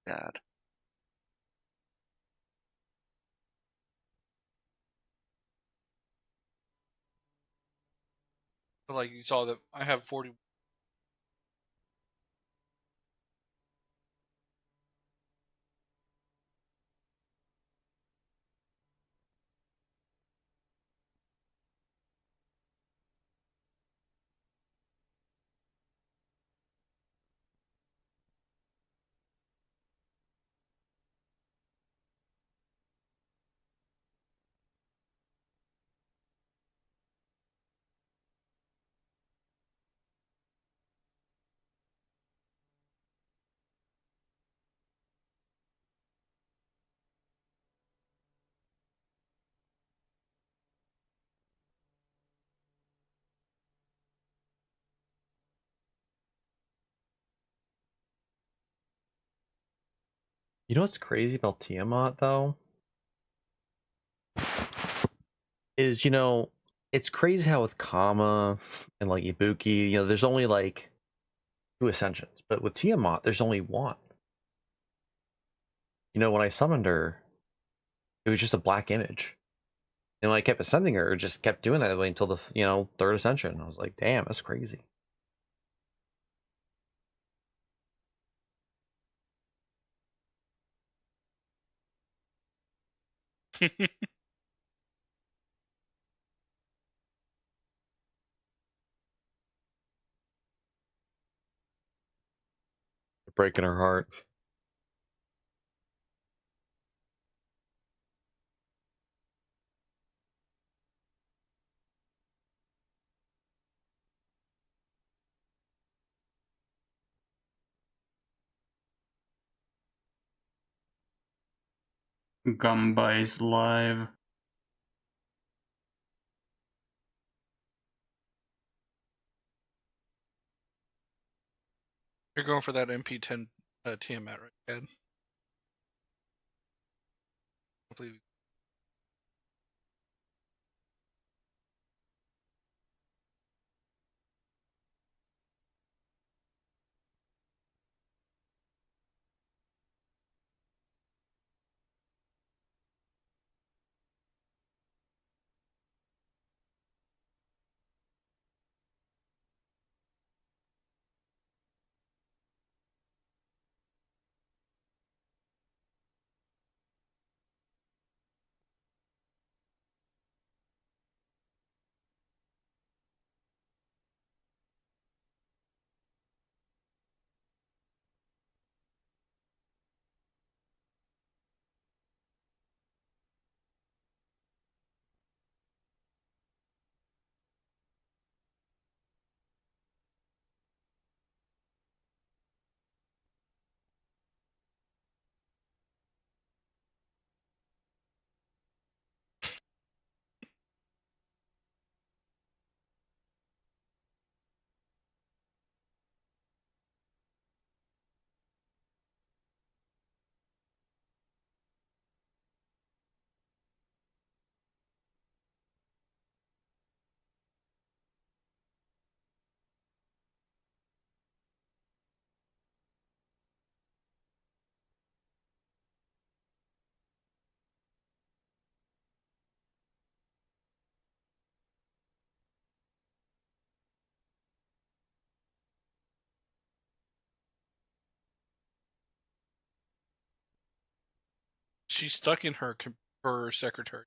God. But like you saw that I have 40. You know what's crazy about Tiamat though? Is it's crazy how with Kama and like Ibuki, there's only like two ascensions, but with Tiamat, there's only one. When I summoned her, it was just a black image. And when I kept ascending her, it just kept doing that way until the third ascension. I was like, damn, that's crazy. Breaking her heart. Gamba is live. You're going for that MP10 Tiamat, right, Ed? I believe. She's stuck in her secretary.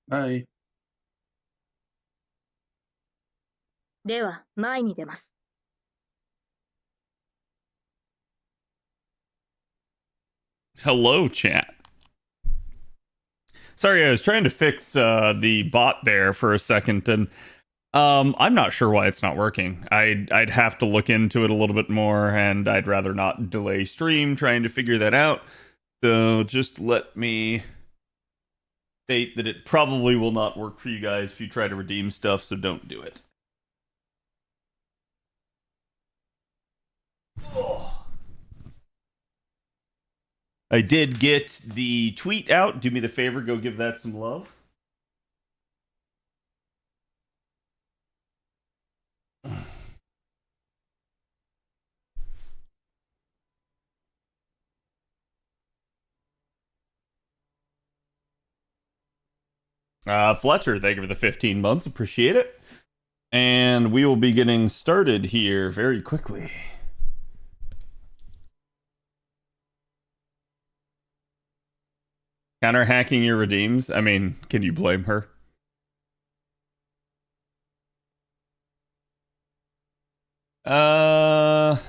Bye. では前に出ます。 Hello, chat. Sorry, I was trying to fix the bot there for a second, and I'm not sure why it's not working. I'd have to look into it a little bit more, and I'd rather not delay stream trying to figure that out. So just let me state that it probably will not work for you guys if you try to redeem stuff, so don't do it. I did get the tweet out. Do me the favor, go give that some love. Fletcher, thank you for the 15 months. Appreciate it. And we will be getting started here very quickly. Counter hacking your redeems? I mean, can you blame her? Let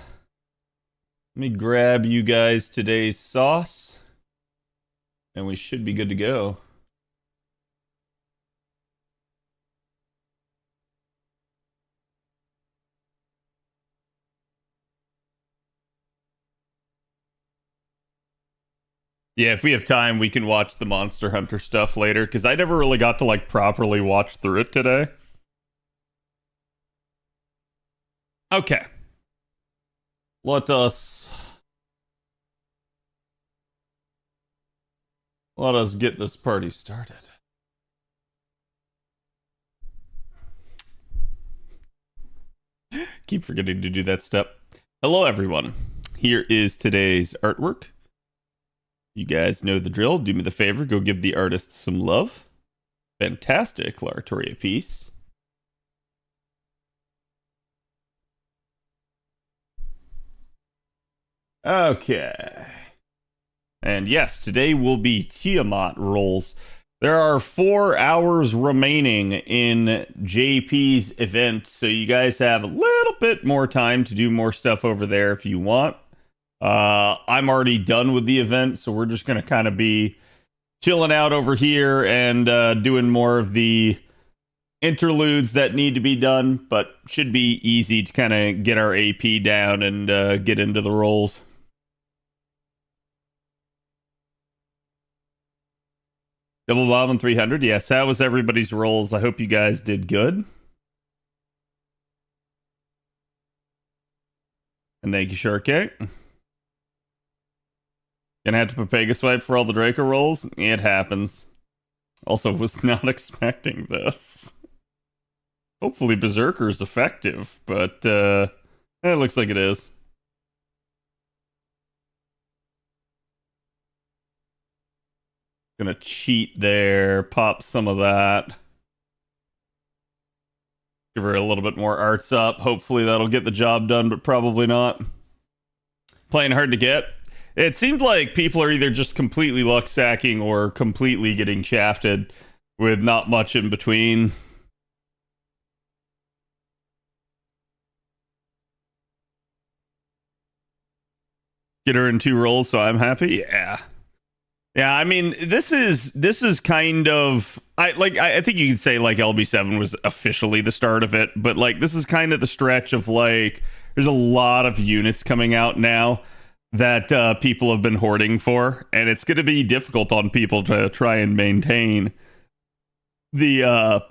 me grab you guys today's sauce. And we should be good to go. Yeah, if we have time, we can watch the Monster Hunter stuff later, because I never really got to, like, properly watch through it today. Okay. Let us get this party started. Keep forgetting to do that step. Hello, everyone. Here is today's artwork. You guys know the drill. Do me the favor, go give the artist some love. Fantastic Laratoria piece. Okay. And yes, today will be Tiamat rolls. There are 4 hours remaining in JP's event, so you guys have a little bit more time to do more stuff over there if you want. I'm already done with the event, so we're just going to kind of be chilling out over here and doing more of the interludes that need to be done, but should be easy to kind of get our AP down and get into the rolls. Double bomb on 300. Yes, how was everybody's rolls? I hope you guys did good. And thank you, Sharkcake. Gonna have to Papega swipe for all the Draco rolls? It happens. Also, was not expecting this. Hopefully Berserker is effective, but it looks like it is. Gonna cheat there, pop some of that. Give her a little bit more arts up. Hopefully that'll get the job done, but probably not. Playing hard to get. It seemed like people are either just completely luck sacking or completely getting shafted with not much in between. Get her in 2 rolls, so I'm happy. Yeah. Yeah, I mean, this is kind of I think you could say like LB7 was officially the start of it, but like this is kind of the stretch of like there's a lot of units coming out now that people have been hoarding for, and it's going to be difficult on people to try and maintain the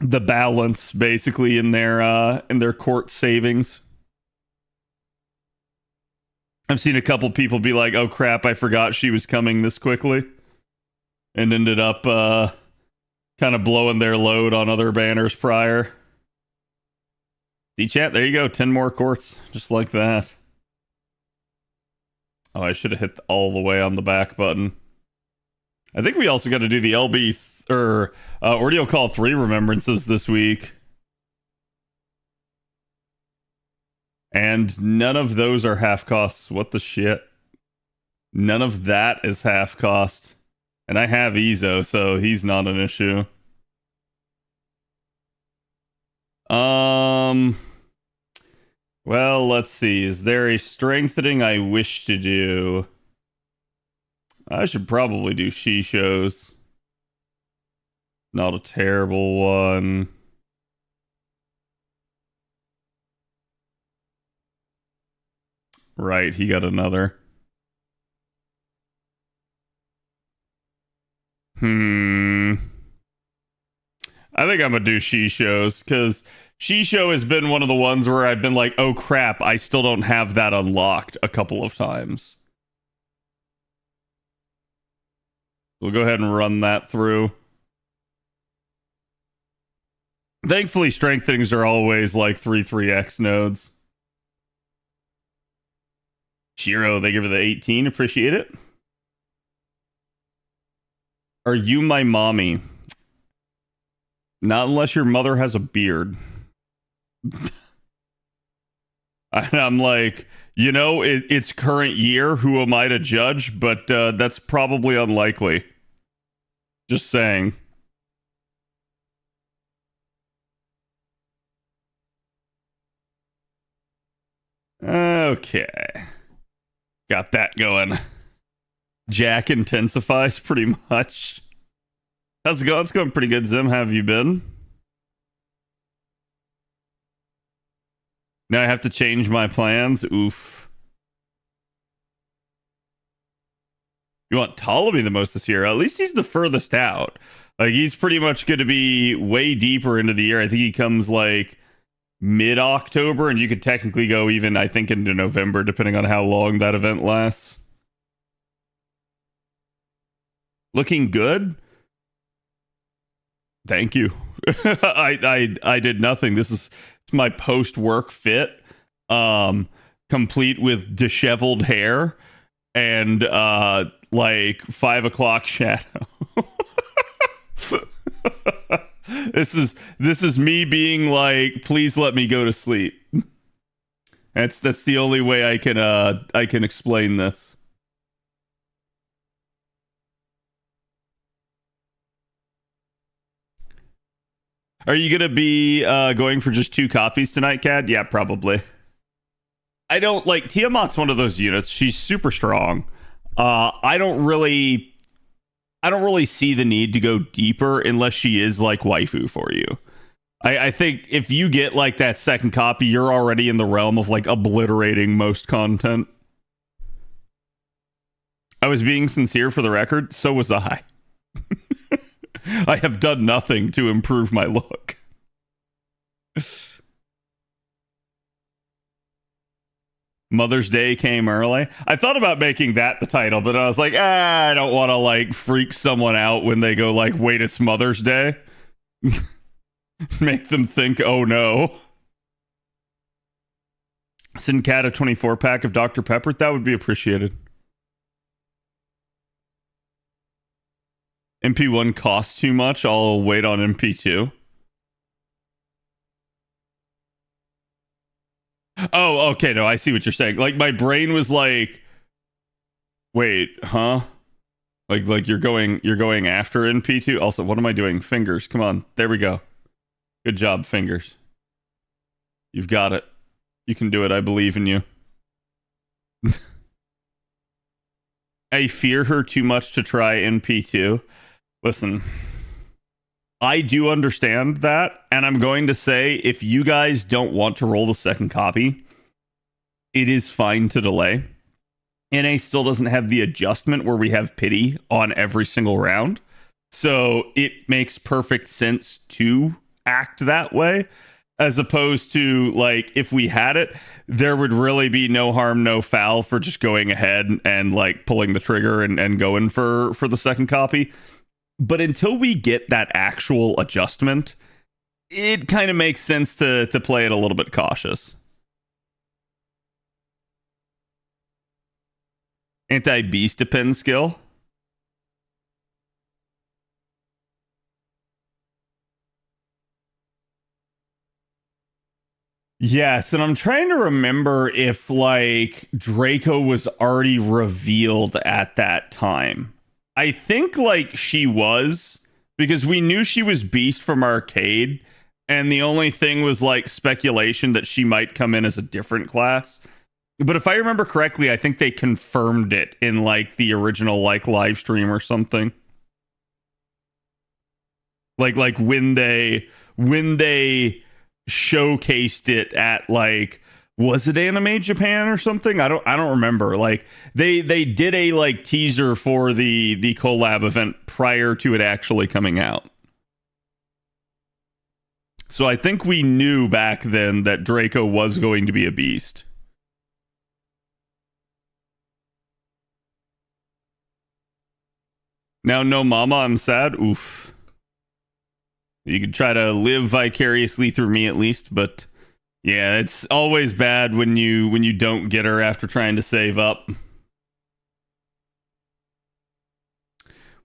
balance basically in their court savings. I've seen a couple people be like, oh crap, I forgot she was coming this quickly, and ended up kind of blowing their load on other banners prior. See, chat, there you go, 10 more courts, just like that. Oh, I should have hit all the way on the back button. I think we also got to do the LB or Ordeal Call 3 remembrances this week. And none of those are half costs. What the shit? None of that is half cost. And I have Ezo, so he's not an issue. Well, let's see. Is there a strengthening I wish to do? I should probably do she shows. Not a terrible one. Right, he got another. I think I'm gonna do she shows because she show has been one of the ones where I've been like, oh crap, I still don't have that unlocked a couple of times. We'll go ahead and run that through. Thankfully, strengthenings are always like 3x nodes. Shiro, they give her the 18. Appreciate it. Are you my mommy? Not unless your mother has a beard. And I'm like, you know, it's current year. Who am I to judge? But that's probably unlikely. Just saying. Okay. Got that going. Jack intensifies pretty much. How's it going? It's going pretty good, Zim. How have you been? Now I have to change my plans. Oof. You want Ptolemy the most this year? At least he's the furthest out. Like, he's pretty much going to be way deeper into the year. I think he comes like mid-October, and you could technically go even, I think, into November, depending on how long that event lasts. Looking good? Thank you. I did nothing. This is my post-work fit, complete with disheveled hair and like 5 o'clock shadow. This is me being like, please let me go to sleep. That's the only way I can explain this. Are you gonna be going for just 2 copies tonight, Cad? Yeah, probably. I don't like Tiamat's one of those units. She's super strong. I don't really see the need to go deeper unless she is like waifu for you. I think if you get like that second copy, you're already in the realm of like obliterating most content. I was being sincere for the record. So was I. I have done nothing to improve my look. Mother's Day came early. I thought about making that the title, but I was like, I don't want to like freak someone out when they go like, wait, it's Mother's Day. Make them think, oh no. Send Cat a 24 pack of Dr. Pepper. That would be appreciated. MP1 costs too much. I'll wait on MP2. Oh, okay. No, I see what you're saying. Like, my brain was like, wait, huh? Like you're going after MP2. Also, what am I doing? Fingers. Come on. There we go. Good job, Fingers. You've got it. You can do it. I believe in you. I fear her too much to try MP2. Listen, I do understand that, and I'm going to say if you guys don't want to roll the second copy, it is fine to delay. NA still doesn't have the adjustment where we have pity on every single round, so it makes perfect sense to act that way, as opposed to, like, if we had it, there would really be no harm, no foul for just going ahead and like, pulling the trigger and going for the second copy. But until we get that actual adjustment, it kind of makes sense to play it a little bit cautious. Anti-beast depend skill. Yes, and I'm trying to remember if like Draco was already revealed at that time. I think like she was, because we knew she was Beast from Arcade, and the only thing was like speculation that she might come in as a different class. But if I remember correctly, I think they confirmed it in like the original like live stream or something. Like when they showcased it at like, was it Anime Japan or something? I don't remember. Like they did a like teaser for the collab event prior to it actually coming out. So I think we knew back then that Draco was going to be a beast. Now, no mama, I'm sad. Oof. You could try to live vicariously through me at least, but yeah, it's always bad when you don't get her after trying to save up.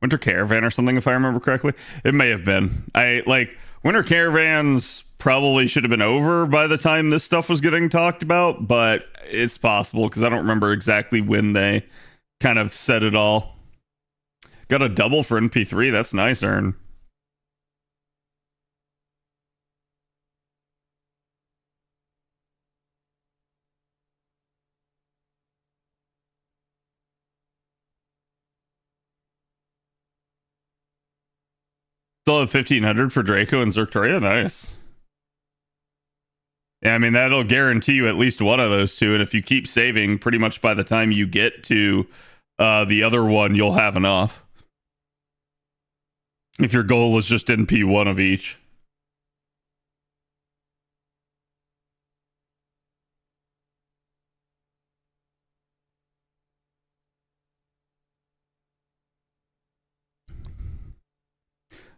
Winter Caravan or something, if I remember correctly. It may have been. I like Winter Caravans probably should have been over by the time this stuff was getting talked about, but it's possible because I don't remember exactly when they kind of said it all. Got a double for NP3. That's nice, Ern. Still have 1500 for Draco and Zertoria. Nice. Yeah, I mean, that'll guarantee you at least one of those two. And if you keep saving, pretty much by the time you get to the other one, you'll have enough. If your goal is just NP1 of each.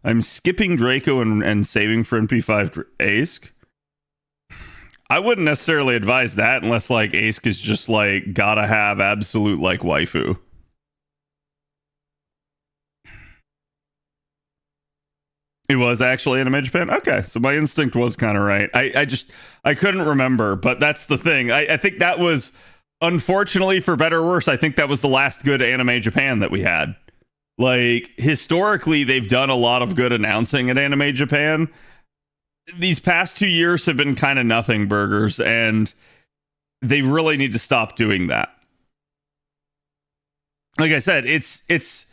I'm skipping Draco and saving for NP5 Ask. I wouldn't necessarily advise that unless like Ask is just like gotta have absolute like waifu. It was actually Anime Japan. Okay, so my instinct was kind of right. I couldn't remember, but that's the thing. I think that was, unfortunately for better or worse, I think that was the last good Anime Japan that we had. Like, historically, they've done a lot of good announcing at Anime Japan. These past 2 years have been kind of nothing burgers, and they really need to stop doing that. Like I said, it's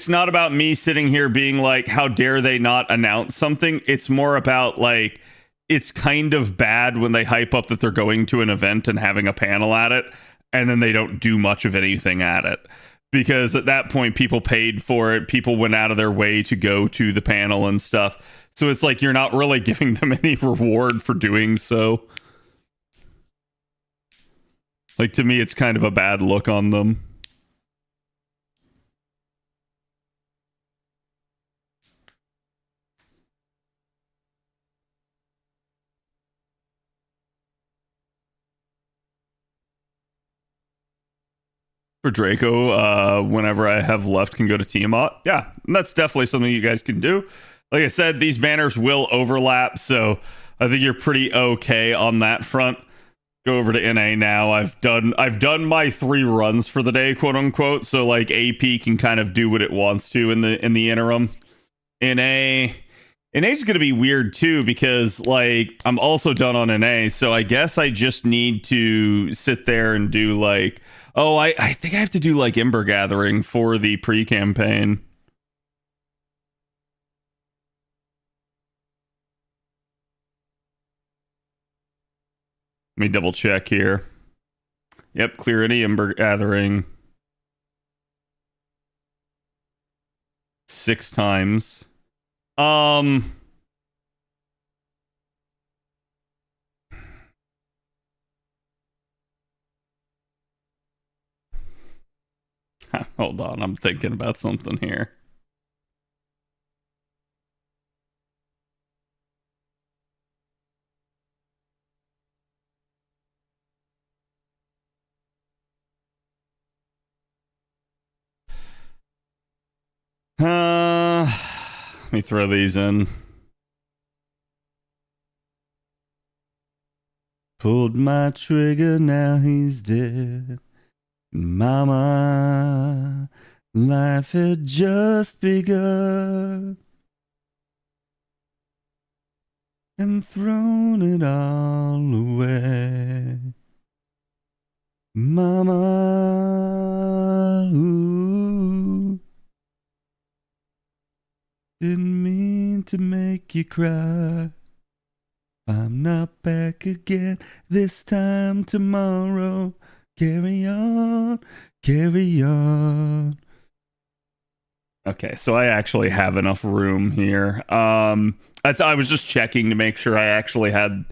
not about me sitting here being like, how dare they not announce something? It's more about like, it's kind of bad when they hype up that they're going to an event and having a panel at it, and then they don't do much of anything at it. Because at that point, people paid for it. People went out of their way to go to the panel and stuff. So it's like you're not really giving them any reward for doing so. Like, to me, it's kind of a bad look on them. For Draco, whenever I have left, can go to Tiamot. Yeah, that's definitely something you guys can do. Like I said, these banners will overlap, so I think you're pretty okay on that front. Go over to NA now. I've done my 3 runs for the day, quote unquote. So like AP can kind of do what it wants to in the interim. NA's gonna be weird too, because like I'm also done on NA, so I guess I just need to sit there and do like, oh, I think I have to do like Ember Gathering for the pre-campaign. Let me double check here. Yep, clear any Ember Gathering 6 times. Hold on, I'm thinking about something here. Let me throw these in. Pulled my trigger, now he's dead. Mama, Life had just begun and thrown it all away. Mama, ooh, didn't mean to make you cry. I'm not back again this time tomorrow. Carry on, carry on. Okay, so I actually have enough room here. I was just checking to make sure I actually had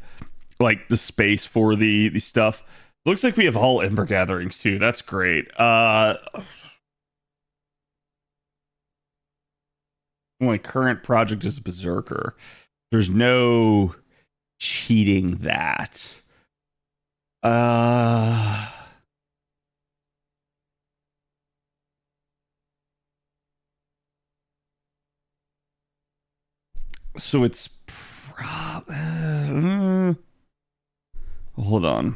like the space for the stuff. Looks like we have all Ember gatherings too. That's great. My current project is Berserker. There's no cheating that. So it's hold on.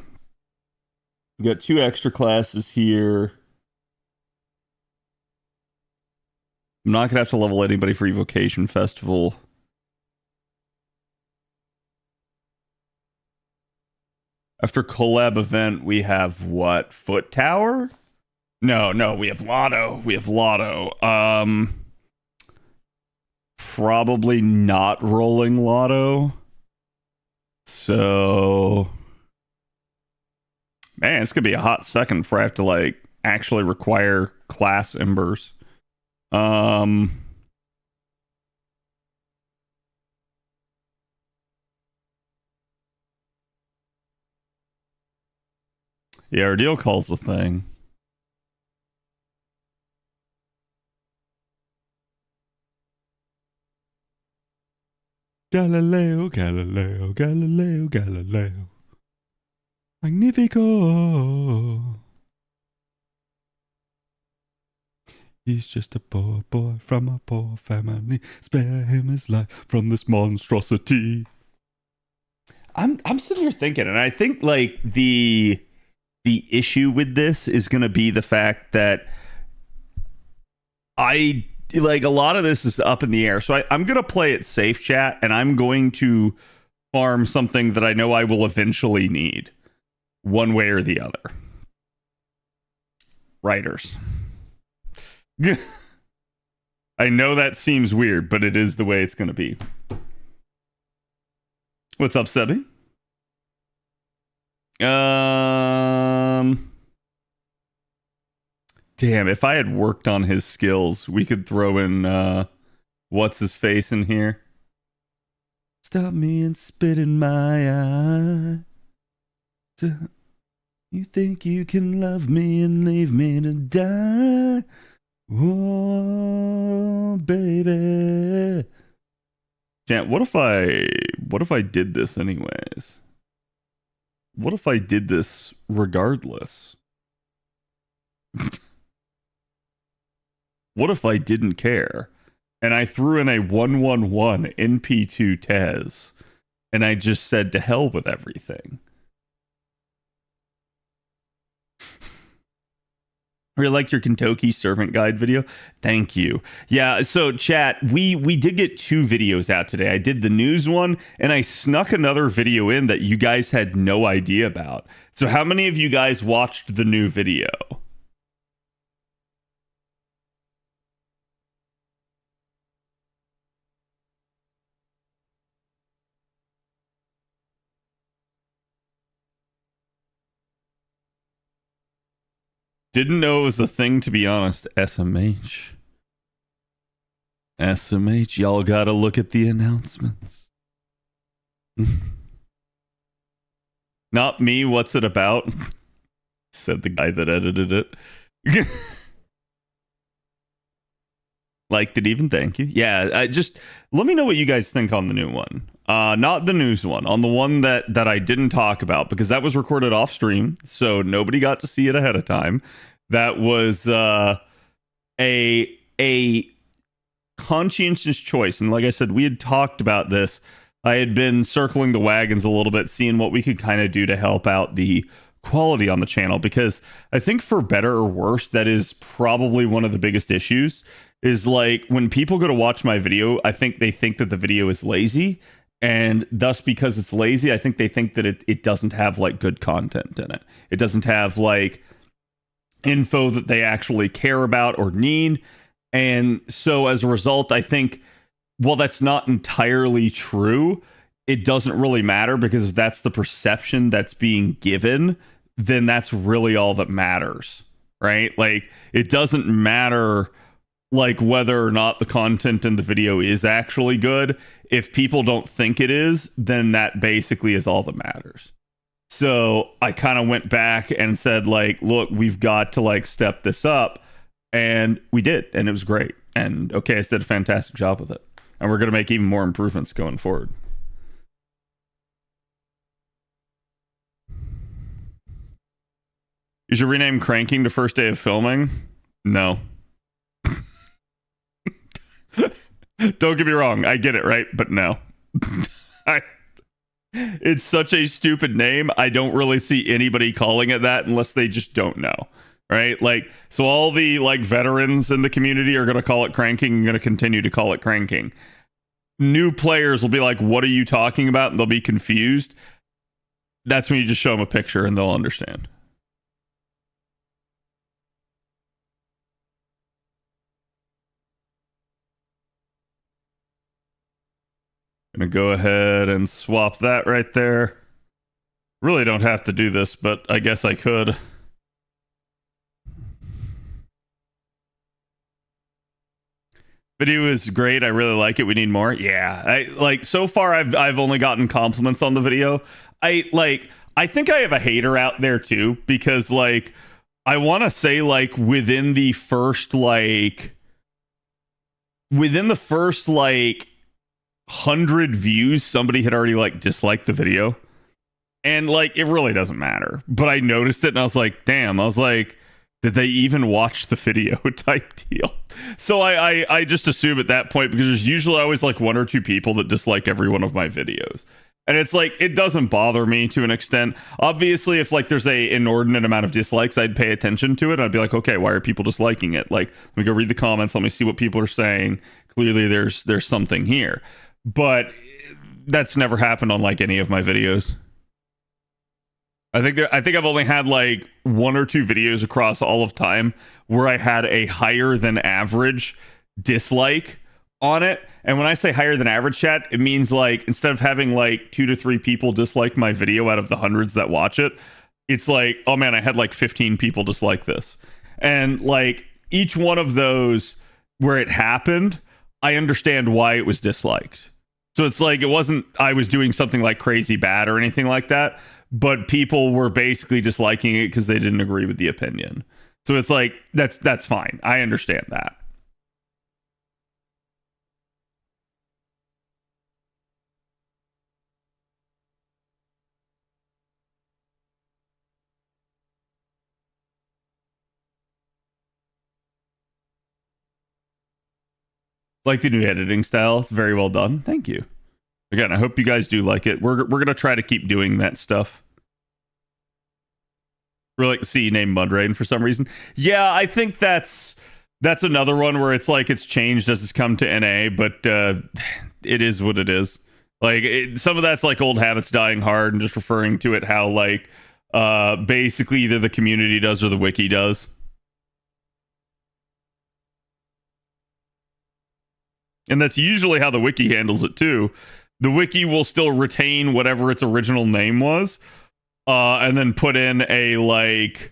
We got 2 extra classes here. I'm not gonna have to level anybody for Evocation Festival. After collab event, we have what? Foot Tower? No, we have Lotto. Probably not rolling Lotto. So, man, it's gonna be a hot second before I have to like actually require class embers. Yeah, our deal calls the thing. Galileo, Galileo, Galileo, Galileo. Magnifico. He's just a poor boy from a poor family. Spare him his life from this monstrosity. I'm sitting here thinking, and I think like the issue with this is going to be the fact that I like a lot of this is up in the air. So I'm going to play it safe, chat, and I'm going to farm something that I know I will eventually need one way or the other. Writers. I know that seems weird, but it is the way it's going to be. What's up, Sebby? Damn, if I had worked on his skills, we could throw in what's his face in here. Stop me and spit in my eye. You think you can love me and leave me to die? Oh, baby. Chat, what if I did this anyways? What if I did this regardless? What if I didn't care? And I threw in a 111 NP2 Tez, and I just said to hell with everything. Really liked your Kentucky servant guide video. Thank you. Yeah, so chat, we did get 2 videos out today. I did the news one, and I snuck another video in that you guys had no idea about. So how many of you guys watched the new video? Didn't know it was a thing, to be honest. SMH. SMH, y'all gotta look at the announcements. Not me, what's it about? Said the guy that edited it. Liked it even, thank you. Yeah, just let me know what you guys think on the new one. Not the news one, on the one that I didn't talk about, because that was recorded off stream, so nobody got to see it ahead of time. That was a conscientious choice, and like I said, we had talked about this. I had been circling the wagons a little bit, seeing what we could kind of do to help out the quality on the channel, because I think for better or worse, that is probably one of the biggest issues. Is like when people go to watch my video, I think they think that the video is lazy, and thus because it's lazy, I think they think that it doesn't have like good content in it. It doesn't have like info that they actually care about or need. And so as a result, I think, well, that's not entirely true. It doesn't really matter, because if that's the perception that's being given, then that's really all that matters, right? Like, it doesn't matter like whether or not the content in the video is actually good. If people don't think it is, then that basically is all that matters. So I kind of went back and said, like, look, we've got to like step this up. And we did, and it was great. And OKS did a fantastic job with it. And we're going to make even more improvements going forward. You should rename Cranking to First Day of Filming. No. Don't get me wrong, I get it, right? But no. It's such a stupid name. I don't really see anybody calling it that unless they just don't know, right? Like, so all the like veterans in the community are going to call it Cranking and going to continue to call it Cranking. New players will be like, what are you talking about? And they'll be confused. That's when you just show them a picture and they'll understand. Gonna go ahead and swap that right there. Really don't have to do this, but I guess I could. Video is great. I really like it. We need more. Yeah. I like, so far I've only gotten compliments on the video. I think I have a hater out there too, because like I want to say like within the first 100 views, somebody had already like disliked the video. And like it really doesn't matter. But I noticed it and I was like, damn, I was like, did they even watch the video type deal? So I just assume at that point, because there's usually always like 1 or 2 people that dislike every one of my videos. And it's like, it doesn't bother me to an extent. Obviously, if like there's a inordinate amount of dislikes, I'd pay attention to it. I'd be like, okay, why are people disliking it? Like, let me go read the comments. Let me see what people are saying. Clearly there's something here. But that's never happened on like any of my videos. I think I've only had like 1 or 2 videos across all of time where I had a higher than average dislike on it. And when I say higher than average, chat, it means like instead of having like 2 to 3 people dislike my video out of the hundreds that watch it, it's like, oh man, I had like 15 people dislike this. And like each one of those where it happened, I understand why it was disliked. So it's like, it wasn't I was doing something like crazy bad or anything like that, but people were basically disliking it because they didn't agree with the opinion. So it's like, that's fine. I understand that. Like the new editing style. It's very well done. Thank you. Again, I hope you guys do like it. We're going to try to keep doing that stuff. Really like to see you name Mudrain for some reason. Yeah, I think that's another one where it's like it's changed as it's come to NA, but it is what it is. Like some of that's like old habits dying hard and just referring to it how like basically either the community does or the wiki does. And that's usually how the wiki handles it too. The wiki will still retain whatever its original name was, and then put in a like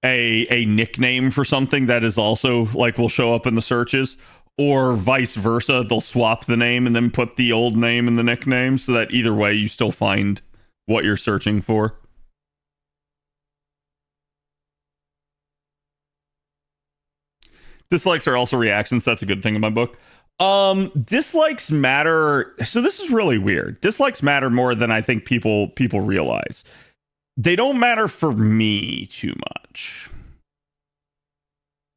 a nickname for something that is also like will show up in the searches, or vice versa. They'll swap the name and then put the old name in the nickname, so that either way you still find what you're searching for. Dislikes are also reactions. That's a good thing in my book. Dislikes matter. So this is really weird. Dislikes matter more than I think people realize. They don't matter for me too much.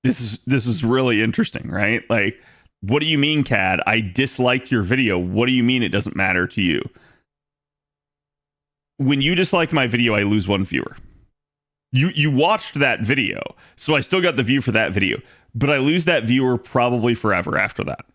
This is really interesting, right? Like, what do you mean, Cad? I disliked your video. What do you mean it doesn't matter to you? When you dislike my video, I lose 1 viewer. You watched that video, so I still got the view for that video, but I lose that viewer probably forever after that.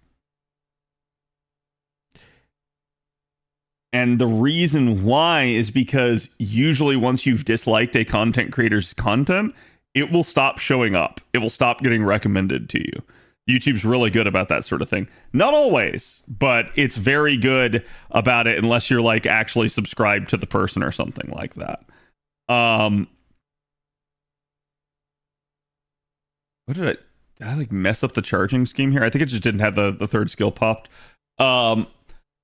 And the reason why is because usually once you've disliked a content creator's content, it will stop showing up. It will stop getting recommended to you. YouTube's really good about that sort of thing. Not always, but it's very good about it unless you're like actually subscribed to the person or something like that. What did I like mess up the charging scheme here? I think it just didn't have the third skill popped.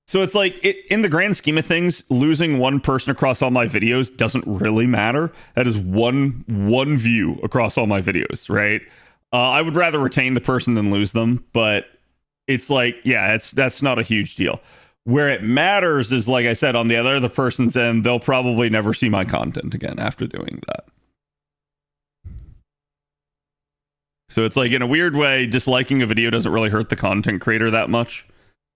So it's like in the grand scheme of things, losing one person across all my videos doesn't really matter. That is one view across all my videos, right? I would rather retain the person than lose them, but it's like, yeah, that's not a huge deal. Where it matters is, like I said, on the other person's end, they'll probably never see my content again after doing that. So it's like, in a weird way, disliking a video doesn't really hurt the content creator that much.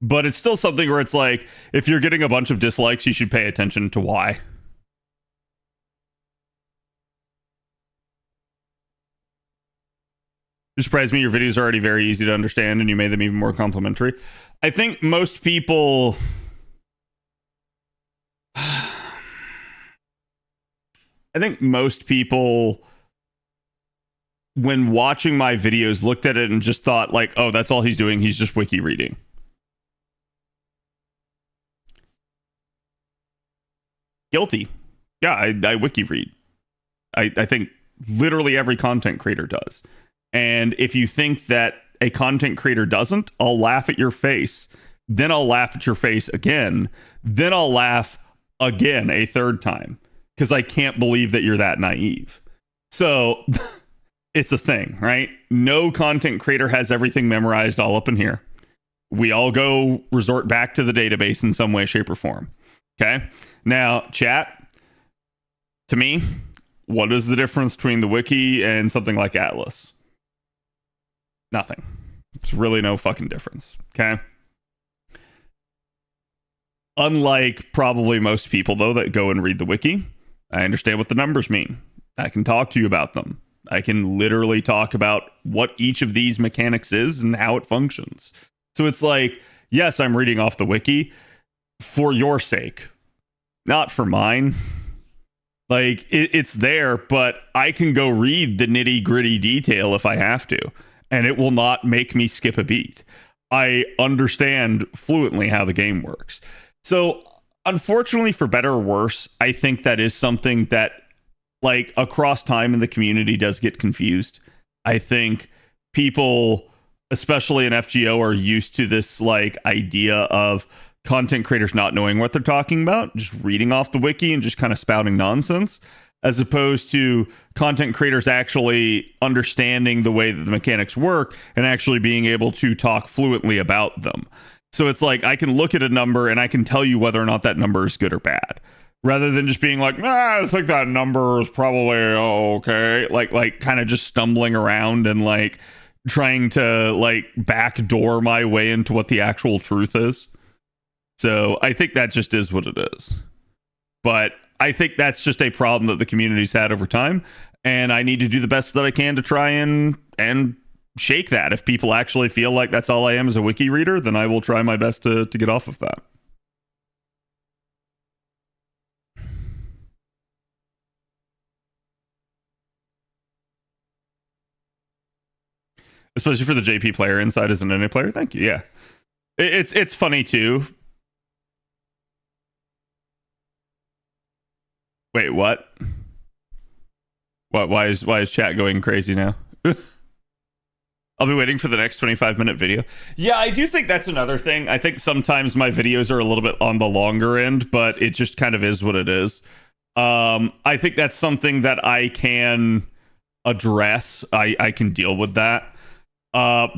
But it's still something where it's like, if you're getting a bunch of dislikes, you should pay attention to why. It surprised me your videos are already very easy to understand and you made them even more complimentary. I think most people... when watching my videos, looked at it and just thought like, oh, that's all he's doing. He's just wiki reading. Guilty. Yeah, I wiki read. I think literally every content creator does. And if you think that a content creator doesn't, I'll laugh at your face. Then I'll laugh at your face again. Then I'll laugh again a third time. Because I can't believe that you're that naive. So... it's a thing, right? No content creator has everything memorized all up in here. We all go resort back to the database in some way, shape, or form. Okay? Now, chat, to me, what is the difference between the wiki and something like Atlas? Nothing. It's really no fucking difference. Okay? Unlike probably most people, though, that go and read the wiki, I understand what the numbers mean. I can talk to you about them. I can literally talk about what each of these mechanics is and how it functions. So it's like, yes, I'm reading off the wiki for your sake, not for mine. Like, it's there, but I can go read the nitty gritty detail if I have to, and it will not make me skip a beat. I understand fluently how the game works. So, unfortunately, for better or worse, I think that is something that, like, across time in the community does get confused. I think people, especially in FGO, are used to this like idea of content creators not knowing what they're talking about, just reading off the wiki and just kind of spouting nonsense, as opposed to content creators actually understanding the way that the mechanics work and actually being able to talk fluently about them. So it's like, I can look at a number and I can tell you whether or not that number is good or bad, rather than just being like, I think that number is probably okay. Like kind of just stumbling around and like trying to like backdoor my way into what the actual truth is. So I think that just is what it is. But I think that's just a problem that the community's had over time. And I need to do the best that I can to try and shake that. If people actually feel like that's all I am as a wiki reader, then I will try my best to get off of that. Especially for the JP player inside as an NA player. Thank you. Yeah. It's funny too. Wait, what? What? Why is chat going crazy now? I'll be waiting for the next 25-minute video. Yeah, I do think that's another thing. I think sometimes my videos are a little bit on the longer end, but it just kind of is what it is. I think that's something that I can address. I can deal with that.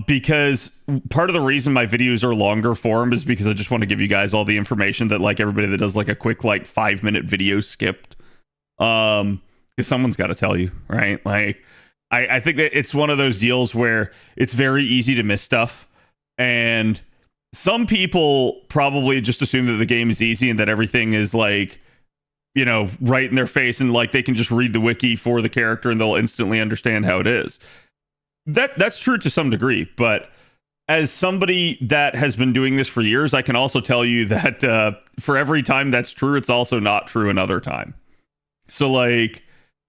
Because part of the reason my videos are longer form is because I just want to give you guys all the information that like everybody that does like a quick like 5-minute video skipped. Because someone's got to tell you, right? Like I think that it's one of those deals where it's very easy to miss stuff, and some people probably just assume that the game is easy and that everything is like right in their face, and like they can just read the wiki for the character and they'll instantly understand how it is. That's true to some degree, but as somebody that has been doing this for years, I can also tell you that for every time that's true, it's also not true another time. So like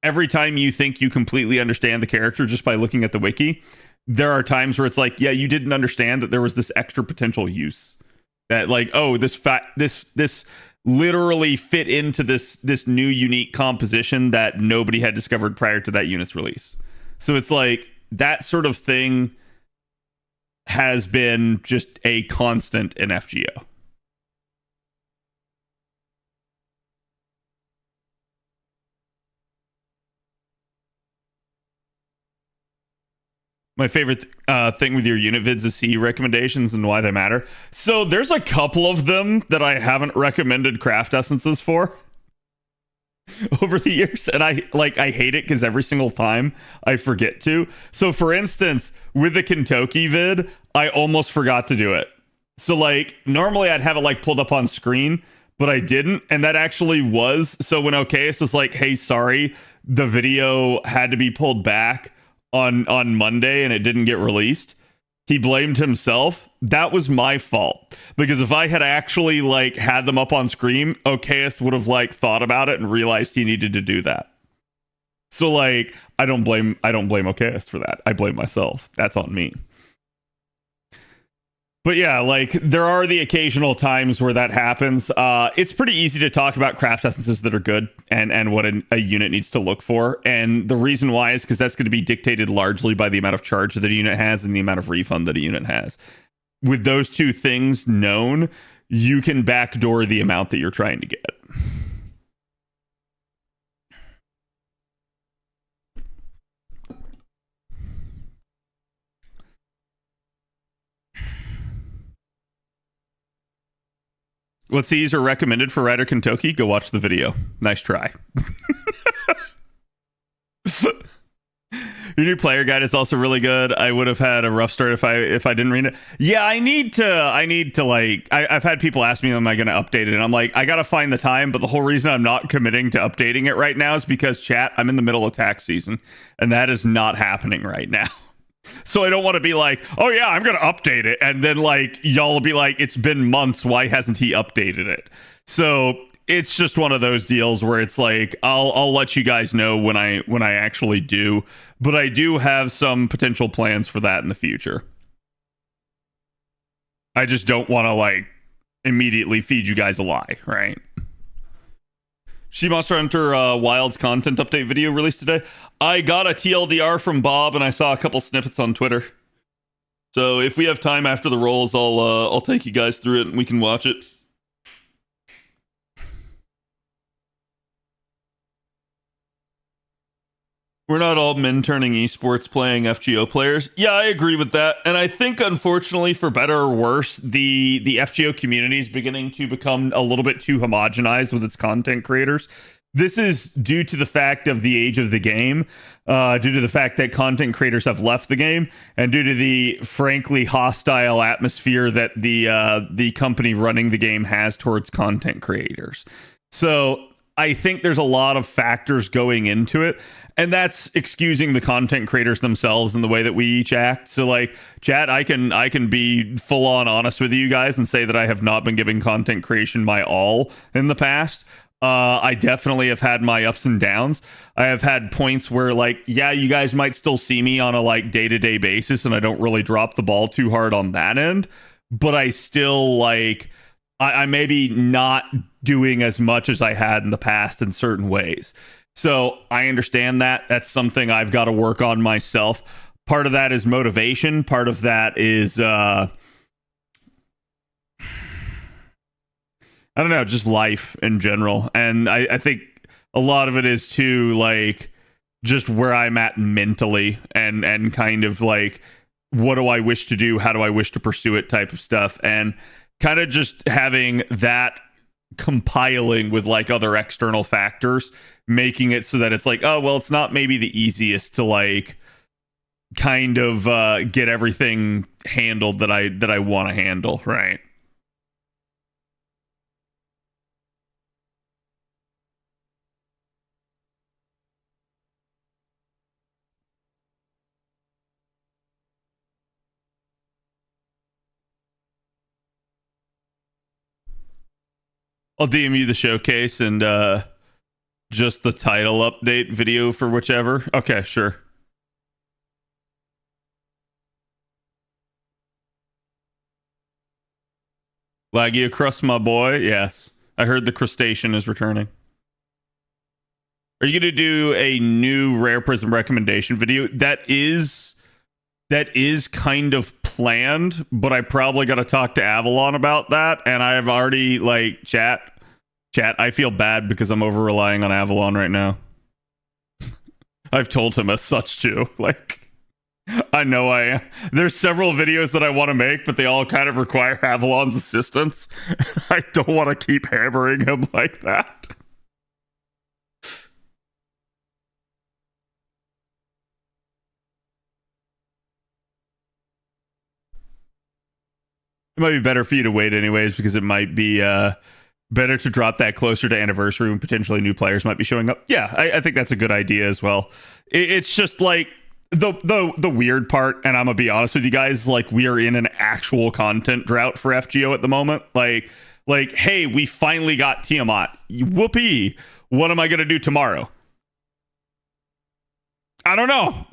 every time you think you completely understand the character just by looking at the wiki, there are times where it's like, yeah, you didn't understand that there was this extra potential use, that like, oh, this literally fit into this new unique composition that nobody had discovered prior to that unit's release. So it's like that sort of thing has been just a constant in FGO. My favorite thing with your unit vids is CE recommendations and why they matter. So there's a couple of them that I haven't recommended craft essences for over the years, and I hate it because every single time I forget to. So for instance, with the Kentucky vid, I almost forgot to do it. So like normally I'd have it like pulled up on screen, but I didn't, and that actually was. So when Okayist was like, hey, sorry, the video had to be pulled back on Monday and it didn't get released, he blamed himself. That was my fault, because if I had actually like had them up on screen, Okayist would have like thought about it and realized he needed to do that. So like I don't blame Okayist for that. I blame myself. That's on me. But yeah, like there are the occasional times where that happens. It's pretty easy to talk about craft essences that are good and what a unit needs to look for. And the reason why is because that's going to be dictated largely by the amount of charge that a unit has and the amount of refund that a unit has. With those two things known, you can backdoor the amount that you're trying to get. What C's are recommended for Rider Kentucky? Go watch the video. Nice try. Your new player guide is also really good. I would have had a rough start if I didn't read it. Yeah, I need to like I've had people ask me, am I going to update it? And I'm like, I got to find the time, but the whole reason I'm not committing to updating it right now is because chat, I'm in the middle of tax season and that is not happening right now. So I don't want to be like, oh yeah, I'm going to update it. And then like, y'all will be like, it's been months. Why hasn't he updated it? So it's just one of those deals where it's like, I'll let you guys know when I actually do, but I do have some potential plans for that in the future. I just don't want to like immediately feed you guys a lie, right? She Monster Hunter Wild's content update video released today. I got a TLDR from Bob, and I saw a couple snippets on Twitter. So if we have time after the rolls, I'll take you guys through it, and we can watch it. We're not all men turning esports playing FGO players. Yeah, I agree with that. And I think, unfortunately, for better or worse, the FGO community is beginning to become a little bit too homogenized with its content creators. This is due to the fact of the age of the game, due to the fact that content creators have left the game, and due to the frankly hostile atmosphere that the company running the game has towards content creators. So I think there's a lot of factors going into it, and that's excusing the content creators themselves and the way that we each act. So like, chat, I can be full on honest with you guys and say that I have not been giving content creation my all in the past. I definitely have had my ups and downs. I have had points where like, yeah, you guys might still see me on a like day-to-day basis, and I don't really drop the ball too hard on that end, but I still like, I maybe not doing as much as I had in the past in certain ways. So I understand that. That's something I've got to work on myself. Part of that is motivation. Part of that is, I don't know, just life in general. And I think a lot of it is too, like, just where I'm at mentally and kind of like, what do I wish to do? How do I wish to pursue it type of stuff. And kind of just having that compiling with like other external factors, making it so that it's like, oh, well, it's not maybe the easiest to like kind of get everything handled that I want to handle, right? I'll DM you the showcase and just the title update video for whichever. Okay, sure. Laggy across my boy. Yes. I heard the crustacean is returning. Are you going to do a new Rare Prism recommendation video? That is kind of planned, but I probably got to talk to Avalon about that. And I have already, like, chat, I feel bad because I'm over relying on Avalon right now. I've told him as such too. Like, I know I am. There's several videos that I want to make, but they all kind of require Avalon's assistance. I don't want to keep hammering him like that. It might be better for you to wait anyways, because it might be better to drop that closer to anniversary when potentially new players might be showing up. Yeah, I think that's a good idea as well. It's just like the weird part, and I'm gonna be honest with you guys, like, we are in an actual content drought for FGO at the moment. Like, hey, we finally got Tiamat. Whoopee! What am I gonna do tomorrow? I don't know.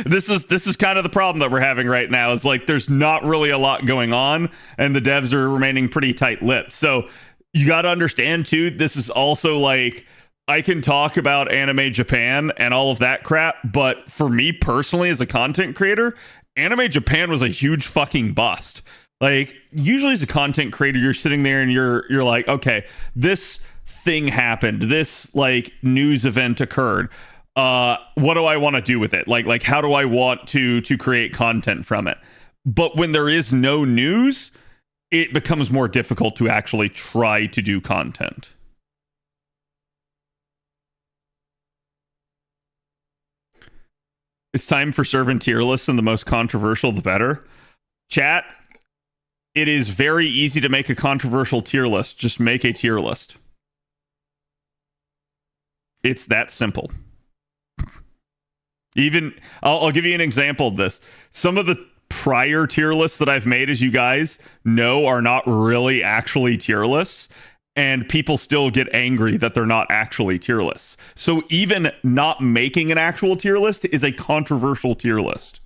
This is kind of the problem that we're having right now. Is like there's not really a lot going on, and the devs are remaining pretty tight-lipped. So you got to understand too. This is also like, I can talk about Anime Japan and all of that crap, but for me personally, as a content creator, Anime Japan was a huge fucking bust. Like, usually as a content creator, you're sitting there and you're like, okay, this thing happened, this like news event occurred. What do I want to do with it? Like how do I want to create content from it? But when there is no news, it becomes more difficult to actually try to do content. It's time for servant tier lists, and the most controversial the better. Chat, it is very easy to make a controversial tier list. Just make a tier list. It's that simple. Even I'll give you an example of this. Some of the prior tier lists that I've made, as you guys know, are not really actually tier lists, and people still get angry that they're not actually tier lists. So even not making an actual tier list is a controversial tier list.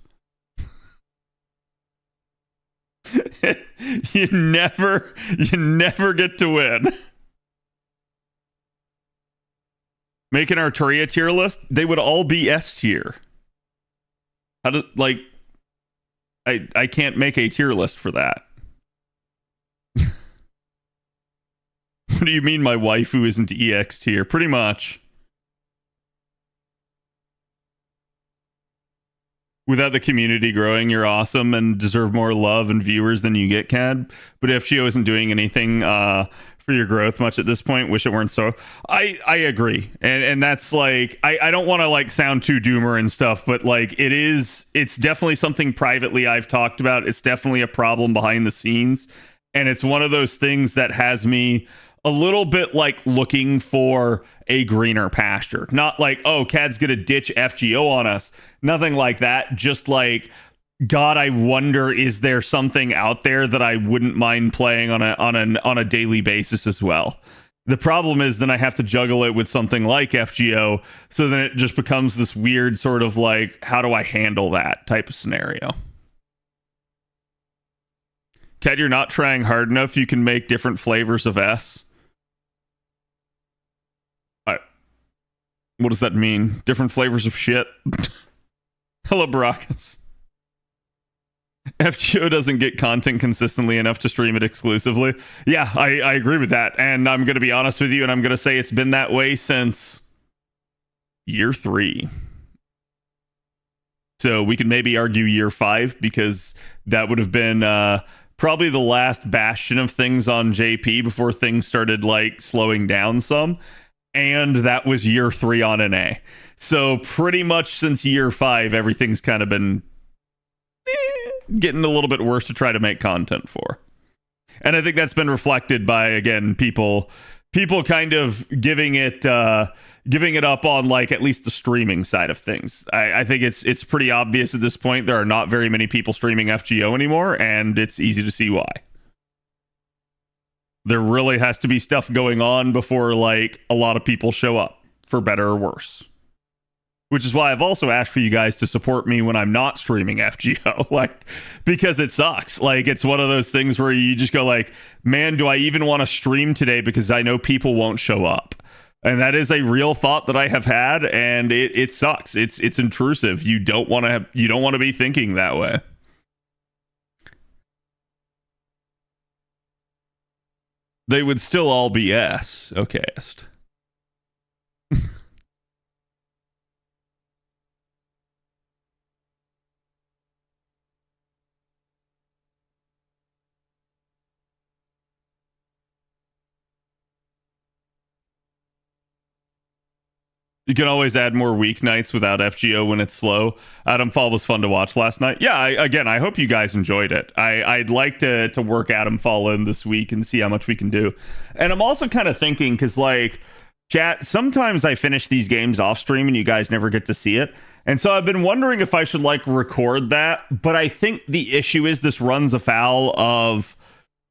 you never get to win. Make an Arturia tier list, they would all be S tier. How do, like, I can't make a tier list for that. What do you mean my waifu isn't EX tier? Pretty much. Without the community growing, you're awesome and deserve more love and viewers than you get, CAD. But FGO isn't doing anything for your growth much at this point. Wish it weren't so. I agree. And that's like, I don't want to like sound too doomer and stuff, but like it's definitely something privately I've talked about. It's definitely a problem behind the scenes. And it's one of those things that has me a little bit like looking for a greener pasture. Not like, oh, CAD's gonna ditch FGO on us. Nothing like that. Just like, God, I wonder, is there something out there that I wouldn't mind playing on a daily basis as well? The problem is then I have to juggle it with something like FGO, so then it just becomes this weird sort of like, how do I handle that type of scenario? CAD, you're not trying hard enough. You can make different flavors of S. What does that mean? Different flavors of shit? Hello, Baracus. FGO doesn't get content consistently enough to stream it exclusively. Yeah, I agree with that. And I'm going to be honest with you, and I'm going to say it's been that way since year 3. So we could maybe argue year 5, because that would have been probably the last bastion of things on JP before things started like slowing down some. And that was year 3 on NA. So pretty much since year 5, everything's kind of been getting a little bit worse to try to make content for. And I think that's been reflected by, again, people kind of giving it up on like at least the streaming side of things. I think it's pretty obvious at this point there are not very many people streaming FGO anymore, and it's easy to see why. There really has to be stuff going on before like a lot of people show up, for better or worse. Which is why I've also asked for you guys to support me when I'm not streaming FGO, like, because it sucks. Like, it's one of those things where you just go like, man, do I even want to stream today because I know people won't show up? And that is a real thought that I have had, and it sucks. It's intrusive. You don't want to be thinking that way. They would still all be S. Okay. You can always add more weeknights without FGO when it's slow. Atomfall was fun to watch last night. Yeah, I hope you guys enjoyed it. I'd like to work Atomfall in this week and see how much we can do. And I'm also kind of thinking, because, like, chat, sometimes I finish these games off stream and you guys never get to see it. And so I've been wondering if I should, like, record that. But I think the issue is this runs afoul of,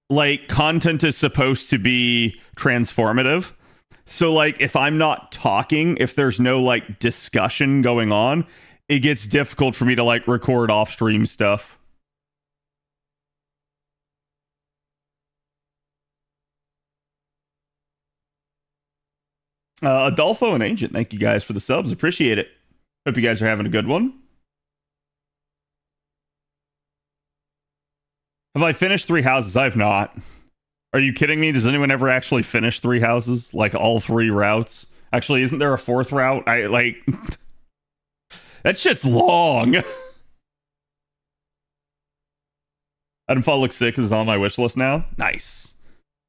like, content is supposed to be transformative. So, like, if I'm not talking, if there's no, like, discussion going on, it gets difficult for me to, like, record off-stream stuff. Adolfo and Agent, thank you guys for the subs. Appreciate it. Hope you guys are having a good one. Have I finished 3 houses? I've not. Are you kidding me? Does anyone ever actually finish 3 houses? Like, all 3 routes? Actually, isn't there a 4th route? I, like... that shit's long! Atomfall looks sick is on my wish list now. Nice.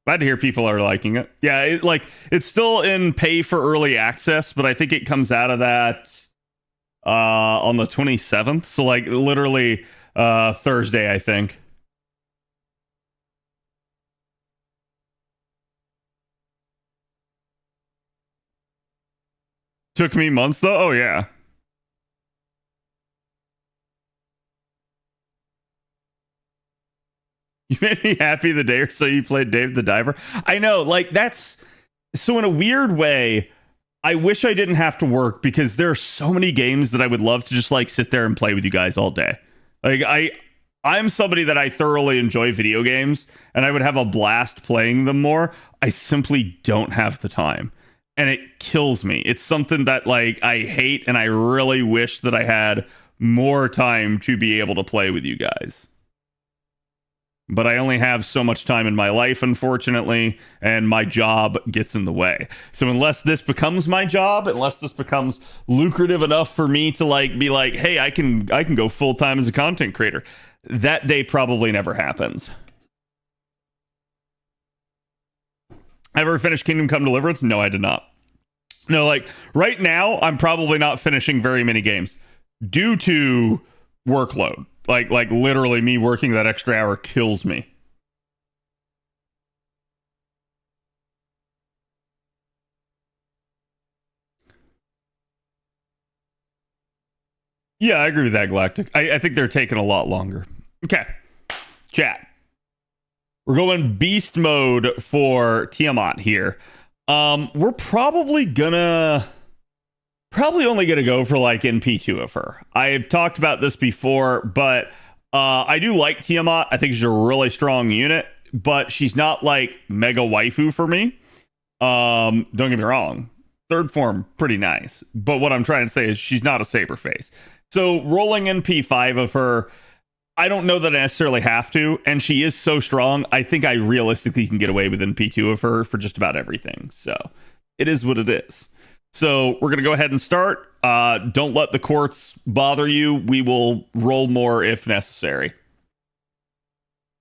Glad to hear people are liking it. Yeah, it's still in pay for early access, but I think it comes out of that on the 27th. So, like, literally Thursday, I think. Took me months, though? Oh, yeah. You made me happy the day or so you played Dave the Diver. I know, like, that's... So in a weird way, I wish I didn't have to work, because there are so many games that I would love to just, like, sit there and play with you guys all day. Like, I'm somebody that I thoroughly enjoy video games, and I would have a blast playing them more. I simply don't have the time. And it kills me. It's something that, like, I hate, and I really wish that I had more time to be able to play with you guys. But I only have so much time in my life, unfortunately, and my job gets in the way. So unless this becomes my job, unless this becomes lucrative enough for me to, like, be like, hey, I can go full-time as a content creator, that day probably never happens. Ever finished Kingdom Come Deliverance? No, I did not. No, like, right now, I'm probably not finishing very many games due to workload. Like literally me working that extra hour kills me. Yeah, I agree with that, Galactic. I think they're taking a lot longer. Okay. Chat. We're going beast mode for Tiamat here. We're probably only gonna go for like NP2 of her. I've talked about this before, but I do like Tiamat. I think she's a really strong unit, but she's not like mega waifu for me. Don't get me wrong. Third form, pretty nice. But what I'm trying to say is she's not a saber face. So rolling NP5 of her, I don't know that I necessarily have to, and she is so strong, I think I realistically can get away with NP2 of her for just about everything. So it is what it is. So we're going to go ahead and start. Don't let the courts bother you. We will roll more if necessary.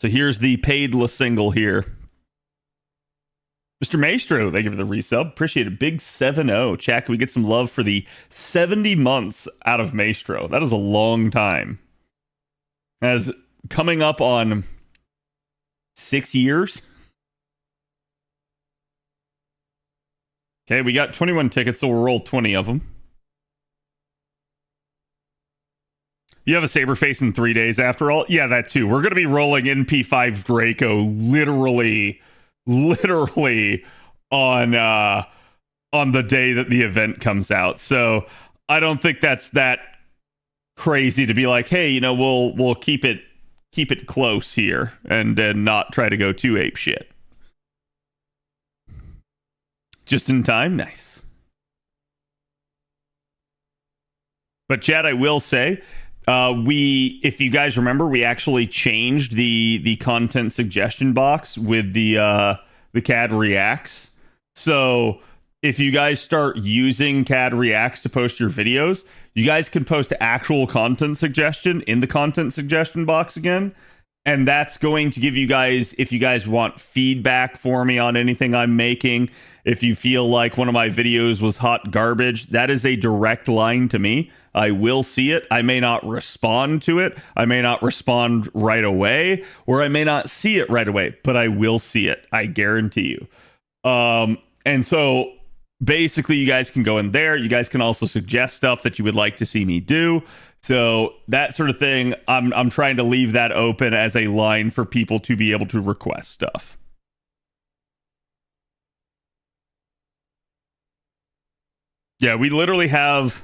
So here's the paidless single here. Mr. Maestro, thank you for the resub. Appreciate it. Big 7-0. Chat, can we get some love for the 70 months out of Maestro? That is a long time. As coming up on 6 years. Okay, we got 21 tickets, so we'll roll 20 of them. You have a saber face in 3 days after all? Yeah, that too. We're going to be rolling NP5 Draco literally literally on the day that the event comes out. So I don't think that's that crazy to be like, hey, you know, we'll keep it close here and not try to go too ape shit. Just in time, nice. But Chad, I will say, if you guys remember, we actually changed the content suggestion box with the CAD Reacts. So if you guys start using CAD Reacts to post your videos, you guys can post actual content suggestion in the content suggestion box again. And that's going to give you guys, if you guys want feedback for me on anything I'm making, if you feel like one of my videos was hot garbage, that is a direct line to me. I will see it. I may not respond to it. I may not respond right away, or I may not see it right away, but I will see it. I guarantee you. And so basically you guys can go in there. You guys can also suggest stuff that you would like to see me do. So that sort of thing, I'm trying to leave that open as a line for people to be able to request stuff. Yeah, we literally have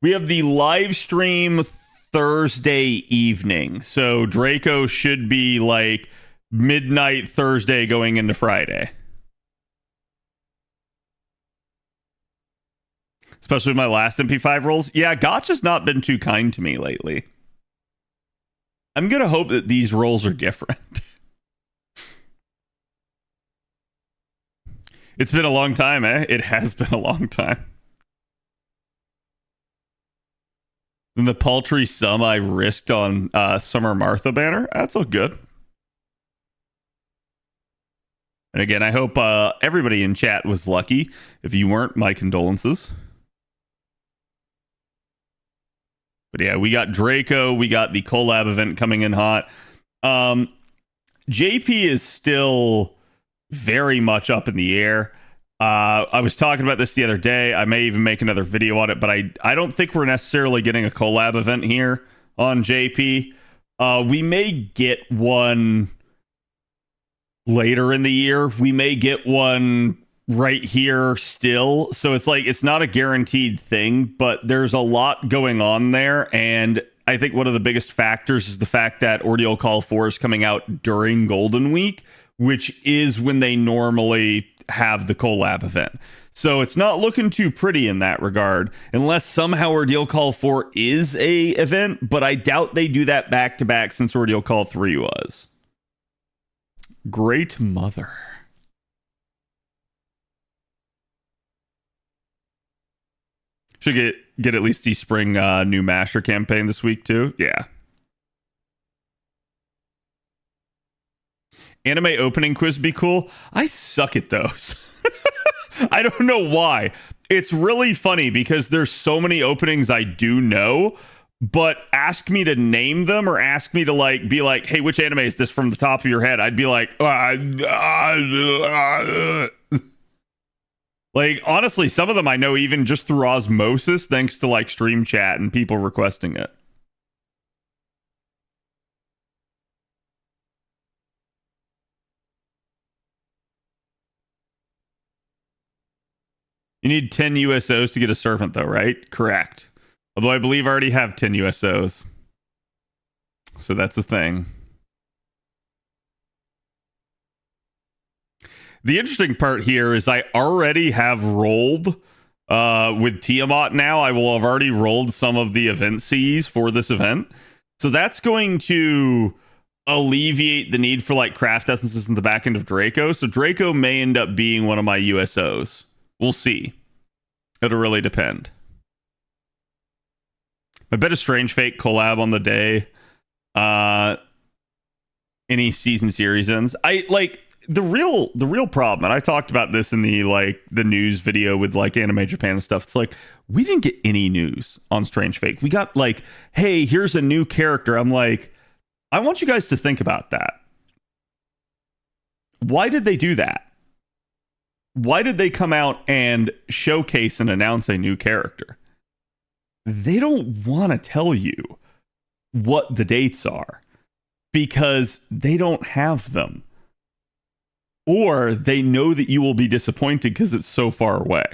the live stream Thursday evening. So Draco should be like midnight Thursday going into Friday. Especially with my last MP5 rolls. Yeah, Gotcha's not been too kind to me lately. I'm going to hope that these rolls are different. It's been a long time, eh? It has been a long time. And the paltry sum I risked on Summer Martha banner, that's all good. And again, I hope everybody in chat was lucky. If you weren't, my condolences. But yeah, we got Draco. We got the collab event coming in hot. JP is still very much up in the air. I was talking about this the other day. I may even make another video on it, but I don't think we're necessarily getting a collab event here on JP. We may get one later in the year. We may get one right here still. So it's like, it's not a guaranteed thing, but there's a lot going on there. And I think one of the biggest factors is the fact that Ordeal Call 4 is coming out during Golden Week, which is when they normally have the collab event. So it's not looking too pretty in that regard, unless somehow Ordeal Call 4 is a event, but I doubt they do that back to back since Ordeal Call 3 was. Great mother. Should get at least the spring new Master campaign this week too. Yeah. Anime opening quiz would be cool. I suck at those. I don't know why. It's really funny because there's so many openings I do know, but ask me to name them or ask me to like be like, hey, which anime is this from the top of your head? I'd be like, like, honestly, some of them I know even just through osmosis, thanks to like stream chat and people requesting it. You need 10 USOs to get a servant, though, right? Correct. Although I believe I already have 10 USOs. So that's the thing. The interesting part here is I already have rolled with Tiamat now. I will have already rolled some of the event Cs for this event. So that's going to alleviate the need for like craft essences in the back end of Draco. So Draco may end up being one of my USOs. We'll see. It'll really depend. I bet a Strange Fate collab on the day any season series ends. I like the real problem, and I talked about this in the news video with like Anime Japan and stuff. It's like we didn't get any news on Strange Fate. We got like, hey, here's a new character. I'm like, I want you guys to think about that. Why did they do that? Why did they come out and showcase and announce a new character? They don't want to tell you what the dates are because they don't have them. or they know that you will be disappointed because it's so far away.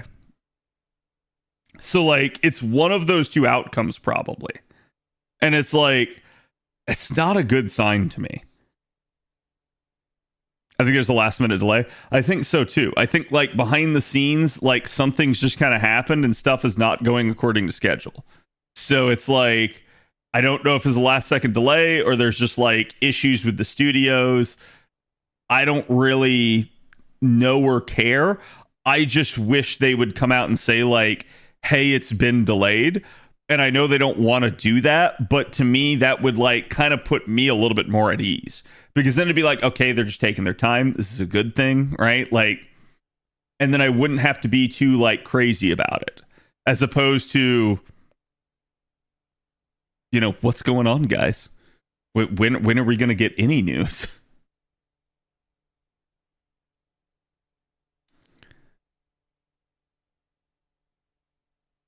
So like it's one of those two outcomes probably. And it's like, it's not a good sign to me. I think there's a last minute delay. I think so too. I think like behind the scenes, like something's just kind of happened and stuff is not going according to schedule. So it's like, I don't know if it's a last second delay or there's just like issues with the studios. I don't really know or care. I just wish they would come out and say like, hey, it's been delayed. And I know they don't want to do that, but to me, that would like kind of put me a little bit more at ease, because then it'd be like, okay, they're just taking their time. This is a good thing, right? Like, and then I wouldn't have to be too like crazy about it, as opposed to, you know, what's going on, guys? When are we going to get any news?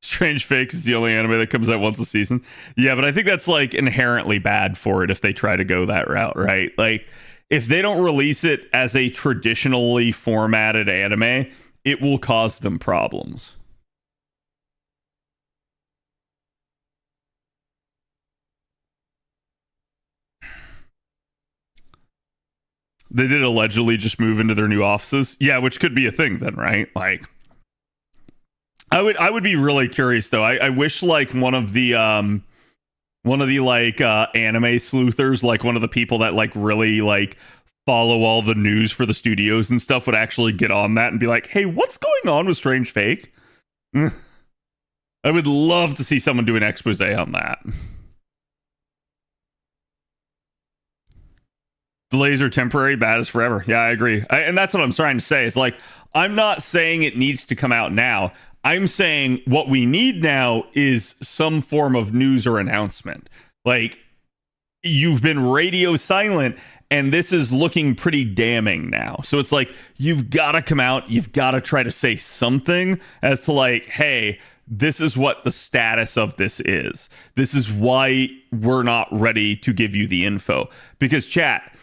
Strange Fake is the only anime that comes out once a season. Yeah, but I think that's like inherently bad for it if they try to go that route, right? Like, if they don't release it as a traditionally formatted anime, it will cause them problems. They did allegedly just move into their new offices. Yeah, which could be a thing then, right? Like, I would be really curious though. I wish like one of the anime sleuthers, like one of the people that like really like follow all the news for the studios and stuff, would actually get on that and be like, hey, what's going on with Strange Fake? I would love to see someone do an expose on that. Delays are temporary, bad is forever. Yeah, I agree. And that's what I'm trying to say. It's like, I'm not saying it needs to come out now. I'm saying what we need now is some form of news or announcement. Like, you've been radio silent, and this is looking pretty damning now. So it's like, you've got to come out. You've got to try to say something as to like, hey, this is what the status of this is. This is why we're not ready to give you the info. Because chat,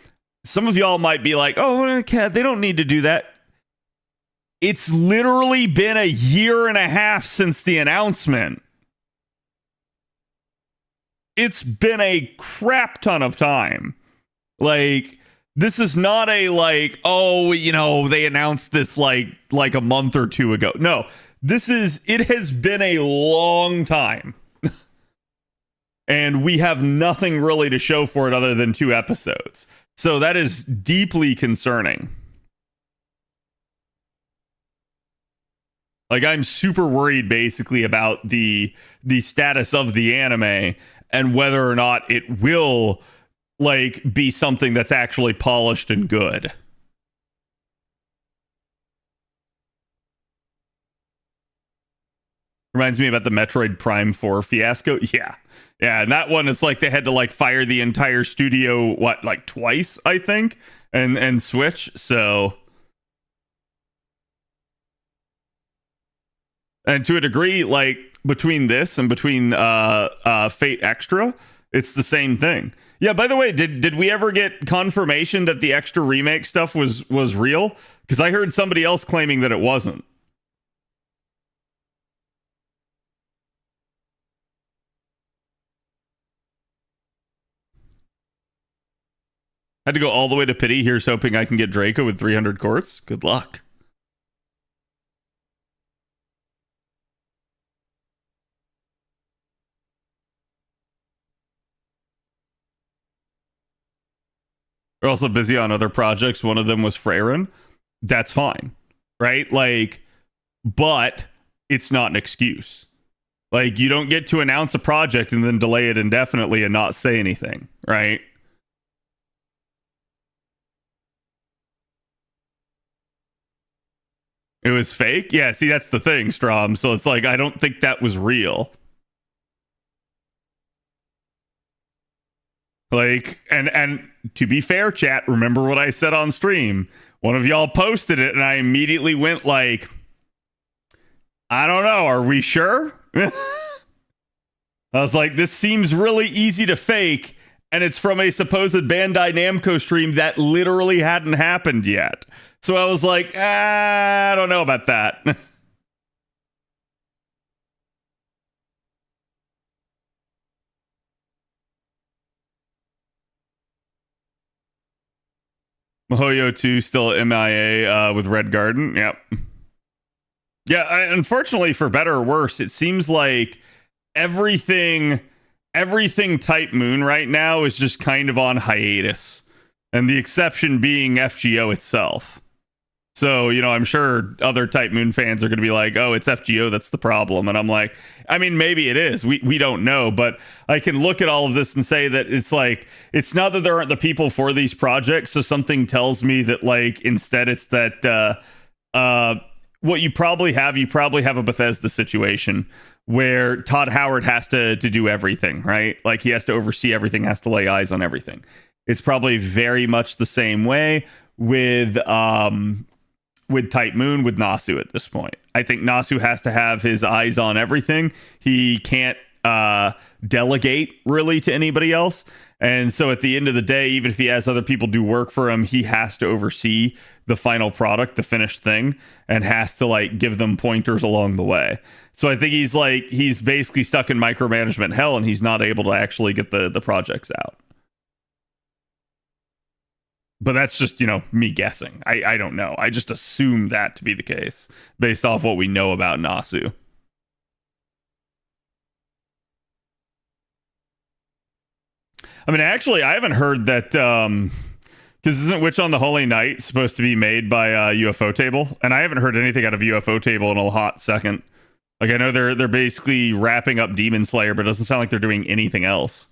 some of y'all might be like, oh, okay, they don't need to do that. It's literally been 1.5 years since the announcement. It's been a crap ton of time. Like, this is not a like, oh, you know, they announced this like a month or two ago. No, it has been a long time. And we have nothing really to show for it other than 2 episodes. So that is deeply concerning. Like, I'm super worried basically about the status of the anime and whether or not it will like be something that's actually polished and good. Reminds me about the Metroid Prime 4 fiasco. Yeah, and that one, it's like they had to like fire the entire studio, like twice, I think, and switch. So, and to a degree, like between this and between Fate Extra, it's the same thing. Yeah, by the way, did we ever get confirmation that the extra remake stuff was real? Because I heard somebody else claiming that it wasn't. Had to go all the way to Pity. Here's hoping I can get Draco with 300 quartz. Good luck. We're also busy on other projects. One of them was Freyren. That's fine, right? Like, but it's not an excuse. Like, you don't get to announce a project and then delay it indefinitely and not say anything, right? It was fake? Yeah, see, that's the thing, Strom. So it's like, I don't think that was real. Like, and to be fair, chat, remember what I said on stream? One of y'all posted it, and I immediately went like, I don't know, are we sure? I was like, this seems really easy to fake, and it's from a supposed Bandai Namco stream that literally hadn't happened yet. So I was like, I don't know about that. Mihoyo 2 still MIA with Red Garden. Yep. Yeah, unfortunately, for better or worse, it seems like everything Type Moon right now is just kind of on hiatus. And the exception being FGO itself. So, I'm sure other Type Moon fans are going to be like, oh, it's FGO that's the problem. And I'm like, I mean, maybe it is. We don't know. But I can look at all of this and say that it's like, it's not that there aren't the people for these projects. So something tells me that, like, instead it's that what you probably have a Bethesda situation where Todd Howard has to do everything, right? Like, he has to oversee everything, has to lay eyes on everything. It's probably very much the same way with Type Moon, with Nasu at this point. I think Nasu has to have his eyes on everything. He can't delegate really to anybody else. And so at the end of the day, even if he has other people do work for him, he has to oversee the final product, the finished thing, and has to, like, give them pointers along the way. So I think he's basically stuck in micromanagement hell, and he's not able to actually get the projects out. But that's just, me guessing. I don't know. I just assume that to be the case based off what we know about Nasu. I mean, actually, I haven't heard that, because isn't Witch on the Holy Night supposed to be made by UFO Table? And I haven't heard anything out of UFO Table in a hot second. Like, I know they're basically wrapping up Demon Slayer, but it doesn't sound like they're doing anything else.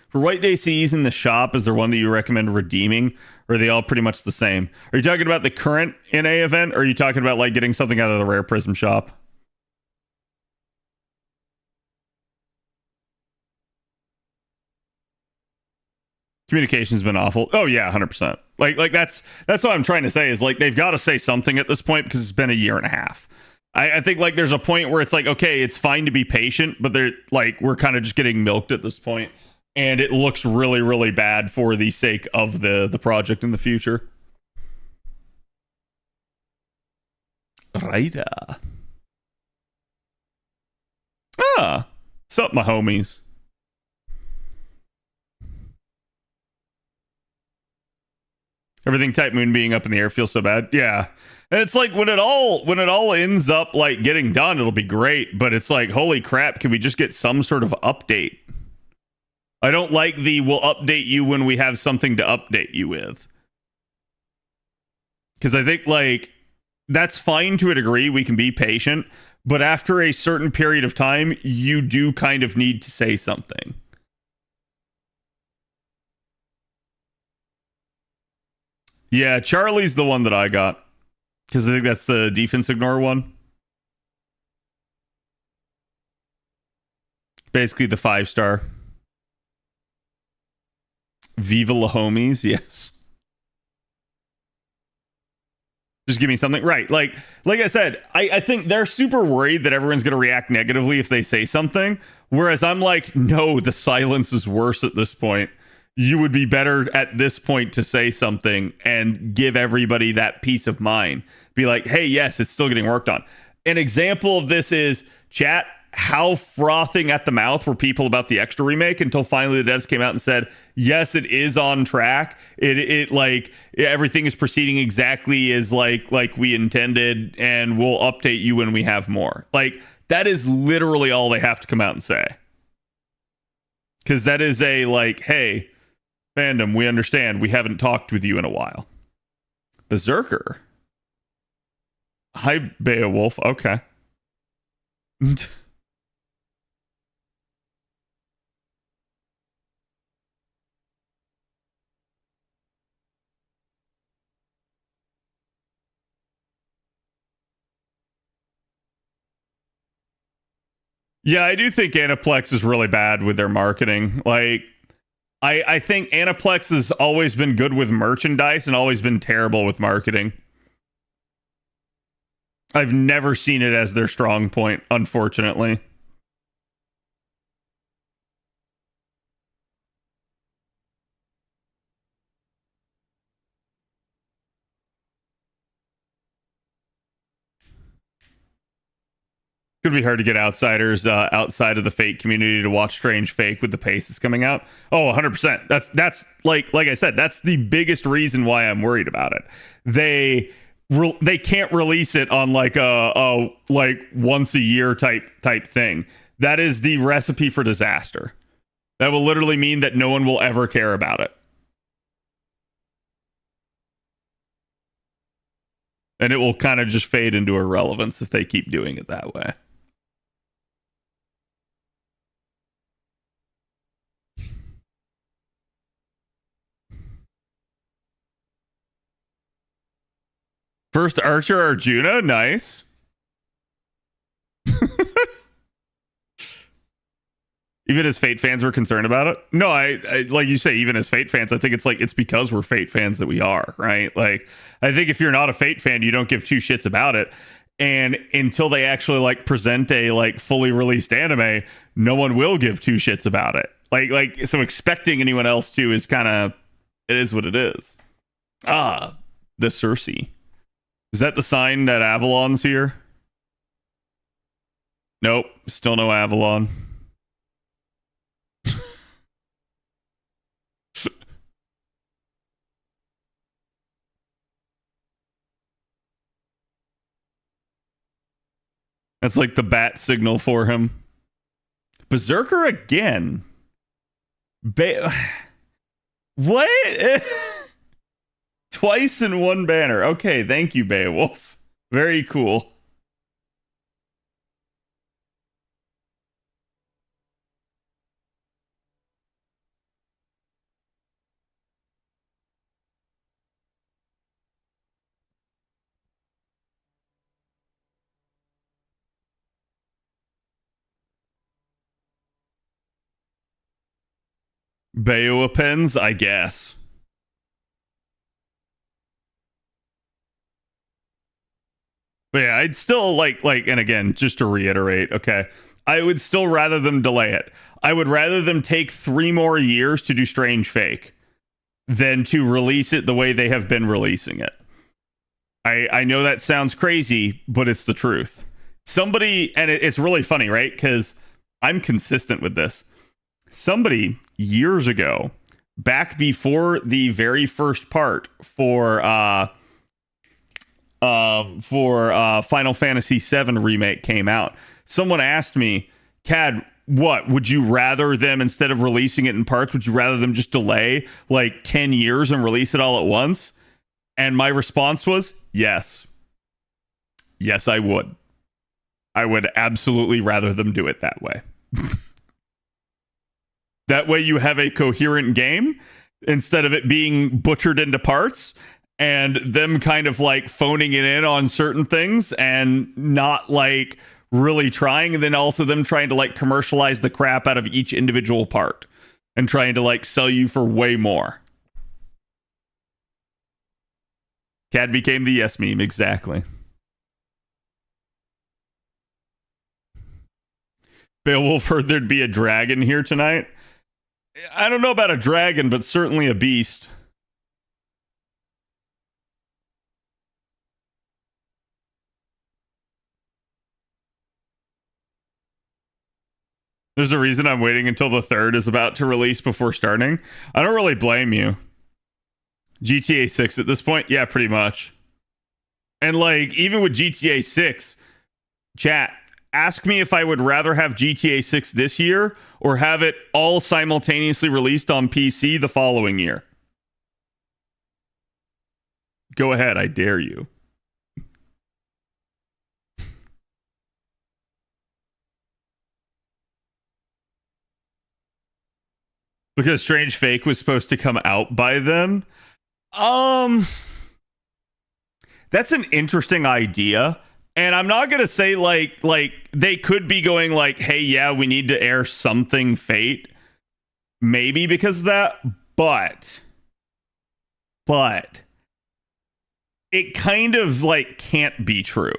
For White Day CEs in the shop, is there one that you recommend redeeming? Or are they all pretty much the same? Are you talking about the current NA event? Or are you talking about, like, getting something out of the Rare Prism shop? Communication's been awful. Oh yeah, 100%. Like that's what I'm trying to say is, like, they've got to say something at this point because it's been a year and a half. I think, like, there's a point where it's like, okay, it's fine to be patient, but they're like, we're kind of just getting milked at this point, and it looks really, really bad for the sake of the project in the future. Right. Sup, my homies. Everything Type Moon being up in the air feels so bad. Yeah. And it's like, when it all ends up, like, getting done, it'll be great. But it's like, holy crap, can we just get some sort of update? I don't like we'll update you when we have something to update you with. Because I think, like, that's fine to a degree. We can be patient. But after a certain period of time, you do kind of need to say something. Yeah, Charlie's the one that I got. Because I think that's the defense ignore one. Basically the 5-star. Viva la homies, yes. Just give me something. Right, like I said, I think they're super worried that everyone's going to react negatively if they say something. Whereas I'm like, no, the silence is worse at this point. You would be better at this point to say something and give everybody that peace of mind. Be like, hey, yes, it's still getting worked on. An example of this is, chat, how frothing at the mouth were people about the Extra remake until finally the devs came out and said, yes, it is on track. It like, everything is proceeding exactly as like we intended, and we'll update you when we have more. Like, that is literally all they have to come out and say. Because that is a, like, hey, fandom, we understand. We haven't talked with you in a while. Berserker. Hi, Beowulf. Okay. Yeah, I do think Aniplex is really bad with their marketing. Like, I think Aniplex has always been good with merchandise and always been terrible with marketing. I've never seen it as their strong point, unfortunately. Could be hard to get outsiders outside of the Fate community to watch Strange Fake with the pace that's coming out. Oh, 100%. That's like I said, that's the biggest reason why I'm worried about it. They can't release it on like a like once a year type thing. That is the recipe for disaster. That will literally mean that no one will ever care about it. And it will kind of just fade into irrelevance if they keep doing it that way. First Archer Arjuna, nice. Even as Fate fans were concerned about it. No, I like you say, even as Fate fans, I think it's because we're Fate fans that we are, right? Like, I think if you're not a Fate fan, you don't give two shits about it. And until they actually like present a like fully released anime, no one will give two shits about it. Like so expecting anyone else to is kind of, it is what it is. Ah, the Cersei. Is that the sign that Avalon's here? Nope, still no Avalon. That's like the bat signal for him. Berserker again. What? Twice in one banner. Okay, thank you, Beowulf. Very cool. Beowapens, I guess. But yeah, I'd still like, and again, just to reiterate, okay, I would still rather them delay it. I would rather them take 3 more years to do Strange Fake than to release it the way they have been releasing it. I know that sounds crazy, but it's the truth. Somebody, and it's really funny, right? Because I'm consistent with this. Somebody years ago, back before the very first part for Final Fantasy VII Remake came out, someone asked me, Cad, what would you rather them, instead of releasing it in parts, would you rather them just delay like 10 years and release it all at once? And my response was yes. Yes, I would. I would absolutely rather them do it that way. That way you have a coherent game instead of it being butchered into parts and them kind of like phoning it in on certain things and not like really trying, and then also them trying to like commercialize the crap out of each individual part and trying to like sell you for way more. Cad became the yes meme, exactly. Beowulf heard there'd be a dragon here tonight. I don't know about a dragon, but certainly a beast. There's a reason I'm waiting until the 3rd is about to release before starting. I don't really blame you. GTA 6 at this point? Yeah, pretty much. And like, even with GTA 6, chat, ask me if I would rather have GTA 6 this year or have it all simultaneously released on PC the following year. Go ahead, I dare you. Because Strange Fake was supposed to come out by then. That's an interesting idea. And I'm not gonna say like they could be going like, hey, yeah, we need to air something Fate, maybe because of that, but it kind of like can't be true,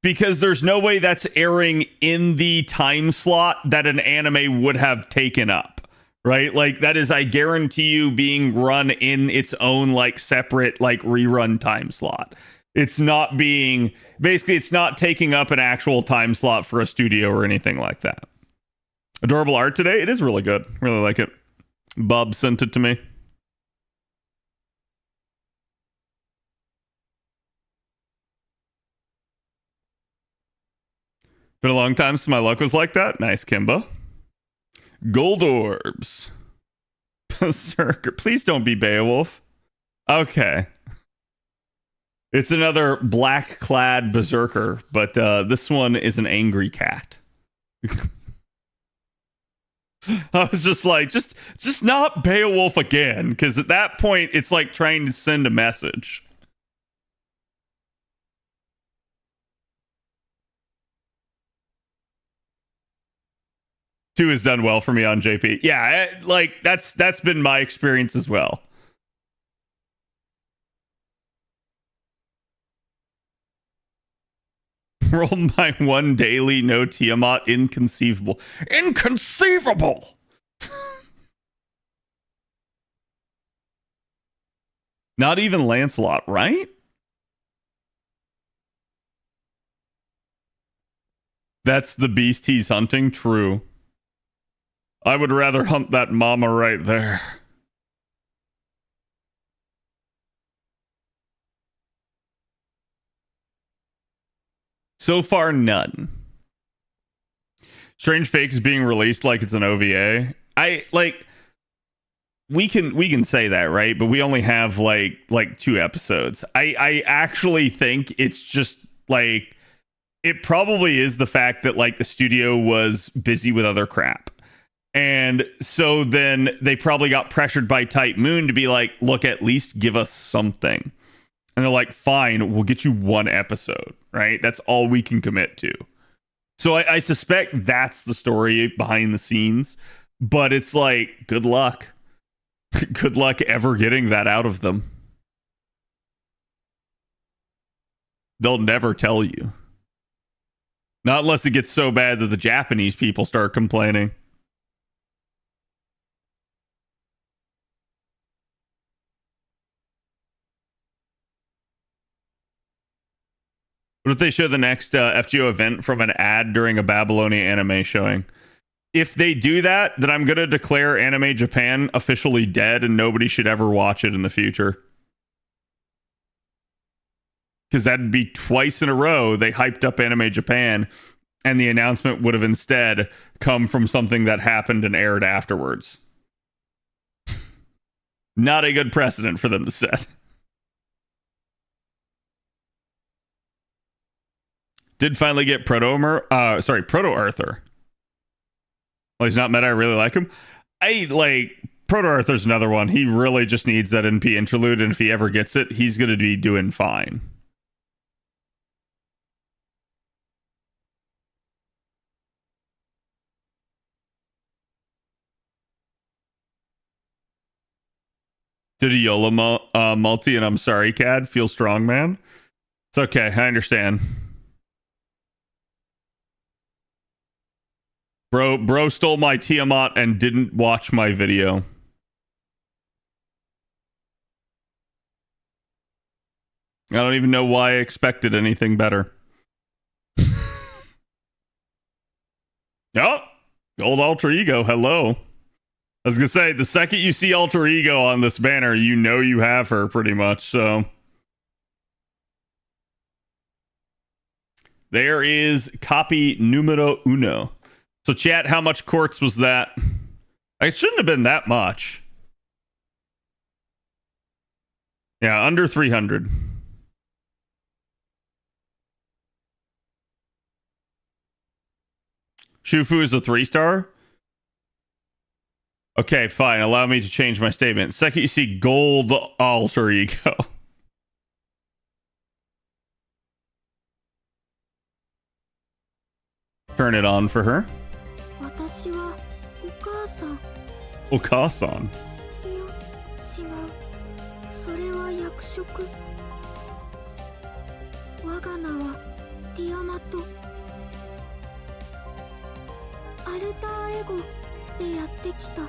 because there's no way that's airing in the time slot that an anime would have taken up, right? Like that is, I guarantee you, being run in its own like separate like rerun time slot. It's not being basically it's not taking up an actual time slot for a studio or anything like that. Adorable art today. It is really good. Really like it. Bob sent it to me. Been a long time since my luck was like that. Nice, Kimba. Gold orbs. Berserker. Please don't be Beowulf. Okay. It's another black-clad berserker, but this one is an angry cat. I was just like, just not Beowulf again, because at that point, it's like trying to send a message. Two has done well for me on JP. Yeah, like that's been my experience as well. Roll my one daily, no Tiamat. Inconceivable. Inconceivable! Not even Lancelot, right? That's the beast he's hunting? True. I would rather hunt that mama right there. So far, none. Strange Fake is being released like it's an OVA. We can say that, right? But we only have like 2 episodes. I actually think it's just like it probably is the fact that like the studio was busy with other crap. And so then they probably got pressured by Type Moon to be like, look, at least give us something. And they're like, fine, we'll get you 1 episode, right? That's all we can commit to. So I suspect that's the story behind the scenes. But it's like, good luck. Good luck ever getting that out of them. They'll never tell you. Not unless it gets so bad that the Japanese people start complaining. What if they show the next FGO event from an ad during a Babylonian anime showing? If they do that, then I'm going to declare Anime Japan officially dead and nobody should ever watch it in the future. Because that'd be twice in a row they hyped up Anime Japan and the announcement would have instead come from something that happened and aired afterwards. Not a good precedent for them to set. Did finally get Proto-Arthur. Well, he's not meta. I really like him. Proto-Arthur's another one. He really just needs that NP interlude, and if he ever gets it, he's going to be doing fine. Did a YOLO multi, and I'm sorry, Cad. Feel strong, man. It's okay. I understand. Bro stole my Tiamat and didn't watch my video. I don't even know why I expected anything better. Oh, gold alter ego. Hello. I was gonna say, the second you see alter ego on this banner, you know you have her pretty much, so. There is copy numero uno. So chat, how much quartz was that? It shouldn't have been that much. Yeah, under 300. Shufu is a 3-star? Okay, fine. Allow me to change my statement. Second, you see gold alter ego. Turn it on for her. Okasan. 我が名はティアマト。アルターエゴでやってきた。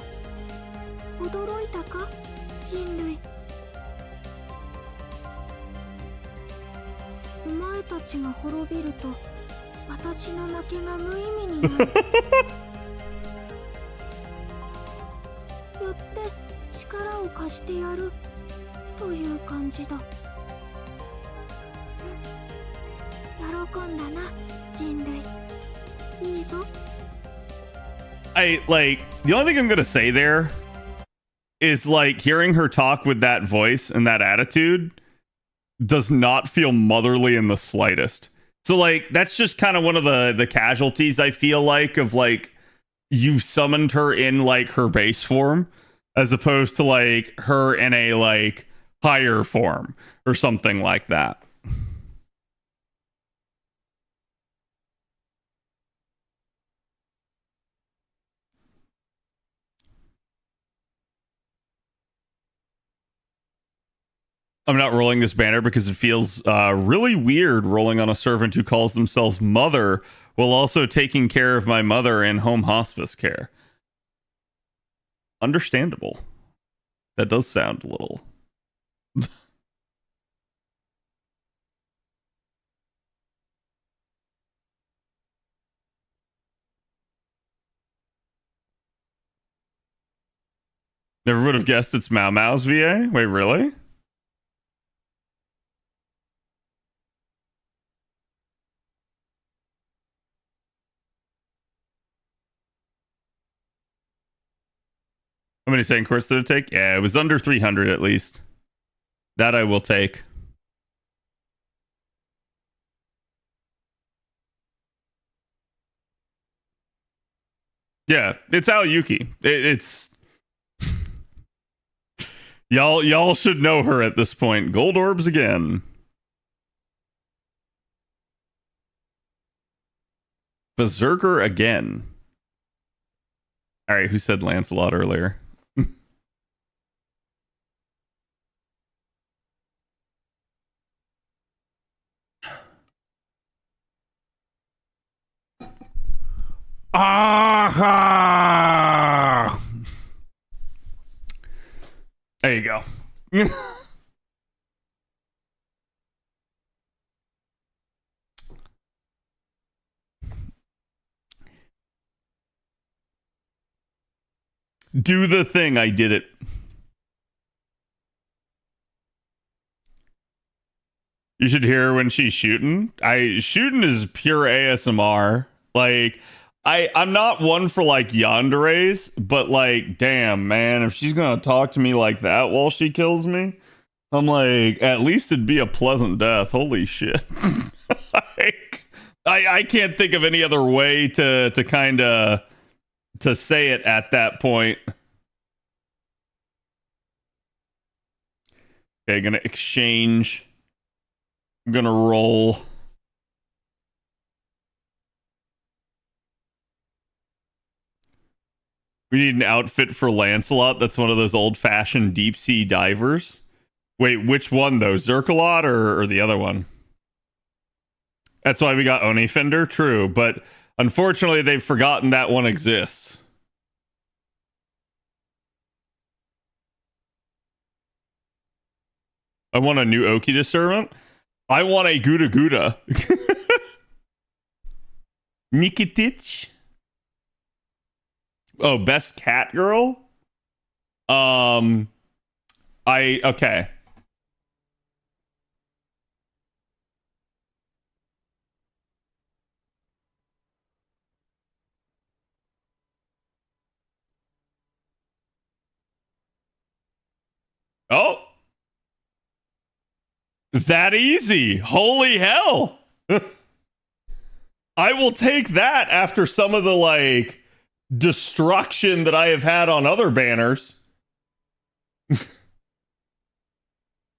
驚いたか、人類。前たちが滅びると私の負けが無意味になる。よって力を貸してやるという感じだ。喜んだな、人類。いいぞ。The only thing I'm gonna say there is like hearing her talk with that voice and that attitude does not feel motherly in the slightest. So like that's just kind of one of the casualties I feel like of like you've summoned her in like her base form as opposed to like her in a like higher form or something like that. I'm not rolling this banner because it feels really weird rolling on a servant who calls themselves mother while also taking care of my mother in home hospice care. Understandable. That does sound a little. Never would have guessed it's Mau Mau's VA. Wait, really? How many sand quartz did it take? Yeah, it was under 300 at least. That I will take. Yeah, it's Aoyuki. It's y'all should know her at this point. Gold orbs again. Berserker again. All right, who said Lancelot earlier? Ah! There you go. Do the thing. I did it. You should hear her when she's shooting. Shooting is pure ASMR. Like, I'm not one for like yanderes, but like, damn, man, if she's gonna talk to me like that while she kills me, I'm like, at least it'd be a pleasant death. Holy shit. Like, I can't think of any other way to kind of to say it at that point. Okay, gonna exchange. I'm gonna roll. We need an outfit for Lancelot. That's one of those old-fashioned deep-sea divers. Wait, which one though? Zerkalot or the other one? That's why we got Oni Fender? True, but unfortunately they've forgotten that one exists. I want a new Okita servant. I want a Gouda Gouda. Nikitich. Oh, best cat girl? Okay. Oh. That easy. Holy hell. I will take that after some of the like destruction that I have had on other banners.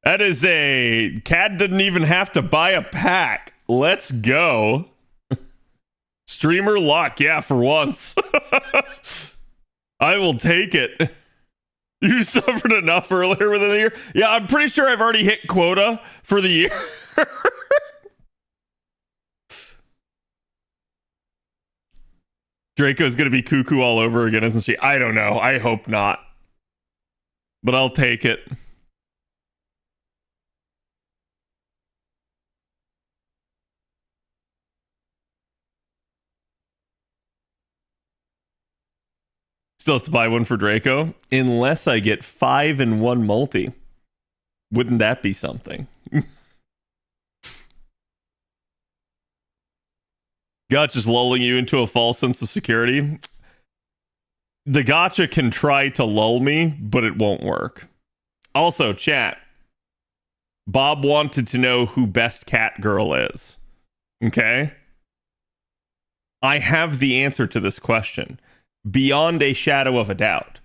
That is a cat didn't even have to buy a pack. Let's go. Streamer luck, yeah, for once. I will take it. You suffered enough earlier within the year. Yeah, I'm pretty sure I've already hit quota for the year. Draco's gonna be cuckoo all over again, isn't she? I don't know. I hope not. But I'll take it. Still have to buy one for Draco, unless I get 5 in 1 multi. Wouldn't that be something? Gotcha's lulling you into a false sense of security. The gotcha can try to lull me, but it won't work. Also, chat. Bob wanted to know who Best Cat Girl is. Okay? I have the answer to this question. Beyond a shadow of a doubt.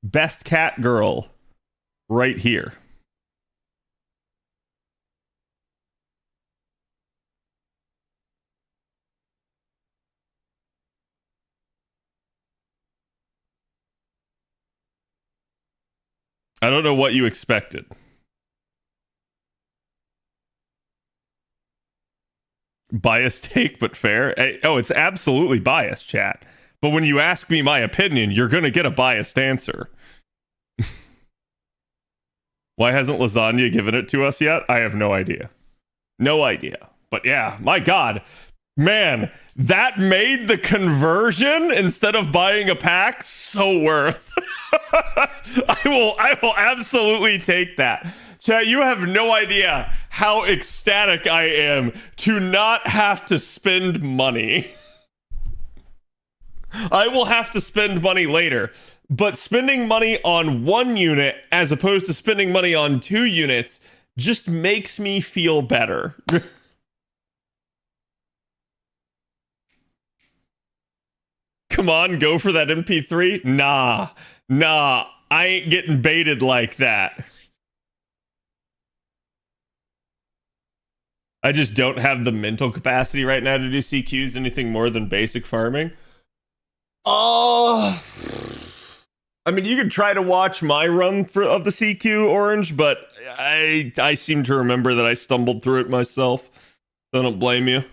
Best Cat Girl, right here. I don't know what you expected. Biased take, but fair. Oh, it's absolutely biased, chat. But when you ask me my opinion, you're going to get a biased answer. Why hasn't Lasagna given it to us yet? I have no idea. No idea. But yeah, my God. Man, that made the conversion instead of buying a pack so worth. I will absolutely take that. Chat, you have no idea how ecstatic I am to not have to spend money. I will have to spend money later, but spending money on 1 unit as opposed to spending money on 2 units just makes me feel better. Come on, go for that MP3? Nah, I ain't getting baited like that. I just don't have the mental capacity right now to do CQs anything more than basic farming. I mean, you could try to watch my run of the CQ Orange, but I seem to remember that I stumbled through it myself. So I don't blame you.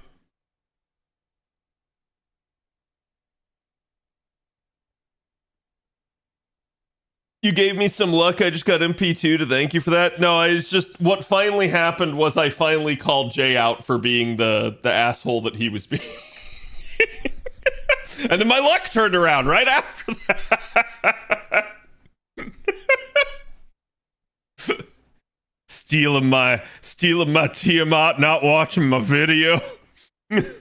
You gave me some luck. I just got MP2 to thank you for that. No, it's just what finally happened was I finally called Jay out for being the asshole that he was being. And then my luck turned around right after that. Stealing my Tiamat, not watching my video. The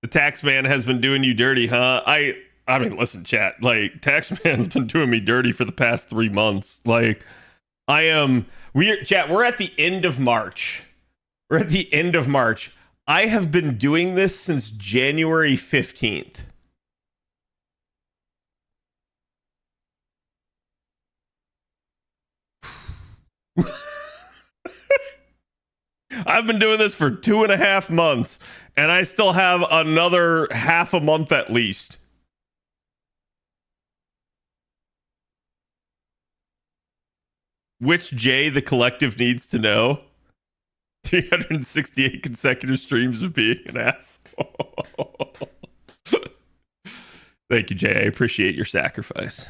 taxman has been doing you dirty, huh? I mean, listen, chat. Like, taxman's been doing me dirty for the past 3 months. Like, chat. We're at the end of March. We're at the end of March. I have been doing this since January 15th. I've been doing this for 2.5 months, and I still have another half a month at least. Which Jay the collective needs to know? 368 consecutive streams of being an asshole. Thank you, Jay. I appreciate your sacrifice.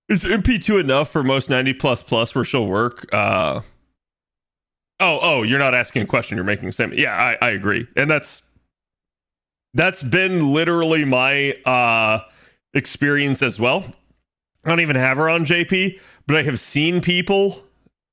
Is MP2 enough for most 90++ where she'll work? Oh, you're not asking a question. You're making a statement. Yeah, I agree. And that's been literally my experience as well. I don't even have her on JP, but I have seen people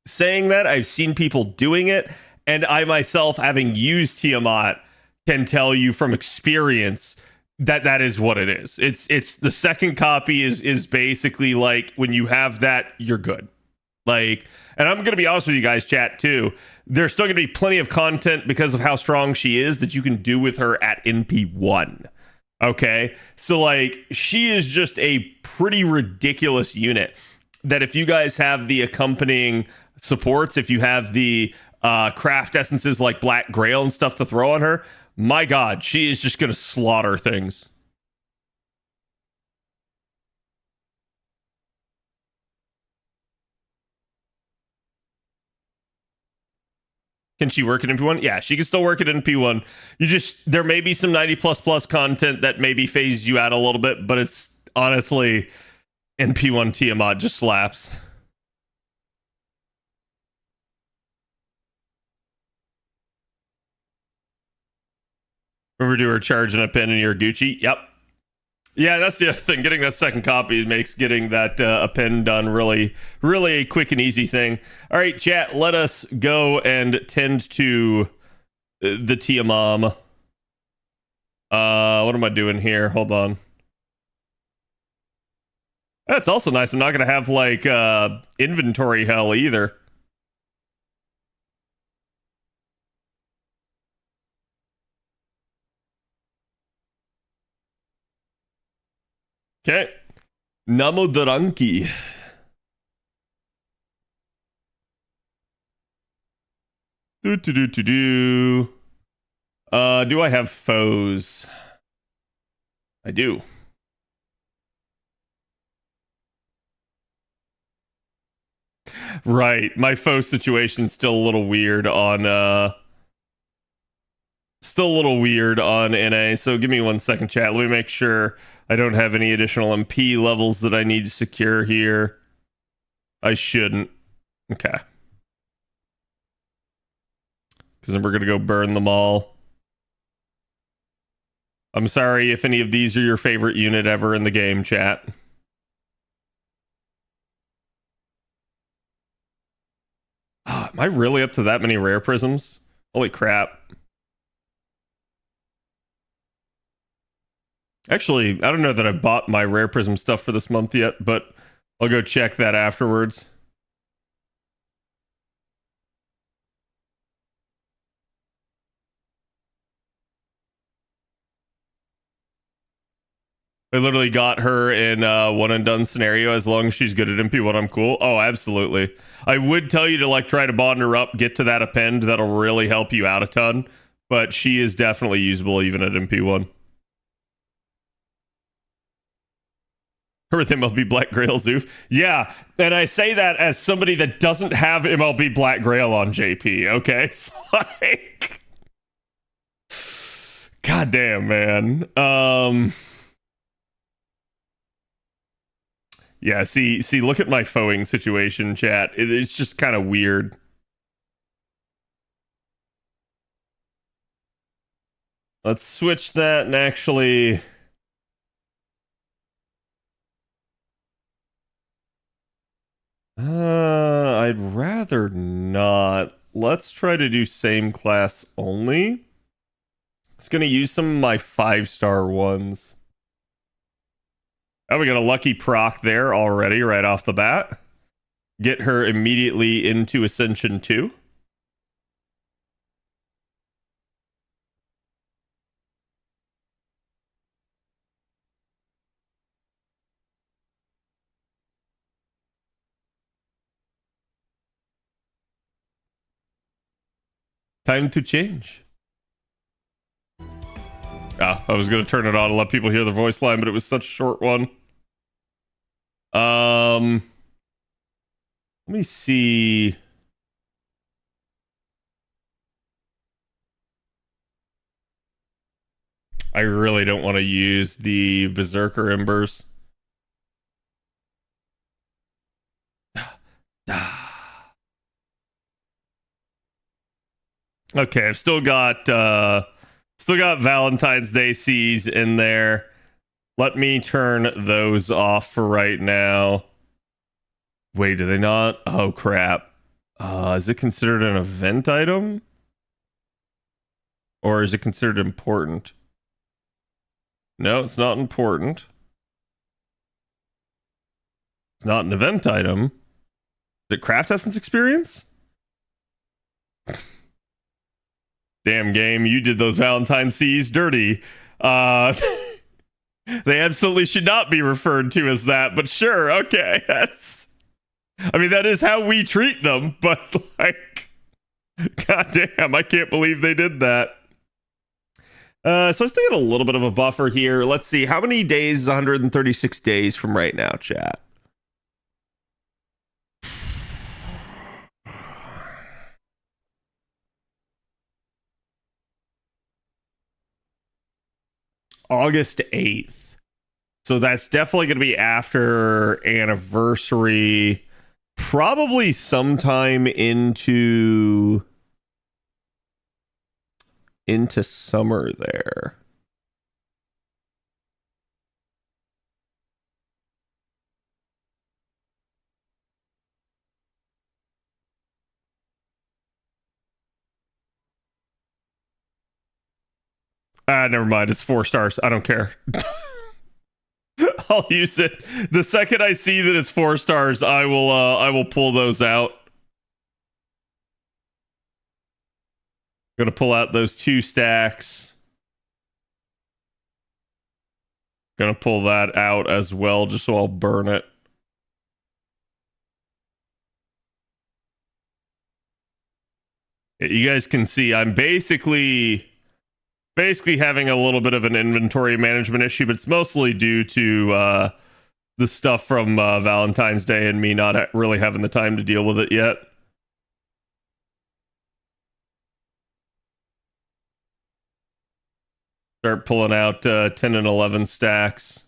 saying that. I've seen people doing it. And I myself, having used Tiamat, can tell you from experience that is what it is. It's the second copy is basically like when you have that, you're good. Like, and I'm gonna be honest with you guys, chat too. There's still gonna be plenty of content because of how strong she is that you can do with her at NP1. Okay, so like she is just a pretty ridiculous unit. That if you guys have the accompanying supports, if you have the craft essences like Black Grail and stuff to throw on her. My God, she is just going to slaughter things. Can she work at NP1? Yeah, she can still work at NP1. There may be some 90++ content that maybe phases you out a little bit, but it's honestly, NP1 Tiamat just slaps. Riverdoer charging a pin in your Gucci. Yep. Yeah, that's the other thing. Getting that second copy makes getting that append done really, really a quick and easy thing. All right, chat, let us go and tend to the Tiamom. What am I doing here? Hold on. That's also nice. I'm not going to have, like, inventory hell either. Okay. Namodaranki. Do I have foes? I do. Right. My foe situation's still a little weird on NA. So give me 1 second, chat. Let me make sure I don't have any additional MP levels that I need to secure here. I shouldn't. Okay. Because then we're going to go burn them all. I'm sorry if any of these are your favorite unit ever in the game, chat. Am I really up to that many rare prisms? Holy crap. Actually, I don't know that I've bought my rare prism stuff for this month yet, but I'll go check that afterwards. I literally got her in one and done scenario. As long as she's good at MP1, I'm cool. Oh, absolutely. I would tell you to like try to bond her up, get to that append. That'll really help you out a ton. But she is definitely usable even at MP1. Her with MLB Black Grail Zoof. Yeah, and I say that as somebody that doesn't have MLB Black Grail on JP, okay? It's like... God damn, man. Yeah, see, look at my foeing situation, chat. It's just kind of weird. Let's switch that and actually... I'd rather not. Let's try to do same class only. I was going to use some of my 5-star ones. Oh, we got a lucky proc there already right off the bat. Get her immediately into Ascension 2. Time to change. I was going to turn it on to let people hear the voice line, but it was such a short one. Let me see. I really don't want to use the Berserker Embers. Okay, I've still got Valentine's Day Seas in there. Let me turn those off for right now. Wait, do they not? Oh crap. Is it considered an event item? Or is it considered important? No, it's not important. It's not an event item. Is it Craft Essence Experience? Damn game, you did those Valentine Seas dirty. They absolutely should not be referred to as that, but sure, okay. That is how we treat them, but like, goddamn, I can't believe they did that. So I still got a little bit of a buffer here. Let's see, how many days is 136 days from right now, chat? August 8th. So that's definitely going to be after anniversary. Probably sometime into into summer there. Never mind. It's 4 stars. I don't care. I'll use it. The second I see that it's 4 stars, I will pull those out. Gonna pull out those 2 stacks. Gonna pull that out as well, just so I'll burn it. You guys can see I'm basically having a little bit of an inventory management issue, but it's mostly due to the stuff from Valentine's Day and me not really having the time to deal with it yet. Start pulling out 10 and 11 stacks.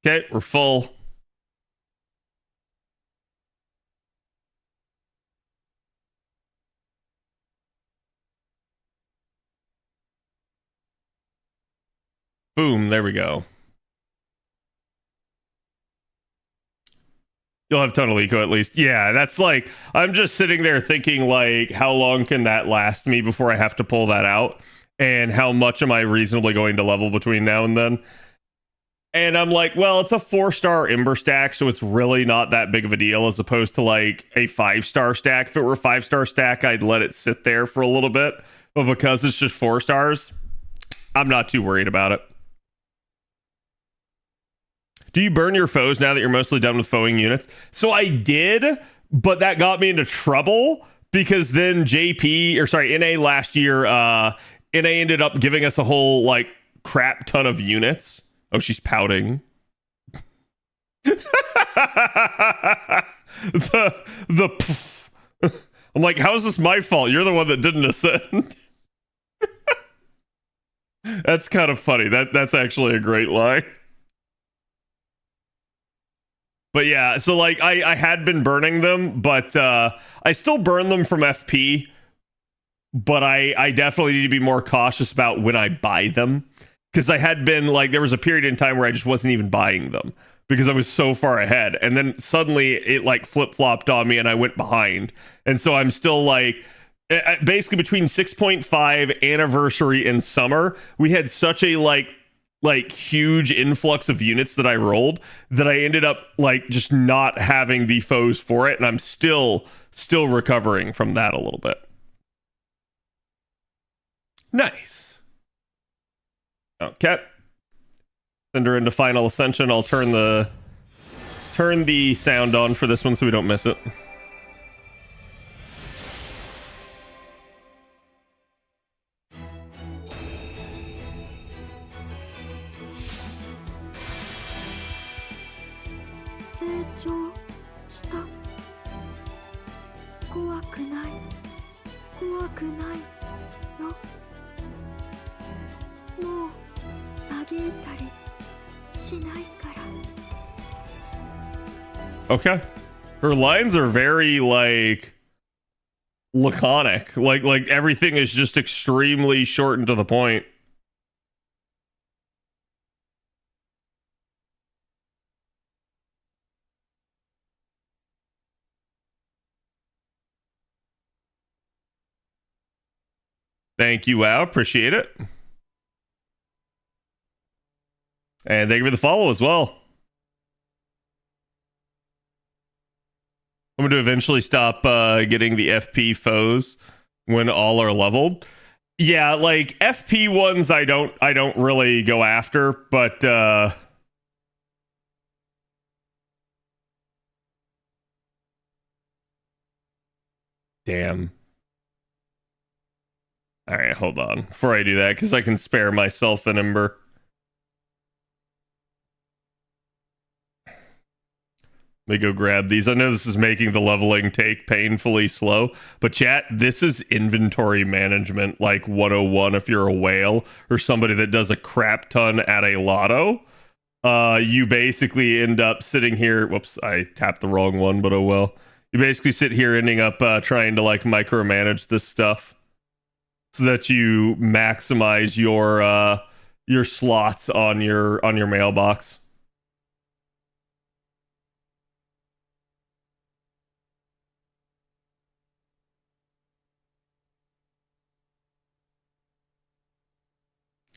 Okay, we're full. Boom, there we go. You'll have ton of Lico at least. Yeah, that's like, I'm just sitting there thinking like, how long can that last me before I have to pull that out? And how much am I reasonably going to level between now and then? And I'm like, well, it's a 4-star Ember stack, so it's really not that big of a deal as opposed to like a 5-star stack. If it were a 5-star stack, I'd let it sit there for a little bit. But because it's just 4 stars, I'm not too worried about it. Do you burn your foes now that you're mostly done with foeing units? So I did, but that got me into trouble because then NA last year, NA ended up giving us a whole like crap ton of units. Oh, she's pouting. the pff. I'm like, how is this my fault? You're the one that didn't ascend. That's kind of funny. That's actually a great line. But yeah, so like I had been burning them, but I still burn them from FP. But I definitely need to be more cautious about when I buy them. Because I had been like, there was a period in time where I just wasn't even buying them because I was so far ahead. And then suddenly it like flip-flopped on me and I went behind. And so I'm still like, basically between 6.5 anniversary and summer, we had such a like huge influx of units that I rolled that I ended up like just not having the foes for it. And I'm still recovering from that a little bit. Nice. Okay. Send her into Final Ascension. I'll turn the sound on for this one so we don't miss it. Okay. Her lines are very like laconic. Like everything is just extremely short and to the point. Thank you, WoW. Appreciate it. And thank you for the follow as well. I'm going to eventually stop getting the FP foes when all are leveled. Yeah, like FP ones I don't really go after, but damn. All right, hold on. Before I do that, because I can spare myself an Ember. Let me go grab these. I know this is making the leveling take painfully slow, but chat, this is inventory management like 101 if you're a whale or somebody that does a crap ton at a lotto. You basically end up sitting here. Whoops, I tapped the wrong one, but oh well. You basically sit here ending up trying to like micromanage this stuff so that you maximize your slots on your mailbox.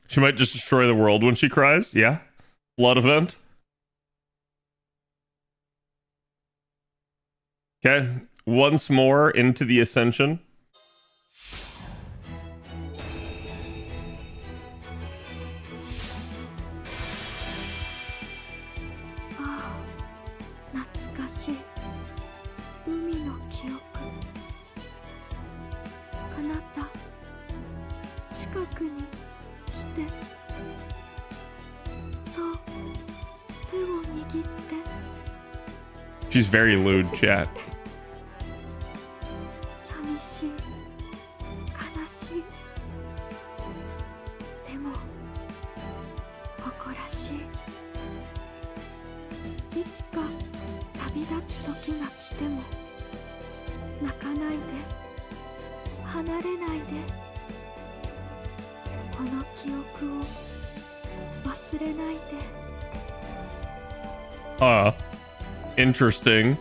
She might just destroy the world when she cries. Yeah. Blood event. Okay. Once more into the Ascension. Ah, 懐かしい海の記憶。あなた、近くに来て。そう、手を握って。 She's very lewd, chat. 寂しい、悲しい。でも、誇らしい。いつか旅立つ時が来ても、泣かないで、離れないで。この記憶を忘れないで。Interesting.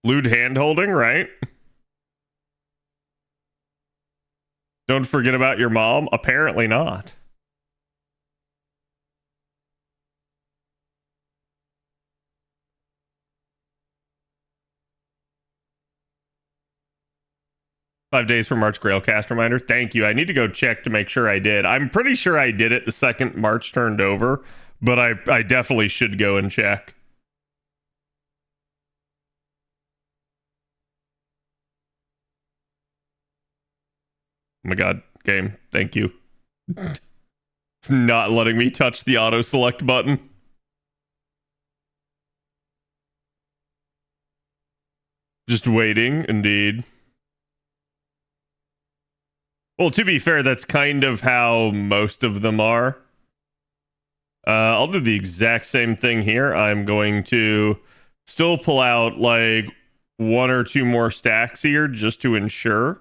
Lewd hand holding, right? Don't forget about your mom? Apparently not. Five days for March Grailcast reminder. Thank you. I need to go check to make sure I did. I'm pretty sure I did it the second March turned over, but I definitely should go and check. Oh my god, game. Thank you. It's not letting me touch the auto select button. Just waiting, indeed. Well, to be fair, that's kind of how most of them are. I'll do the exact same thing here. I'm going to still pull out like one or two more stacks here just to ensure.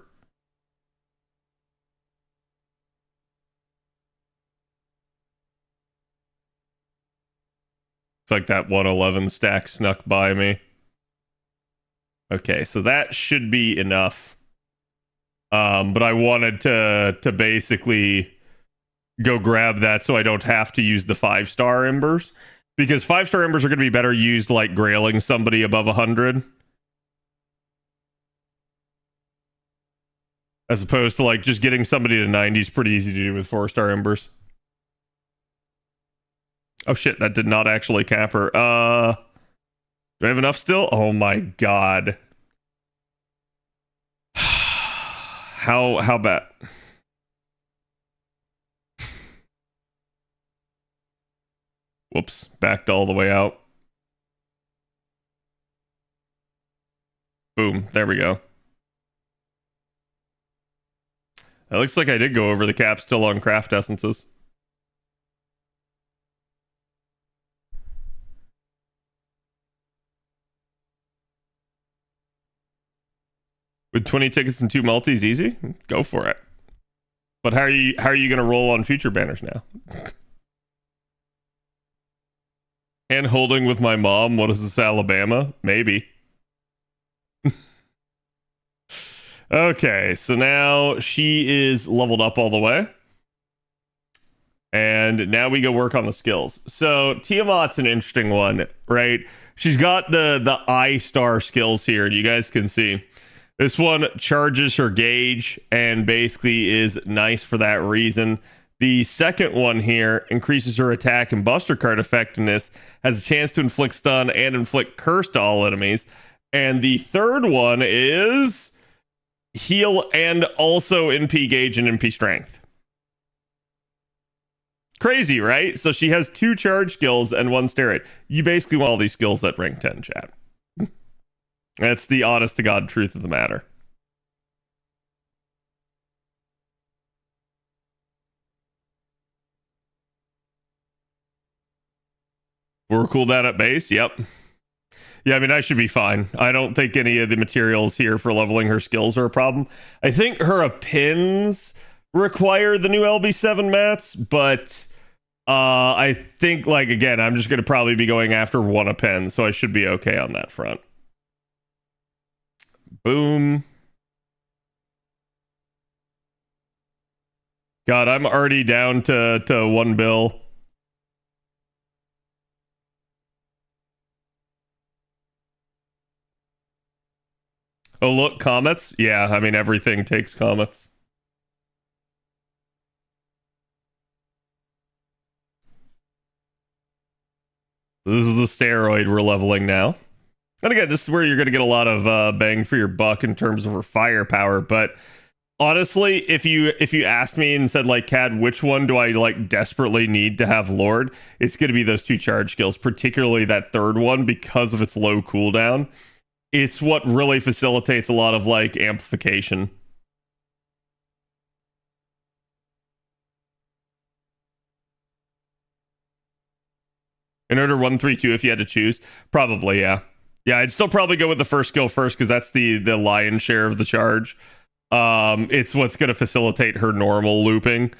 It's like that 111 stack snuck by me. Okay, so that should be enough. But I wanted to basically go grab that so I don't have to use the 5-star embers. Because 5-star embers are going to be better used like grailing somebody above 100. As opposed to like just getting somebody to 90 is pretty easy to do with 4-star embers. Oh shit, that did not actually cap her. Do I have enough still? Oh my god. How bad? Whoops, backed all the way out. Boom, there we go. It looks like I did go over the cap still on craft essences. With 20 tickets and 2 multis, easy? Go for it. But how are you going to roll on future banners now? Hand holding with my mom. What is this, Alabama? Maybe. Okay, so now she is leveled up all the way. And now we go work on the skills. So Tiamat's an interesting one, right? She's got the I-star skills here, and you guys can see. This one charges her gauge and basically is nice for that reason. The second one here increases her attack and buster card effectiveness, has a chance to inflict stun and inflict curse to all enemies. And the third one is heal and also NP gauge and NP strength. Crazy, right? So she has 2 charge skills and 1 steroid. You basically want all these skills at rank 10, chat. That's the honest to God truth of the matter. We're cooldown at base? Yep. Yeah, I mean, I should be fine. I don't think any of the materials here for leveling her skills are a problem. I think her pins require the new LB7 mats, but I think, like, again, I'm just going to probably be going after 1 a pen, so I should be okay on that front. Boom. God, I'm already down to 1 bill. Oh, look, comets? Yeah, I mean, everything takes comets. This is the steroid we're leveling now. And again, this is where you're going to get a lot of bang for your buck in terms of her firepower. But honestly, if you asked me and said, like, Cad, which one do I, like, desperately need to have Lord? It's going to be those 2 charge skills, particularly that 3rd one because of its low cooldown. It's what really facilitates a lot of, like, amplification. In order 1-3-2 if you had to choose, probably, yeah. Yeah, I'd still probably go with the first skill first because that's the lion's share of the charge. It's what's going to facilitate her normal looping.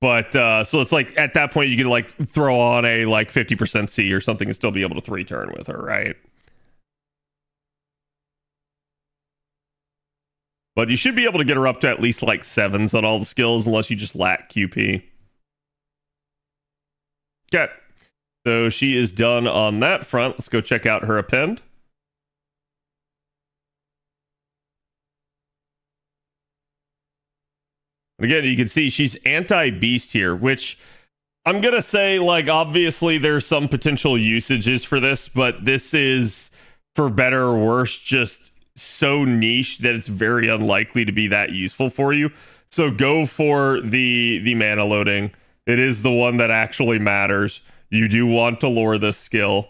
But so it's like at that point you can like throw on a like 50% C or something and still be able to 3-turn with her, right? But you should be able to get her up to at least like 7s on all the skills unless you just lack QP. Okay. So she is done on that front. Let's go check out her append. And again, you can see she's anti-beast here, which I'm going to say, like, obviously there's some potential usages for this, but this is, for better or worse, just so niche that it's very unlikely to be that useful for you. So go for the mana loading. It is the one that actually matters. You do want to lure this skill.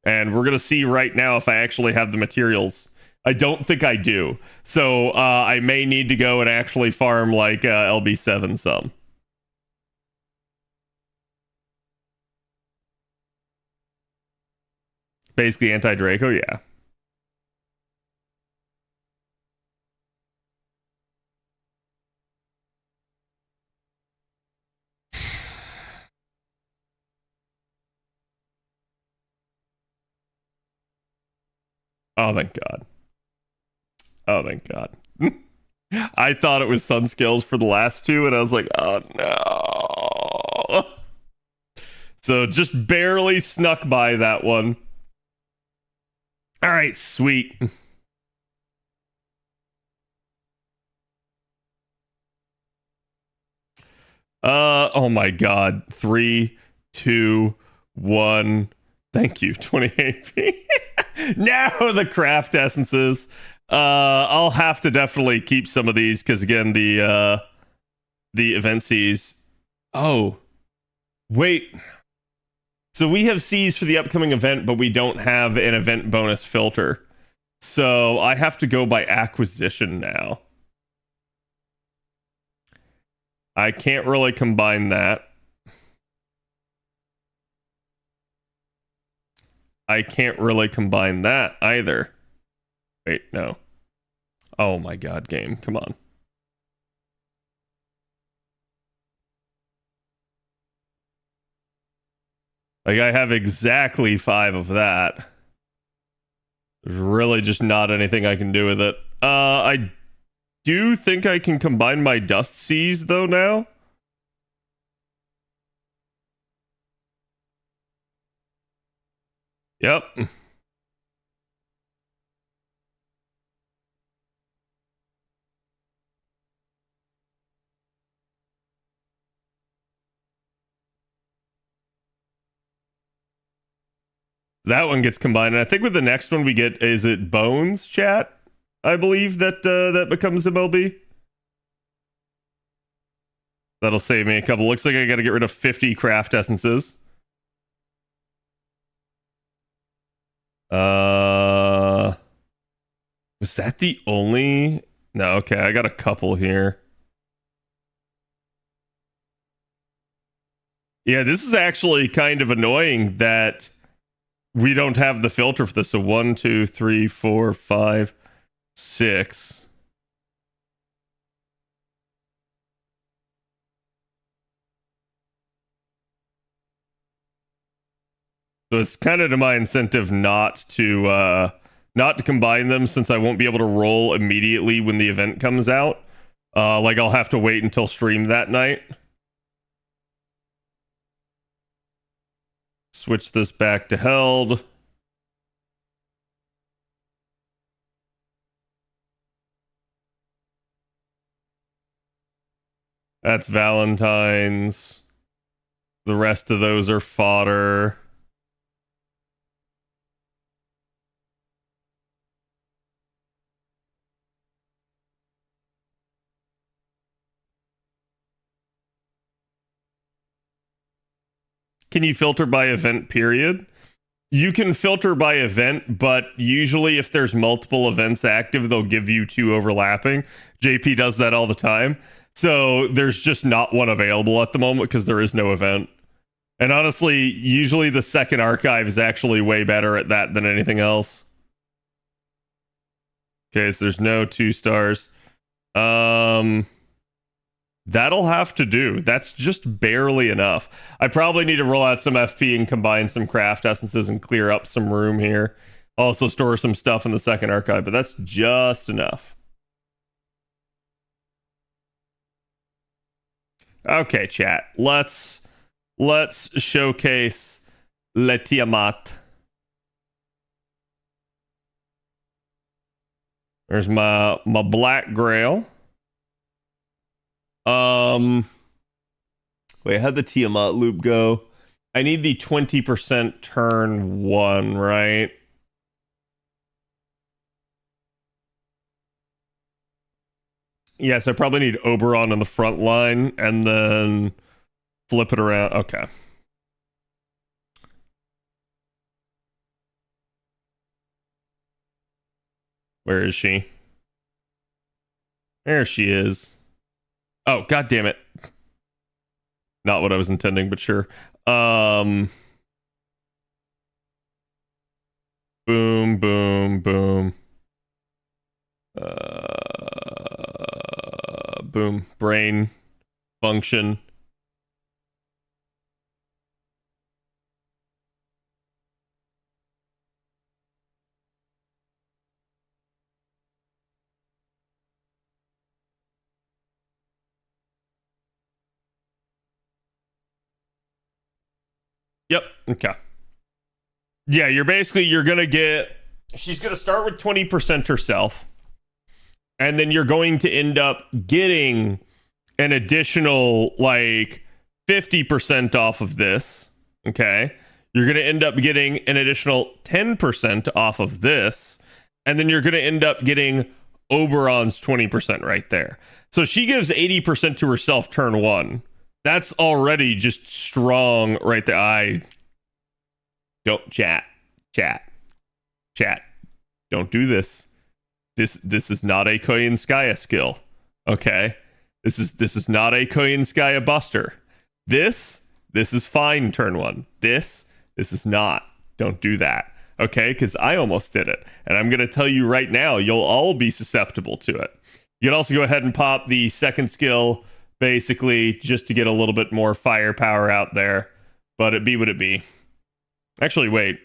And we're going to see right now if I actually have the materials. I don't think I do. So I may need to go and actually farm like LB7 some. Basically anti-Draco, yeah. Oh, thank God. Oh, thank God. I thought it was Sun Skills for the last 2, and I was like, oh, no. So just barely snuck by that one. All right, sweet. Oh, my God. 3, 2, 1. Thank you, 28p. Now the craft essences. I'll have to definitely keep some of these because again, the event Cs. Oh, wait. So we have Cs for the upcoming event, but we don't have an event bonus filter. So I have to go by acquisition now. I can't really combine that. I can't really combine that either. Wait, no. Oh my God, game. Come on. Like, I have exactly 5 of that. There's really just not anything I can do with it. I do think I can combine my Dust Seas, though, now. Yep. That one gets combined. And I think with the next one we get, is it Bones, chat? I believe that that becomes MLB. That'll save me a couple. Looks like I gotta get rid of 50 craft essences. Was that the only? No, okay, I got a couple here. Yeah, this is actually kind of annoying that we don't have the filter for this. So 1, 2, 3, 4, 5, 6. So it's kind of to my incentive not to combine them, since I won't be able to roll immediately when the event comes out. Like I'll have to wait until stream that night. Switch this back to held. That's Valentine's. The rest of those are fodder. Can you filter by event period? You can filter by event, but usually if there's multiple events active, they'll give you 2 overlapping. JP does that all the time. So there's just not one available at the moment because there is no event. And honestly, usually the second archive is actually way better at that than anything else. Okay, so there's no 2 stars. That'll have to do. That's just barely enough. I probably need to roll out some FP and combine some craft essences and clear up some room here. Also store some stuff in the second archive, but that's just enough. Okay, chat. Let's showcase Le Tiamat. There's my black grail. Wait, how'd the Tiamat loop go? I need the 20% turn 1, right? Yes, I probably need Oberon on the front line and then flip it around. Okay. Where is she? There she is. Oh, god damn it. Not what I was intending, but sure. Boom, boom, boom. Boom. Brain function. Yep. Okay. Yeah, you're gonna get. She's gonna start with 20% herself, and then you're going to end up getting an additional like 50% off of this. Okay. You're gonna end up getting an additional 10% off of this, and then you're gonna end up getting Oberon's 20% right there. So she gives 80% to herself turn 1. That's already just strong right there. I don't chat. Don't do this. This is not a Koyanskaya skill. Okay? This is not a Koyanskaya buster. This is fine turn 1. This is not. Don't do that. Okay? Because I almost did it. And I'm going to tell you right now, you'll all be susceptible to it. You can also go ahead and pop the second skill, basically, just to get a little bit more firepower out there. But it be what it be. Actually, wait.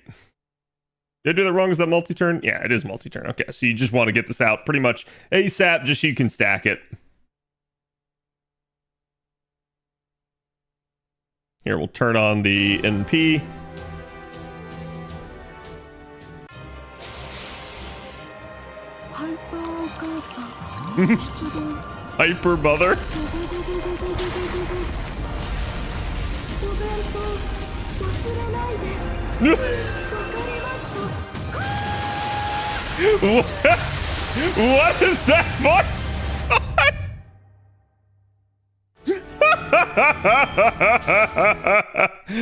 Did I do that wrong? Is that multi-turn? Yeah, it is multi-turn. Okay, so you just want to get this out pretty much ASAP, just so you can stack it. Here, we'll turn on the NP. Hyper mother. What is that voice?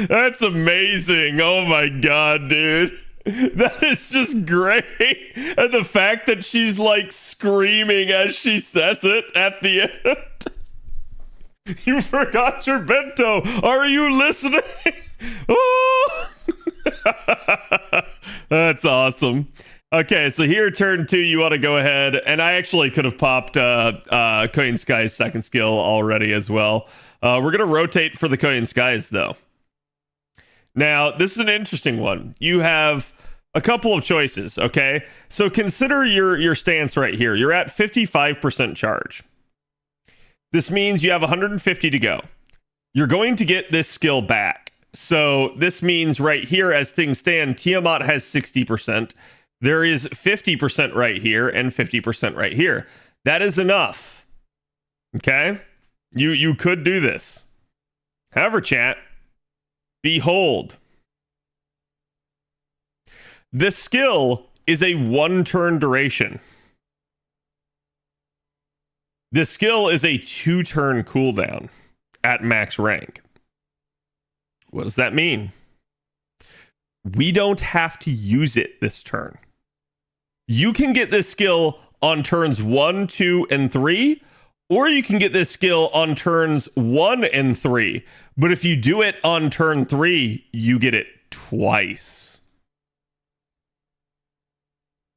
That's amazing. Oh my god, dude. That is just great. And the fact that she's like screaming as she says it at the end. You forgot your bento. Are you listening? Oh. That's awesome. Okay, so here, turn 2, you want to go ahead, and I actually could have popped Korean Sky's second skill already as well. We're going to rotate for the Korean Skies, though. Now, this is an interesting one. You have a couple of choices, okay? So consider your stance right here. You're at 55% charge. This means you have 150 to go. You're going to get this skill back. So this means right here, as things stand, Tiamat has 60%. There is 50% right here and 50% right here. That is enough. Okay? You could do this. However, chat, behold. This skill is a 1-turn duration. This skill is a 2-turn cooldown at max rank. What does that mean? We don't have to use it this turn. You can get this skill on turns 1, 2, and 3, or you can get this skill on turns 1 and 3. But if you do it on turn 3, you get it twice.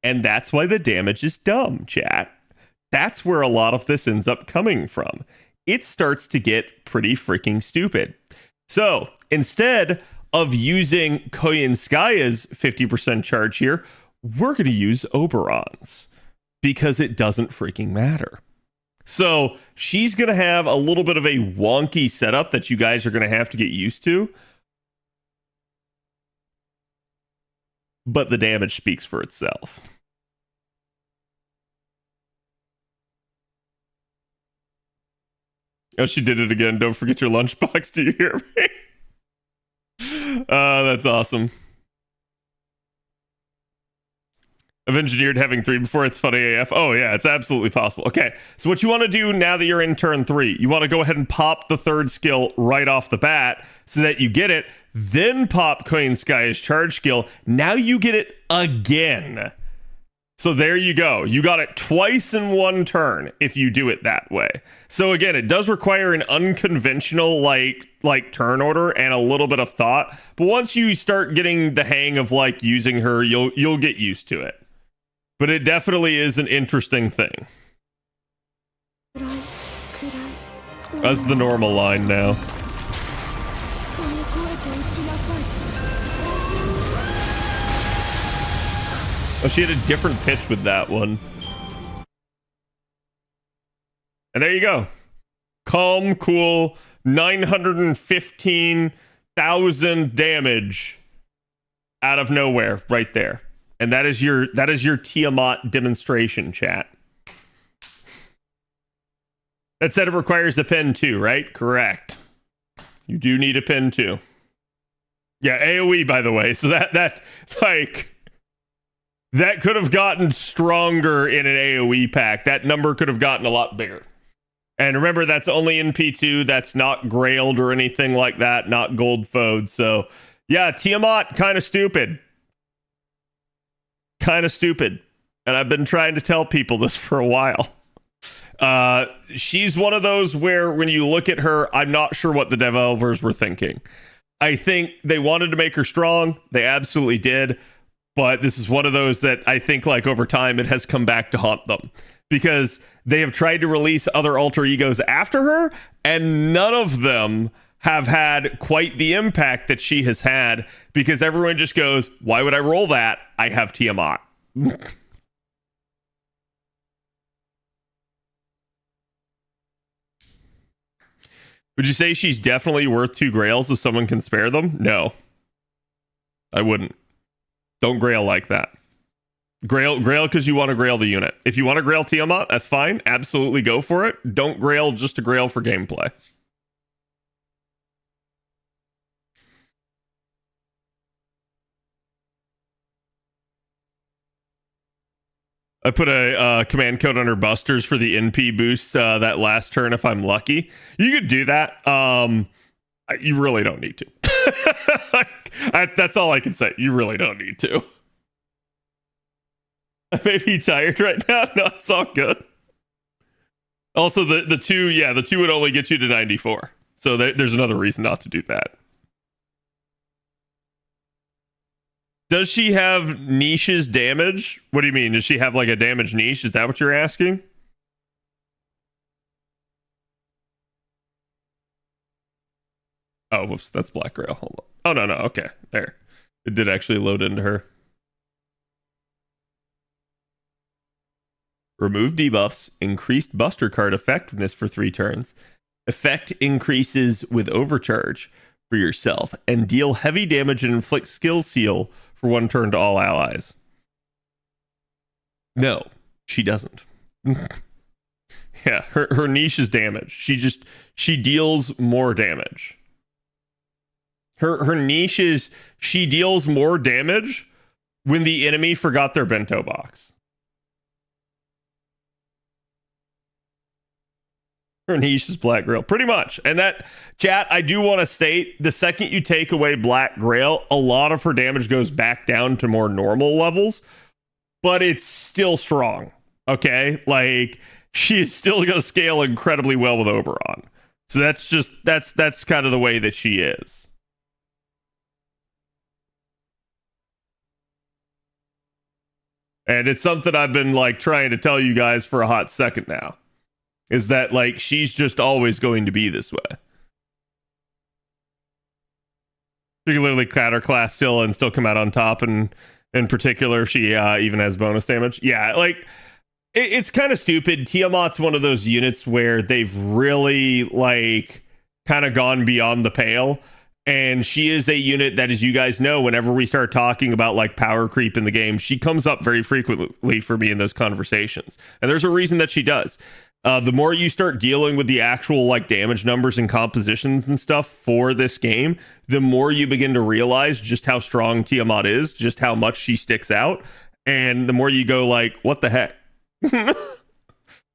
And that's why the damage is dumb, chat. That's where a lot of this ends up coming from. It starts to get pretty freaking stupid. So instead of using Koyanskaya's 50% charge here, we're going to use Oberon's because it doesn't freaking matter. So she's going to have a little bit of a wonky setup that you guys are going to have to get used to. But the damage speaks for itself. Oh, she did it again. Don't forget your lunchbox. Do you hear me? That's awesome. I've engineered having 3 before. It's funny AF. Oh, yeah, it's absolutely possible. Okay, so what you want to do now that you're in turn 3, you want to go ahead and pop the 3rd skill right off the bat so that you get it. Then pop Queen Sky's charge skill. Now you get it again. So there you go. You got it twice in 1 turn if you do it that way. So again, it does require an unconventional like turn order and a little bit of thought. But once you start getting the hang of like using her, you'll get used to it. But it definitely is an interesting thing. That's the normal line now. Oh, she had a different pitch with that one. And there you go. Calm, cool, 915,000 damage out of nowhere right there. And that is your Tiamat demonstration, chat. That said, it requires a pen too, right? Correct. You do need a pen too. Yeah, AoE, by the way. So that could have gotten stronger in an AoE pack. That number could have gotten a lot bigger. And remember, that's only in P2. That's not grailed or anything like that. Not gold foed. So yeah, Tiamat, kind of stupid. Kind of stupid. And I've been trying to tell people this for a while. She's one of those where when you look at her, I'm not sure what the developers were thinking. I think they wanted to make her strong. They absolutely did. But this is one of those that I think like over time it has come back to haunt them. Because they have tried to release other alter egos after her, and none of them have had quite the impact that she has had, because everyone just goes, why would I roll that? I have Tiamat. Would you say she's definitely worth 2 grails if someone can spare them? No. I wouldn't. Don't grail like that. Grail because you want to grail the unit. If you want to grail Tiamat, that's fine. Absolutely go for it. Don't grail just to grail for gameplay. I put a command code on her busters for the NP boost that last turn if I'm lucky. You could do that. You really don't need to. That's all I can say. You really don't need to. I may be tired right now. No, it's all good. Also, the two would only get you to 94. So there's another reason not to do that. Does she have niches damage? What do you mean? Does she have like a damage niche? Is that what you're asking? Oh, whoops, that's Black Grail. Hold on. Oh, no, okay. There. It did actually load into her. Remove debuffs. Increased Buster card effectiveness for 3 turns. Effect increases with overcharge for yourself. And deal heavy damage and inflict skill seal for 1 turn to all allies. No, she doesn't. Yeah, her niche is damage. She deals more damage. Her niche is she deals more damage when the enemy forgot their bento box. Her niche is Black Grail, pretty much. And that, chat, I do want to state, the second you take away Black Grail, a lot of her damage goes back down to more normal levels, but it's still strong, okay? Like, she is still going to scale incredibly well with Oberon. So that's kind of the way that she is. And it's something I've been, like, trying to tell you guys for a hot second now. Is that, like, she's just always going to be this way. You can literally clatter class still and still come out on top, and in particular, she even has bonus damage. Yeah, like, it's kind of stupid. Tiamat's one of those units where they've really, like, kind of gone beyond the pale. And she is a unit that, as you guys know, whenever we start talking about like power creep in the game, she comes up very frequently for me in those conversations. And there's a reason that she does. The more you start dealing with the actual like damage numbers and compositions and stuff for this game, the more you begin to realize just how strong Tiamat is, just how much she sticks out. And the more you go like, what the heck?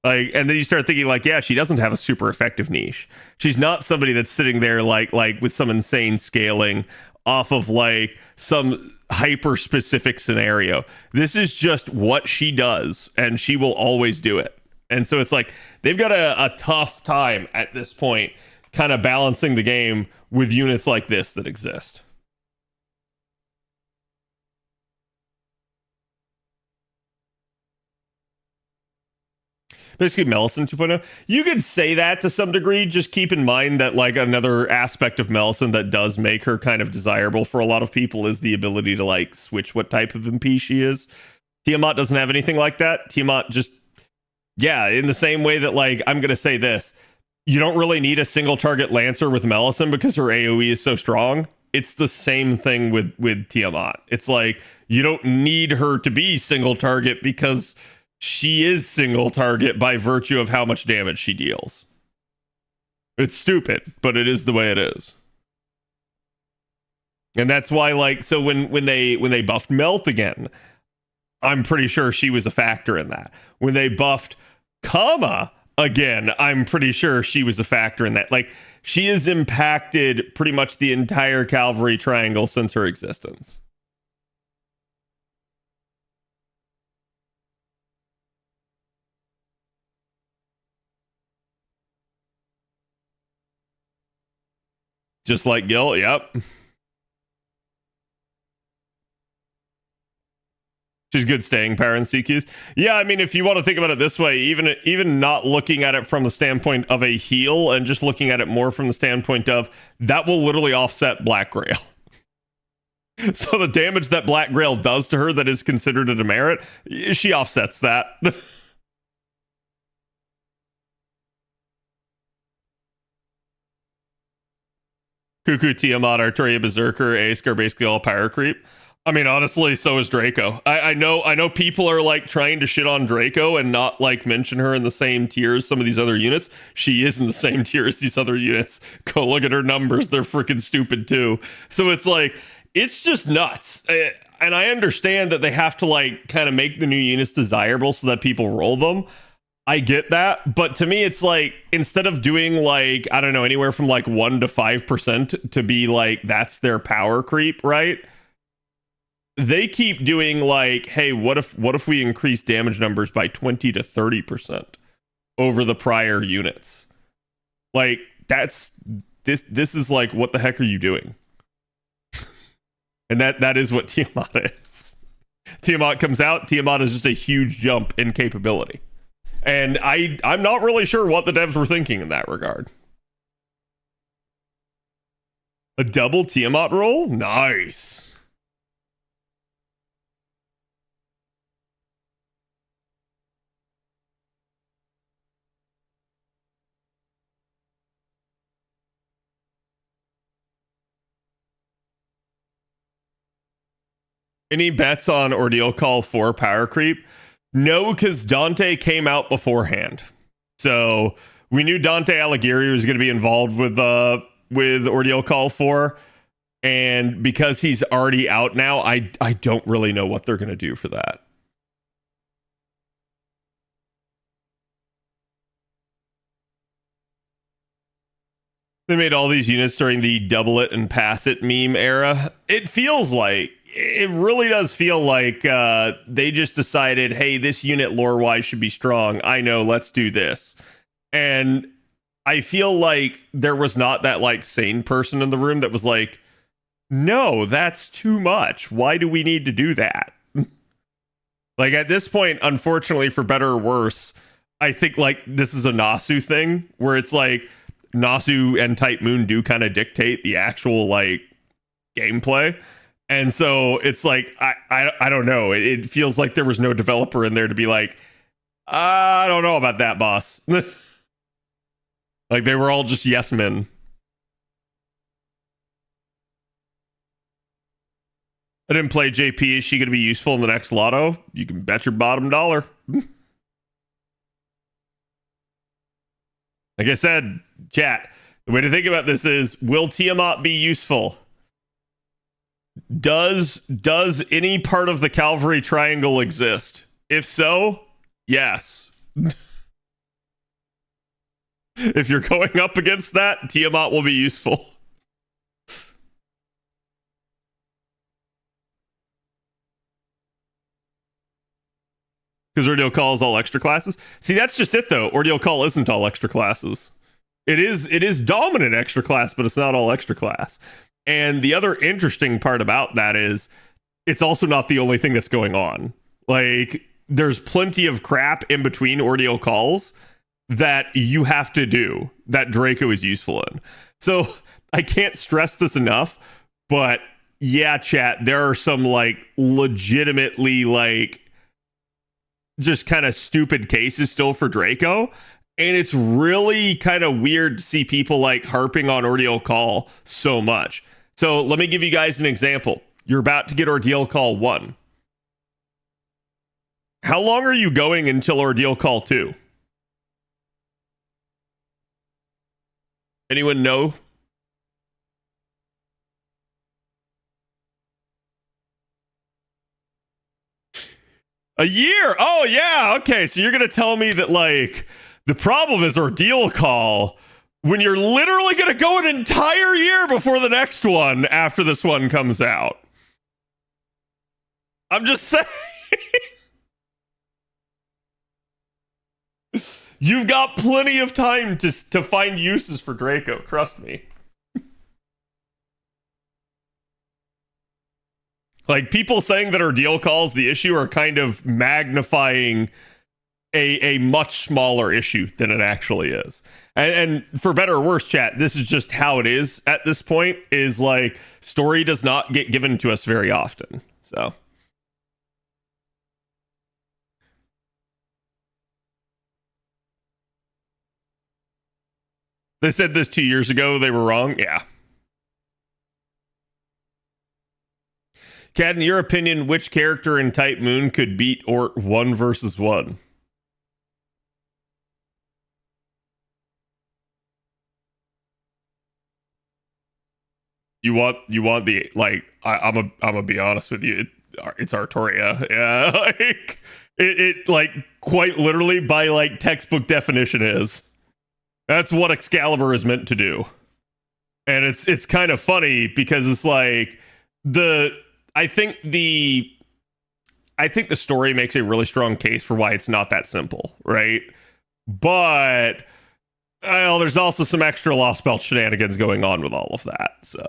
Like, and then you start thinking like, yeah, she doesn't have a super effective niche. She's not somebody that's sitting there like with some insane scaling off of like some hyper specific scenario. This is just what she does, and she will always do it. And so it's like they've got a tough time at this point kind of balancing the game with units like this that exist. Basically Melisson 2.0. You could say that to some degree. Just keep in mind that like another aspect of Melisson that does make her kind of desirable for a lot of people is the ability to like switch what type of MP she is. Tiamat doesn't have anything like that. Tiamat just, yeah, in the same way that like, I'm going to say this. You don't really need a single target Lancer with Melisson because her AoE is so strong. It's the same thing with Tiamat. It's like, you don't need her to be single target because she is single target by virtue of how much damage she deals. It's stupid, but it is the way it is. And that's why, like, so when they buffed Melt again, I'm pretty sure she was a factor in that. When they buffed Kama again, I'm pretty sure she was a factor in that. Like, she has impacted pretty much the entire Cavalry Triangle since her existence. Just like Gil, yep. She's good staying power in CQs. Yeah, I mean, if you want to think about it this way, even not looking at it from the standpoint of a heal and just looking at it more from the standpoint of that will literally offset Black Grail. So the damage that Black Grail does to her that is considered a demerit, she offsets that. Cuckoo, Tiamat, Artoria, Berserker, Ask are basically all power creep. I mean, honestly, so is Draco. I know people are like trying to shit on Draco and not like mention her in the same tier as some of these other units. She is in the same tier as these other units. Go look at her numbers. They're freaking stupid too. So it's like, it's just nuts. and I understand that they have to like kind of make the new units desirable so that people roll them. I get that, but to me it's like, instead of doing like, I don't know, anywhere from like 1 to 5% to be like that's their power creep, right? They keep doing like, hey, what if we increase damage numbers by 20 to 30% over the prior units? Like, that's this is like, what the heck are you doing? And that is what Tiamat is. Tiamat comes out, Tiamat is just a huge jump in capability. And I'm not really sure what the devs were thinking in that regard. A double Tiamat roll? Nice. Any bets on Ordeal Call 4 power creep? No, because Dante came out beforehand. So we knew Dante Alighieri was going to be involved with Ordeal Call 4. And because he's already out now, I don't really know what they're going to do for that. They made all these units during the double it and pass it meme era. It really does feel like they just decided, hey, this unit lore-wise should be strong. I know, let's do this. And I feel like there was not that like sane person in the room that was like, no, that's too much. Why do we need to do that? Like, at this point, unfortunately, for better or worse, I think like this is a Nasu thing where it's like Nasu and Type Moon do kind of dictate the actual like gameplay. And so it's like, I don't know. It feels like there was no developer in there to be like, I don't know about that, boss. Like, they were all just yes men. I didn't play JP. Is she going to be useful in the next lotto? You can bet your bottom dollar. Like I said, chat, the way to think about this is, will Tiamat be useful? Does any part of the Calvary Triangle exist? If so, yes. If you're going up against that, Tiamat will be useful. Because Ordeal Call is all extra classes. See, that's just it though. Ordeal Call isn't all extra classes. It is dominant extra class, but it's not all extra class. And the other interesting part about that is it's also not the only thing that's going on. Like, there's plenty of crap in between Ordeal Calls that you have to do that Draco is useful in. So I can't stress this enough, but yeah, chat, there are some like legitimately like just kind of stupid cases still for Draco. And it's really kind of weird to see people like harping on Ordeal Call so much. So let me give you guys an example. You're about to get Ordeal Call 1. How long are you going until Ordeal Call 2? Anyone know? A year? Oh, yeah. Okay. So you're going to tell me that, like, the problem is Ordeal Call when you're literally going to go an entire year before the next one after this one comes out. I'm just saying. You've got plenty of time to find uses for Draco. Trust me. Like, people saying that Ordeal Call's the issue are kind of magnifying a much smaller issue than it actually is. And for better or worse, chat, this is just how it is at this point, is like, story does not get given to us very often. So they said this 2 years ago, they were wrong. Yeah. Kat, in your opinion, which character in Type Moon could beat Ort 1 versus 1? You want the, like, I'm gonna be honest with you. it's Artoria. Yeah, like it like quite literally by like textbook definition is. That's what Excalibur is meant to do. And it's kind of funny because it's like I think the story makes a really strong case for why it's not that simple, right? But well, there's also some extra Lost Belt shenanigans going on with all of that, so.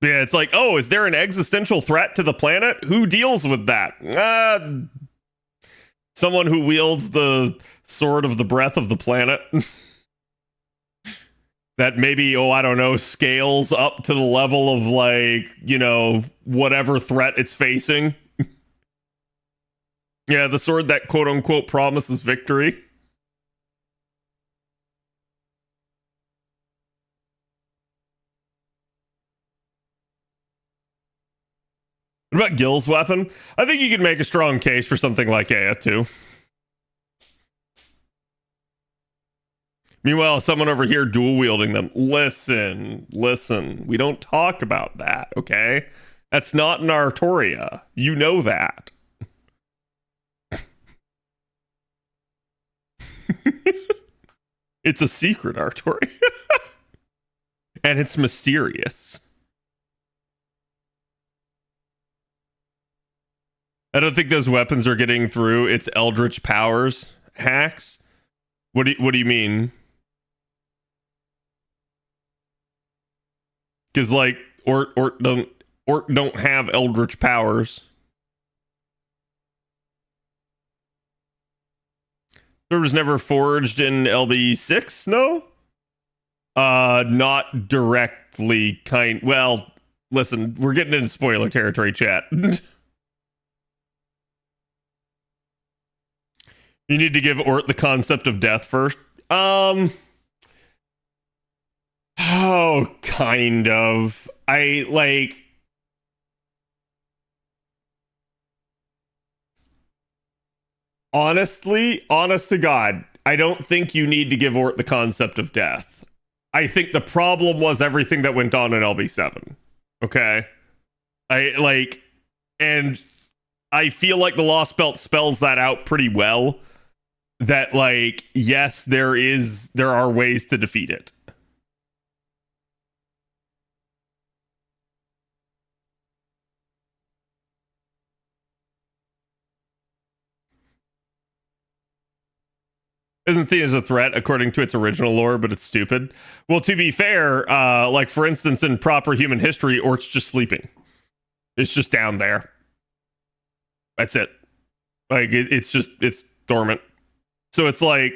Yeah, it's like, oh, is there an existential threat to the planet? Who deals with that? Someone who wields the sword of the breath of the planet. That maybe, I don't know, scales up to the level of, like, you know, whatever threat it's facing. Yeah, the sword that quote-unquote promises victory. What about Gil's weapon? I think you could make a strong case for something like Aya, too. Meanwhile, someone over here dual wielding them. Listen. We don't talk about that, okay? That's not in Artoria. You know that. It's a secret, Artoria. And it's mysterious. I don't think those weapons are getting through its Eldritch powers hacks. What do you mean? Because like Ort don't have Eldritch powers. There was never forged in LB6, no? Not directly well, listen, we're getting into spoiler territory, chat. You need to give Ort the concept of death first. Oh, kind of. I like. Honestly, honest to God, I don't think you need to give Ort the concept of death. I think the problem was everything that went on in LB7. Okay? And I feel like the Lost Belt spells that out pretty well. That, like, yes, there are ways to defeat it. Isn't seen as a threat according to its original lore, but it's stupid. Well, to be fair, like, for instance, in proper human history, Ort's just sleeping. It's just down there. That's it. Like, it's dormant. So it's like,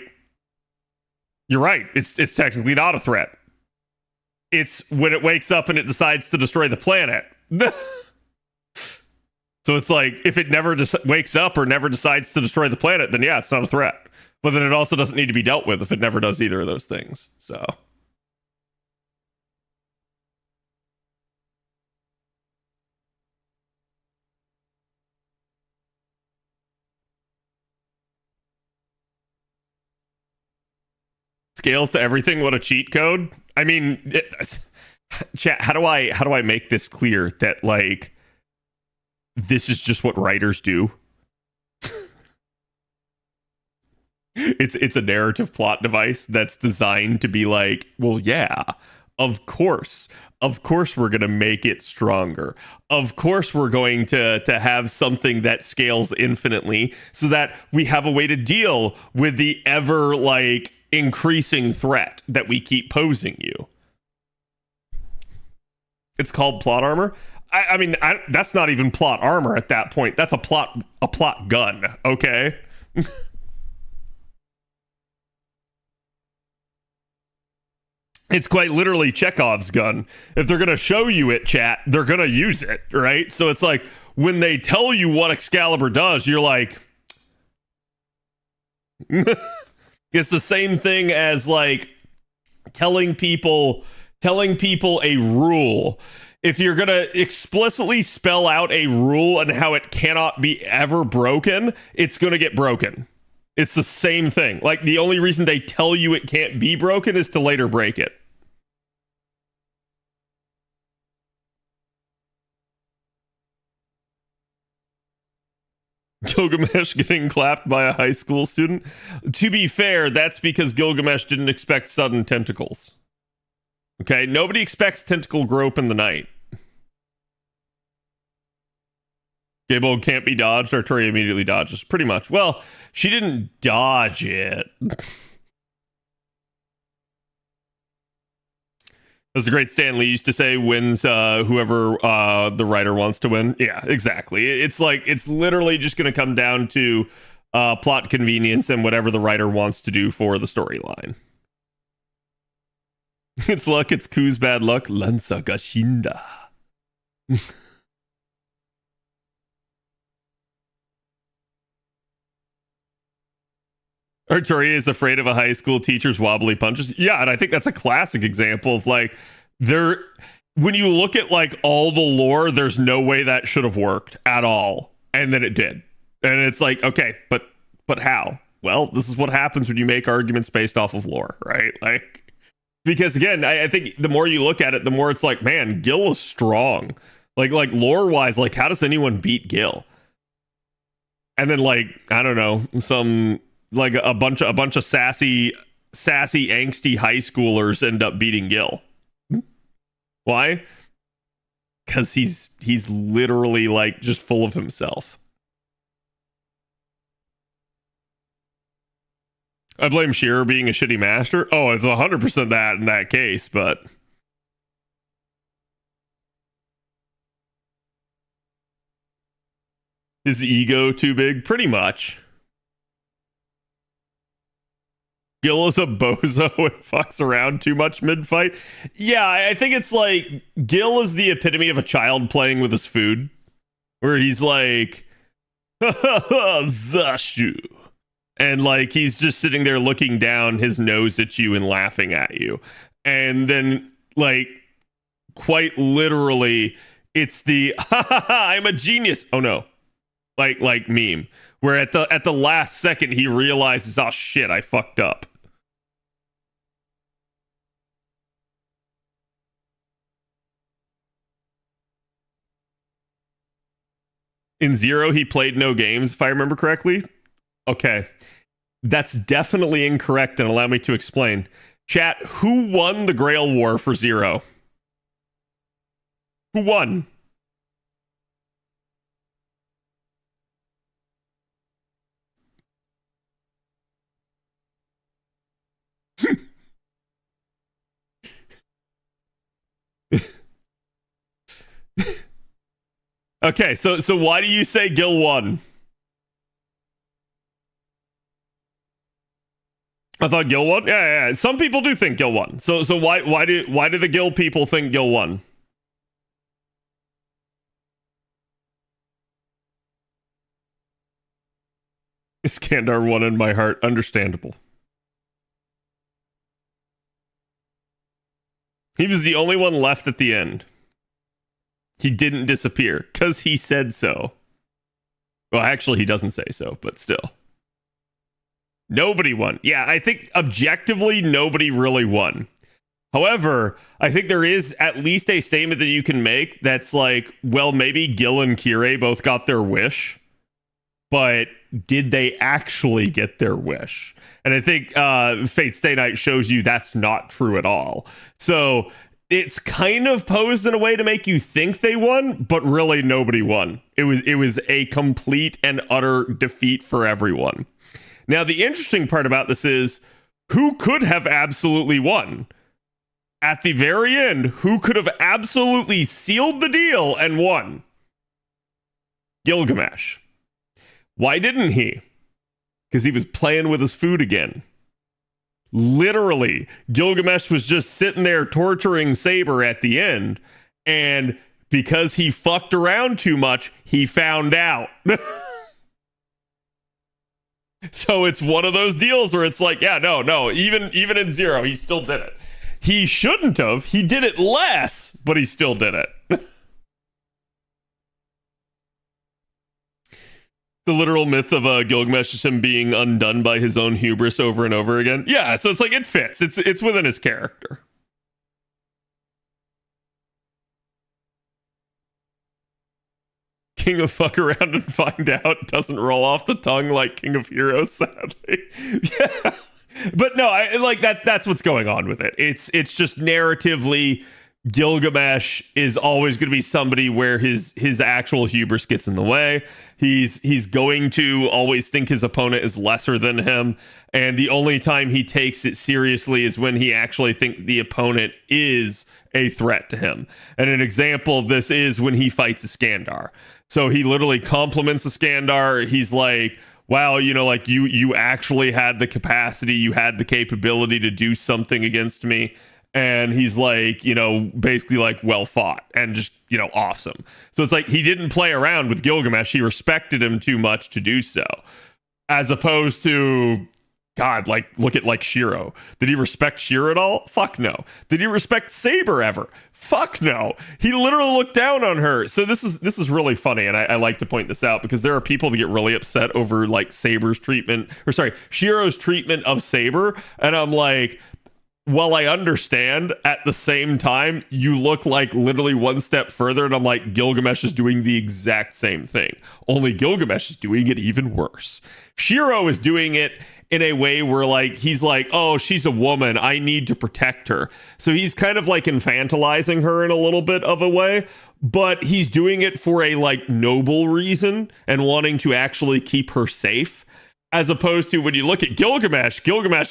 you're right. It's technically not a threat. It's when it wakes up and it decides to destroy the planet. So it's like, if it never wakes up or never decides to destroy the planet, then yeah, it's not a threat. But then it also doesn't need to be dealt with if it never does either of those things. So. Scales to everything. What a cheat code. I mean, chat, how do I make this clear that, like, this is just what writers do? It's a narrative plot device that's designed to be like, well, yeah, of course we're going to make it stronger. Of course we're going to have something that scales infinitely so that we have a way to deal with the ever, like, increasing threat that we keep posing you. It's called plot armor. I mean, that's not even plot armor at that point. That's a plot gun, okay? It's quite literally Chekhov's gun. If they're going to show you it, chat, they're going to use it, right? So it's like, when they tell you what Excalibur does, you're like... It's the same thing as, like, telling people a rule. If you're going to explicitly spell out a rule and how it cannot be ever broken, it's going to get broken. It's the same thing. Like, the only reason they tell you it can't be broken is to later break it. Gilgamesh getting clapped by a high school student. To be fair, that's because Gilgamesh didn't expect sudden tentacles. Okay, nobody expects tentacle grope in the night. Gable can't be dodged. Arturia immediately dodges. Pretty much. Well, she didn't dodge it. As the great Stan Lee used to say, wins whoever the writer wants to win. Yeah, exactly. It's like, it's literally just going to come down to plot convenience and whatever the writer wants to do for the storyline. It's luck, it's Ku's bad luck. Lanza Gashinda. Arturia is afraid of a high school teacher's wobbly punches. Yeah, and I think that's a classic example of like, when you look at like all the lore, there's no way that should have worked at all. And then it did. And it's like, okay, but how? Well, this is what happens when you make arguments based off of lore, right? Like, because again, I think the more you look at it, the more it's like, man, Gil is strong. Like lore wise, like how does anyone beat Gil? And then like, I don't know, some like a bunch of sassy, angsty high schoolers end up beating Gil. Why? Because he's literally like just full of himself. I blame Shearer being a shitty master. Oh, it's 100% that in that case, but his ego too big? Pretty much. Gil is a bozo and fucks around too much mid-fight. Yeah, I think it's like Gil is the epitome of a child playing with his food, where he's like, Zashu. And like he's just sitting there looking down his nose at you and laughing at you. And then like quite literally it's the I'm a genius. Oh no. Like meme. Where at the last second he realizes, oh shit, I fucked up. In Zero, he played no games, if I remember correctly. Okay. That's definitely incorrect, and allow me to explain. Chat, who won the Grail War for Zero? Who won? Okay, so why do you say Gil won? I thought Gil won. Yeah. Some people do think Gil won. So why do the Gil people think Gil won? Iskandar won in my heart. Understandable. He was the only one left at the end. He didn't disappear because he said so. Well, actually, he doesn't say so, but still. Nobody won. Yeah, I think objectively, nobody really won. However, I think there is at least a statement that you can make that's like, well, maybe Gil and Kirei both got their wish, but did they actually get their wish? And I think Fate Stay Night shows you that's not true at all. So it's kind of posed in a way to make you think they won, but really nobody won. It was a complete and utter defeat for everyone. Now, the interesting part about this is who could have absolutely won? At the very end, who could have absolutely sealed the deal and won? Gilgamesh. Why didn't he? Because he was playing with his food again. Literally, Gilgamesh was just sitting there torturing Saber at the end, and because he fucked around too much, he found out. So it's one of those deals where it's like, yeah, no, even in Zero, he still did it. He shouldn't have. He did it less, but he still did it. The literal myth of Gilgamesh is him being undone by his own hubris over and over again. Yeah, so it's like it fits. It's within his character. King of Fuck Around and Find Out doesn't roll off the tongue like King of Heroes, sadly. Yeah. But no, I like that's what's going on with it. It's just narratively Gilgamesh is always going to be somebody where his actual hubris gets in the way. He's going to always think his opponent is lesser than him, and the only time he takes it seriously is when he actually thinks the opponent is a threat to him. And an example of this is when he fights a Skandar. So he literally compliments a Skandar. He's like, wow, you know, like you actually had the capacity, you had the capability to do something against me. And he's like, you know, basically like, well fought and just, you know, awesome. So it's like he didn't play around with Gilgamesh. He respected him too much to do so. As opposed to, God, like, look at like Shiro. Did he respect Shiro at all? Fuck no. Did he respect Saber ever? Fuck no. He literally looked down on her. So this is really funny, and I like to point this out because there are people that get really upset over like Shiro's treatment of Saber, and I'm like, while I understand, at the same time, you look like literally one step further, and I'm like, Gilgamesh is doing the exact same thing. Only Gilgamesh is doing it even worse. Shiro is doing it in a way where like he's like, oh, she's a woman, I need to protect her. So he's kind of like infantilizing her in a little bit of a way, but he's doing it for a like noble reason and wanting to actually keep her safe. As opposed to when you look at Gilgamesh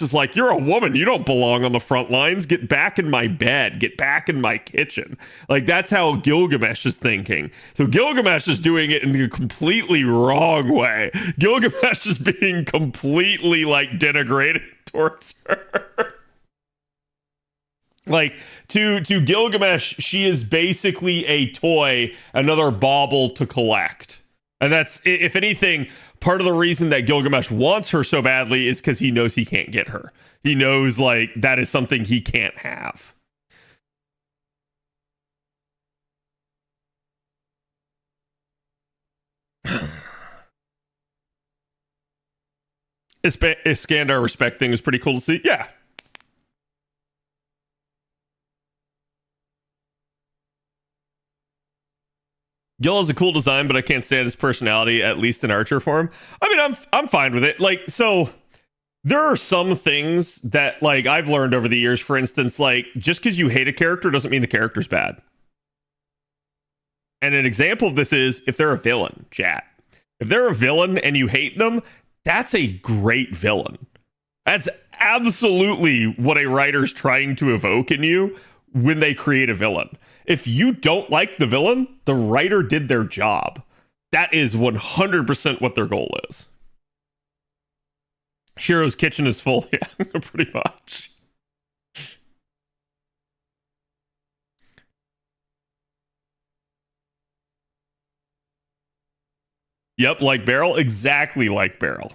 is like, you're a woman, you don't belong on the front lines. Get back in my bed, get back in my kitchen. Like, that's how Gilgamesh is thinking. So Gilgamesh is doing it in the completely wrong way. Gilgamesh is being completely like denigrated towards her. Like, to Gilgamesh, she is basically a toy, another bauble to collect. And that's, if anything, part of the reason that Gilgamesh wants her so badly is because he knows he can't get her. He knows, like, that is something he can't have. Iskandar respect thing is pretty cool to see. Yeah. Gil has a cool design, but I can't stand his personality, at least in Archer form. I mean, I'm fine with it. Like, so there are some things that like I've learned over the years. For instance, like just because you hate a character doesn't mean the character's bad. And an example of this is if they're a villain, chat. If they're a villain and you hate them, that's a great villain. That's absolutely what a writer's trying to evoke in you when they create a villain. If you don't like the villain, the writer did their job. That is 100% what their goal is. Shiro's kitchen is full. Yeah, pretty much. Yep, like Beryl. Exactly like Beryl.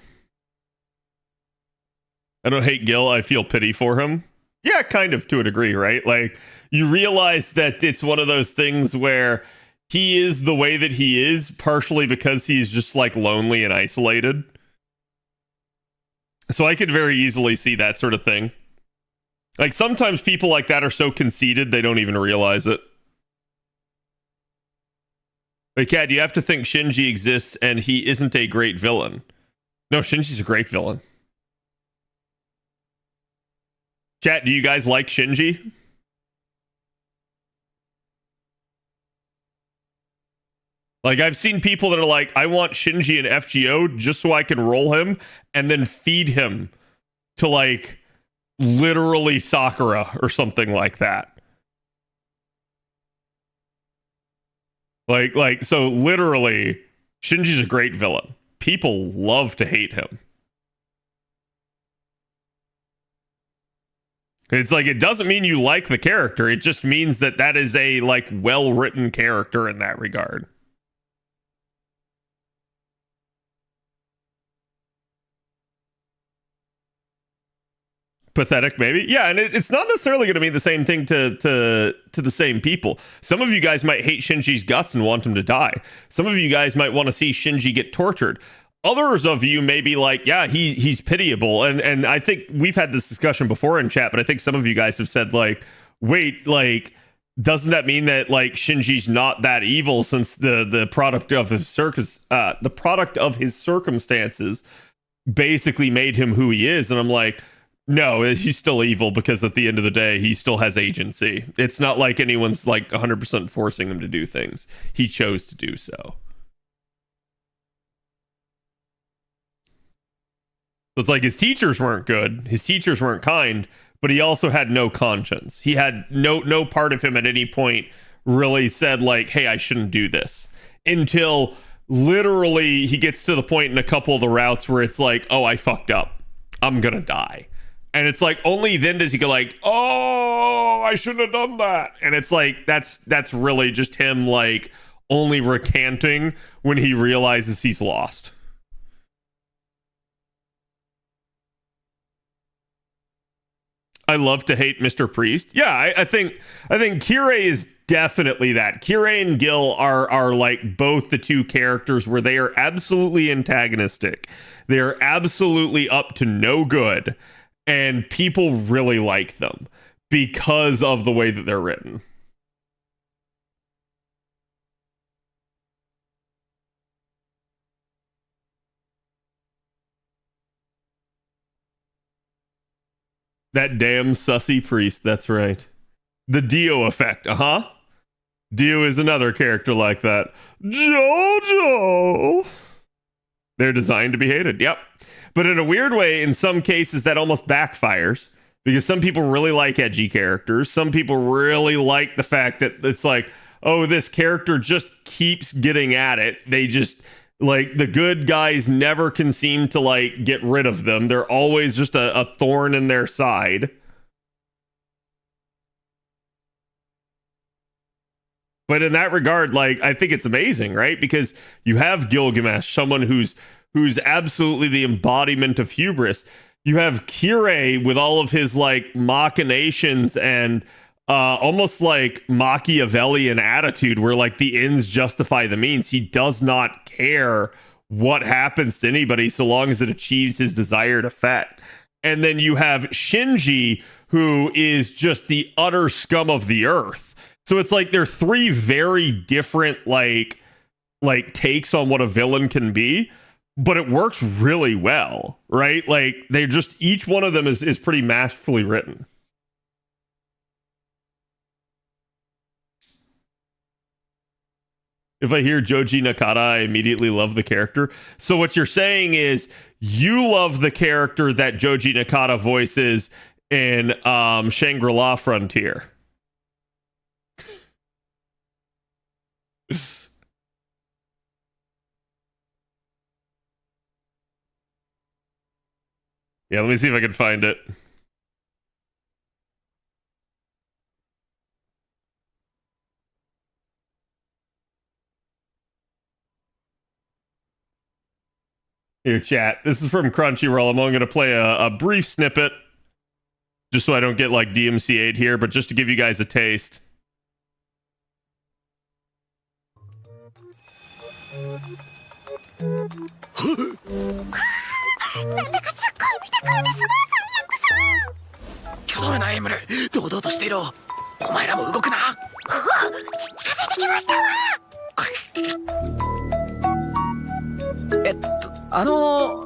I don't hate Gil. I feel pity for him. Yeah, kind of to a degree, right? Like, you realize that it's one of those things where he is the way that he is, partially because he's just like lonely and isolated. So I could very easily see that sort of thing. Like, sometimes people like that are so conceited, they don't even realize it. Like, Kat, you have to think Shinji exists and he isn't a great villain. No, Shinji's a great villain. Chat, do you guys like Shinji? Like, I've seen people that are like, I want Shinji in FGO just so I can roll him and then feed him to, like, literally Sakura or something like that. Like, so literally, Shinji's a great villain. People love to hate him. It's like, it doesn't mean you like the character. It just means that that is a, like, well-written character in that regard. Pathetic, maybe. Yeah, and it's not necessarily going to mean the same thing to the same people. Some of you guys might hate Shinji's guts and want him to die. Some of you guys might want to see Shinji get tortured. Others of you may be like, yeah, he's pitiable. And I think we've had this discussion before in chat, but I think some of you guys have said, like, wait, like, doesn't that mean that like Shinji's not that evil since the product of his circumstances basically made him who he is? And I'm like, no, he's still evil because at the end of the day, he still has agency. It's not like anyone's like 100% forcing him to do things. He chose to do so. It's like his teachers weren't good, his teachers weren't kind, but he also had no conscience. He had no part of him at any point really said like, hey, I shouldn't do this, until literally he gets to the point in a couple of the routes where it's like, oh, I fucked up, I'm gonna die. And it's like only then does he go like, oh, I shouldn't have done that. And it's like that's really just him like only recanting when he realizes he's lost. I love to hate Mr. Priest. Yeah, I think Kirei is definitely that. Kirei and Gil are like both the two characters where they are absolutely antagonistic. They are absolutely up to no good, and people really like them because of the way that they're written. That damn sussy priest, that's right. The Dio effect, Dio is another character like that. Jojo! They're designed to be hated, yep. But in a weird way, in some cases, that almost backfires. Because some people really like edgy characters. Some people really like the fact that it's like, oh, this character just keeps getting at it. They just... like, the good guys never can seem to, like, get rid of them. They're always just a thorn in their side. But in that regard, like, I think it's amazing, right? Because you have Gilgamesh, someone who's absolutely the embodiment of hubris. You have Kirei with all of his, like, machinations and almost like Machiavellian attitude where like the ends justify the means. He does not care what happens to anybody so long as it achieves his desired effect. And then you have Shinji, who is just the utter scum of the earth. So it's like they're three very different like takes on what a villain can be, but it works really well, right? Like they just, each one of them is pretty masterfully written. If I hear Joji Nakata, I immediately love the character. So what you're saying is you love the character that Joji Nakata voices in Shangri-La Frontier. Yeah, let me see if I can find it. Here, chat. This is from Crunchyroll. I'm only going to play a brief snippet just so I don't get like DMCA'd here, but just to give you guys a taste.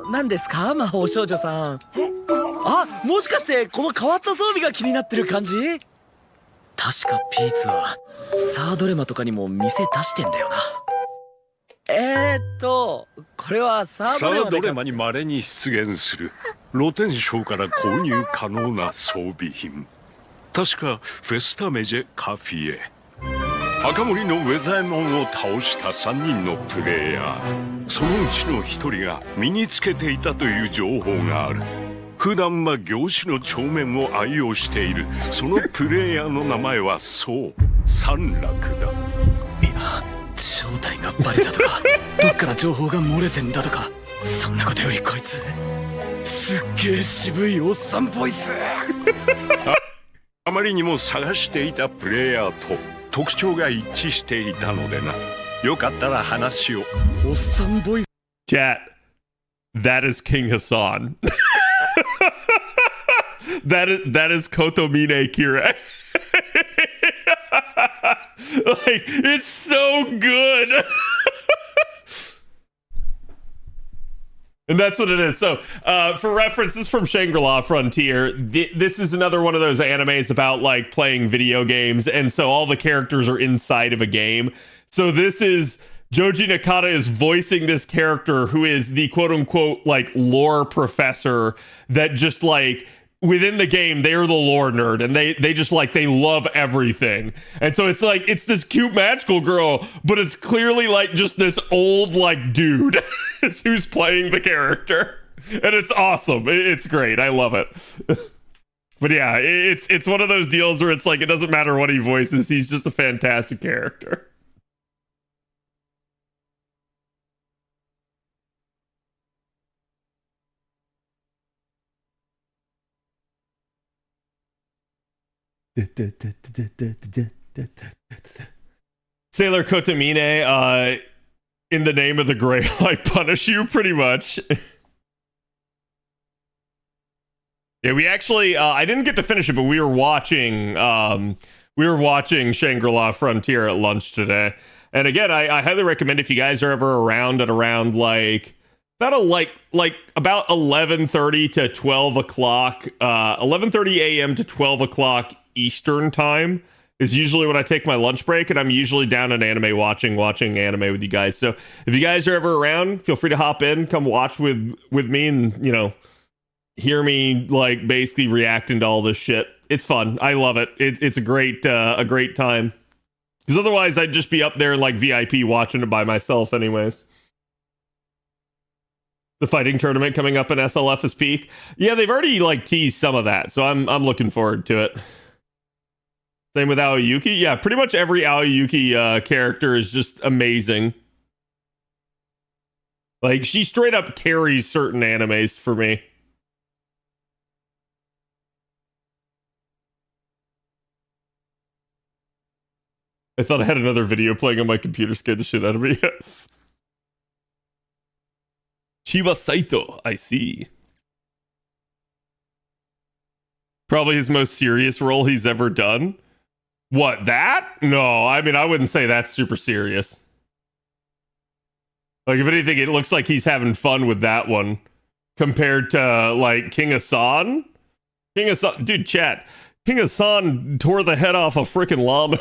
「何ですか魔法少女さん」あ、もしかしてこの変わった装備が気になってる感じ？確かピーツはサードレマとかにも店出してんだよな。これはサードレマに稀に出現する露天商から購入可能な装備品。確かフェスタメジェカフィエ。赤森のウェザーモンを倒した3人のプレイヤー、そのうちの1人が身につけていたという情報がある。普段は業種の帳面を愛用しているそのプレイヤーの名前はそう三楽だ。いや、正体がバレたとかどっから情報が漏れてんだとか、そんなことよりこいつすっげえ渋いおっさんっぽいっす。あまりにも探していたプレイヤーと特徴が一致していたのでな。よかったら話を。おっさんボイス。Chat, that is King Hassan. that is Kotomine Kirei. it's so good. And that's what it is. So, for reference, this is from Shangri-La Frontier. This is another one of those animes about like playing video games, and so all the characters are inside of a game. So this is Joji Nakata is voicing this character who is the quote unquote like lore professor that just like within the game they're the lore nerd and they just like they love everything. And so it's like it's this cute magical girl, but it's clearly like just this old like dude who's playing the character, and it's awesome. It's great. I love it. But yeah, it's one of those deals where it's like it doesn't matter what he voices, he's just a fantastic character. Sailor Kotomine, in the name of the Grail, I punish you, pretty much. Yeah, we actually, I didn't get to finish it, but we were watching Shangri-La Frontier at lunch today. And again, I highly recommend if you guys are ever around at around like about 11:30 to 12 o'clock, 11:30 a.m. to 12 o'clock Eastern time is usually when I take my lunch break, and I'm usually down in anime watching anime with you guys. So if you guys are ever around, feel free to hop in, come watch with me, and you know, hear me like basically reacting to all this shit. It's fun. I love it. It's a great time. Because otherwise I'd just be up there like VIP watching it by myself anyways. The fighting tournament coming up in SLF is peak. Yeah, they've already like teased some of that, so I'm looking forward to it. Same with Aoyuki. Yeah, pretty much every Aoyuki character is just amazing. Like, she straight up carries certain animes for me. I thought I had another video playing on my computer, scared the shit out of me. Yes. Chiba Saito, I see. Probably his most serious role he's ever done. What, that? No, I mean, I wouldn't say that's super serious. Like, if anything, it looks like he's having fun with that one compared to, like, King Asan. King Asan, dude, chat. King Asan tore the head off a freaking llama.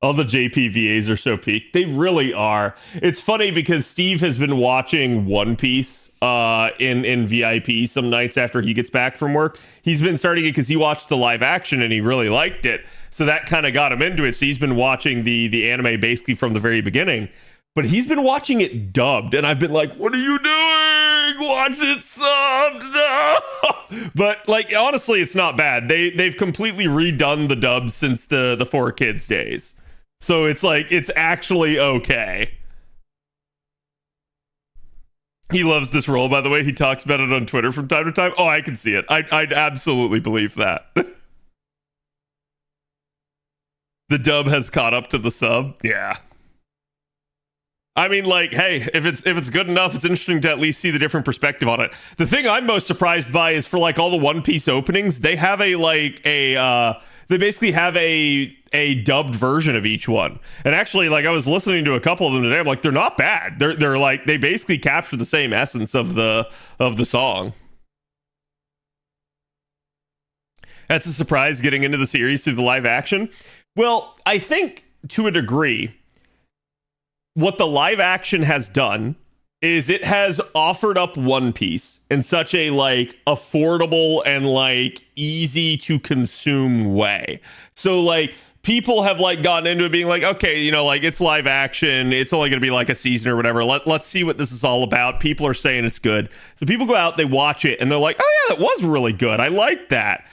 All the JPVAs are so peak. They really are. It's funny because Steve has been watching One Piece in VIP some nights after he gets back from work. He's been starting it because he watched the live action and he really liked it. So that kind of got him into it. So he's been watching the anime basically from the very beginning. But he's been watching it dubbed. And I've been like, what are you doing? Watch it subbed. No! But like, honestly, it's not bad. They've completely redone the dub since the 4Kids days. So it's like, it's actually okay. He loves this role, by the way. He talks about it on Twitter from time to time. Oh, I can see it. I'd absolutely believe that. The dub has caught up to the sub. Yeah. I mean, like, hey, if it's good enough, it's interesting to at least see the different perspective on it. The thing I'm most surprised by is for like all the One Piece openings, they have they basically have a dubbed version of each one. And actually, like, I was listening to a couple of them today. I'm like, they're not bad. They're like, they basically capture the same essence of the song. That's a surprise getting into the series through the live action. Well, I think to a degree, what the live action has done is it has offered up One Piece in such a like affordable and like easy to consume way. So like people have like gotten into it being like, okay, you know, like it's live action. It's only going to be like a season or whatever. Let's see what this is all about. People are saying it's good. So people go out, they watch it and they're like, oh yeah, that was really good. I like that.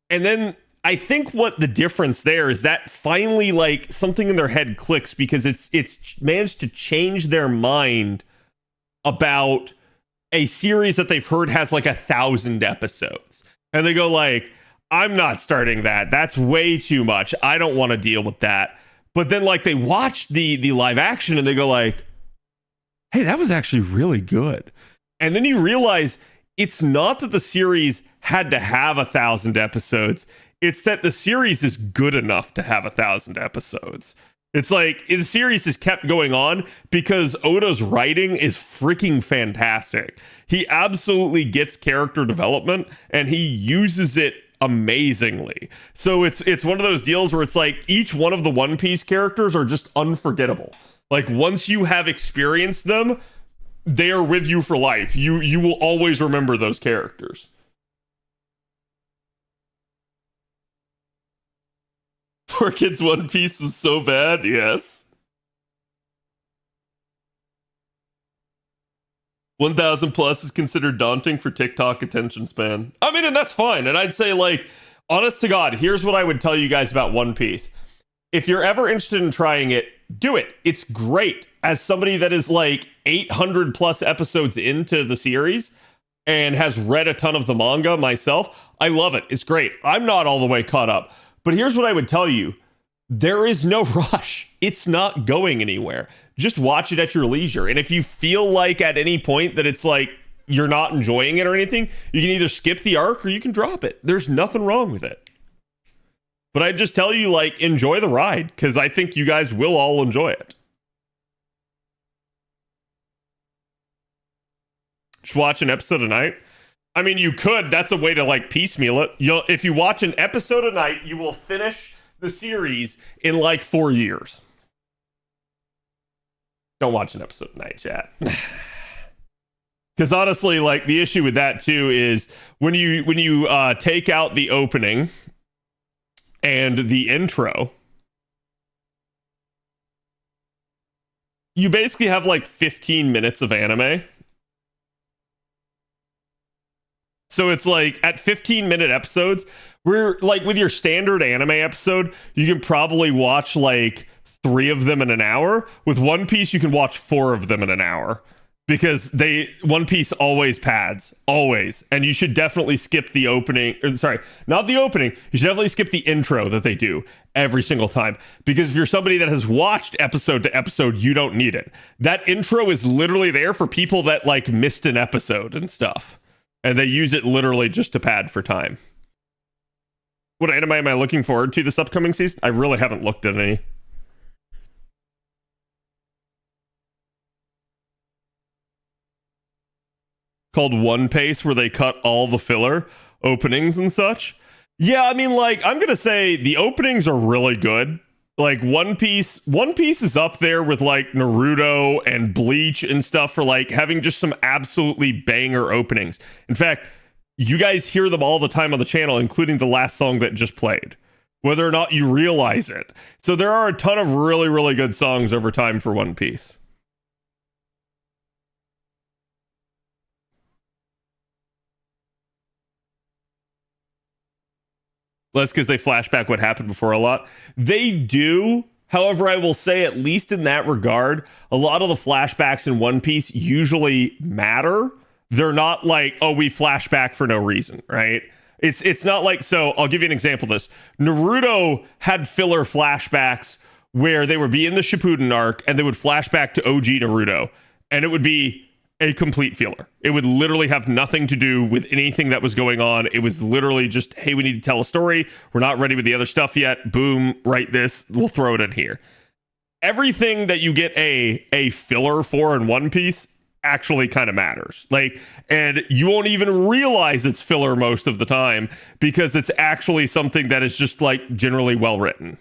And then I think what the difference there is that finally like something in their head clicks because it's managed to change their mind about a series that they've heard has like 1,000 episodes. And they go like, I'm not starting that. That's way too much. I don't want to deal with that. But then like they watch the live action and they go like, hey, that was actually really good. And then you realize it's not that the series had to have 1,000 episodes. It's that the series is good enough to have 1,000 episodes. It's like the series has kept going on because Oda's writing is freaking fantastic. He absolutely gets character development and he uses it amazingly. So it's one of those deals where it's like each one of the One Piece characters are just unforgettable. Like once you have experienced them, they are with you for life. You will always remember those characters. Poor Kids One Piece was so bad, yes. 1,000 plus is considered daunting for TikTok attention span. I mean, and that's fine. And I'd say, like, honest to God, here's what I would tell you guys about One Piece. If you're ever interested in trying it, do it. It's great. As somebody that is like 800 plus episodes into the series and has read a ton of the manga myself, I love it. It's great. I'm not all the way caught up. But here's what I would tell you. There is no rush. It's not going anywhere. Just watch it at your leisure. And if you feel like at any point that it's like you're not enjoying it or anything, you can either skip the arc or you can drop it. There's nothing wrong with it. But I'd just tell you, like, enjoy the ride, because I think you guys will all enjoy it. Just watch an episode a night. I mean, you could. That's a way to, like, piecemeal it. If you watch an episode a night, you will finish the series in, like, 4 years. Don't watch an episode a night, chat. Because honestly, like, the issue with that, too, is when you take out the opening and the intro, you basically have like 15 minutes of anime. So it's like at 15-minute episodes, we're like with your standard anime episode, you can probably watch like 3 of them in an hour. With One Piece, you can watch 4 of them in an hour. Because One Piece always pads, always. And you should definitely skip the opening, or sorry, not the opening. You should definitely skip the intro that they do every single time. Because if you're somebody that has watched episode to episode, you don't need it. That intro is literally there for people that like missed an episode and stuff. And they use it literally just to pad for time. What anime am I looking forward to this upcoming season? I really haven't looked at any. Called One Piece, where they cut all the filler openings and such. Yeah, I mean, like, I'm gonna say the openings are really good. Like One Piece is up there with like Naruto and Bleach and stuff for like having just some absolutely banger openings. In fact, you guys hear them all the time on the channel, including the last song that just played, whether or not you realize it. So there are a ton of really, really good songs over time for One Piece. Less because they flashback what happened before a lot. They do. However, I will say, at least in that regard, a lot of the flashbacks in One Piece usually matter. They're not like, oh, we flashback for no reason, right? It's not like, so I'll give you an example of this. Naruto had filler flashbacks where they would be in the Shippuden arc and they would flashback to OG Naruto, and it would be a complete filler. It would literally have nothing to do with anything that was going on. It was literally just, hey, we need to tell a story. We're not ready with the other stuff yet. Boom, write this. We'll throw it in here. Everything that you get a filler for in One Piece actually kind of matters. Like, and you won't even realize it's filler most of the time because it's actually something that is just like generally well written.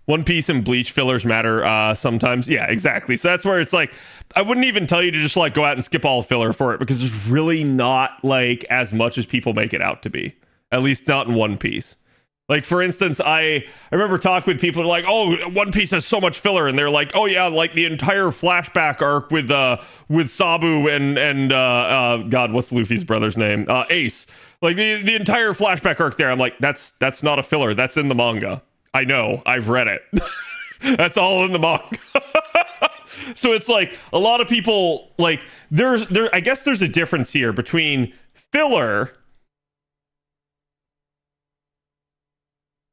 One Piece and Bleach fillers matter sometimes. Yeah, exactly. So that's where it's like, I wouldn't even tell you to just like go out and skip all filler for it because there's really not like as much as people make it out to be. At least not in One Piece. Like, for instance, I remember talking with people who are like, oh, One Piece has so much filler. And they're like, oh, yeah, like the entire flashback arc with Sabu and God, what's Luffy's brother's name? Ace. Like the entire flashback arc there. I'm like, that's not a filler. That's in the manga. I know, I've read it. That's all in the manga. So it's like a lot of people like I guess there's a difference here between filler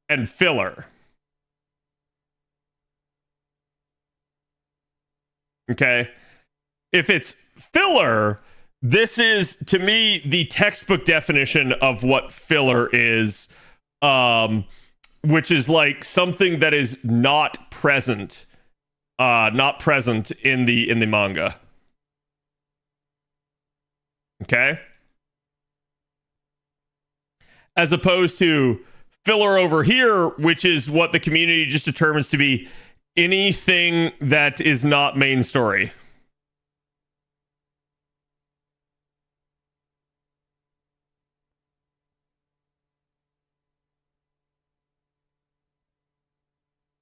and filler. Okay. If it's filler, this is to me the textbook definition of what filler is, which is like something that is not present in the manga. Okay? As opposed to filler over here, which is what the community just determines to be anything that is not main story.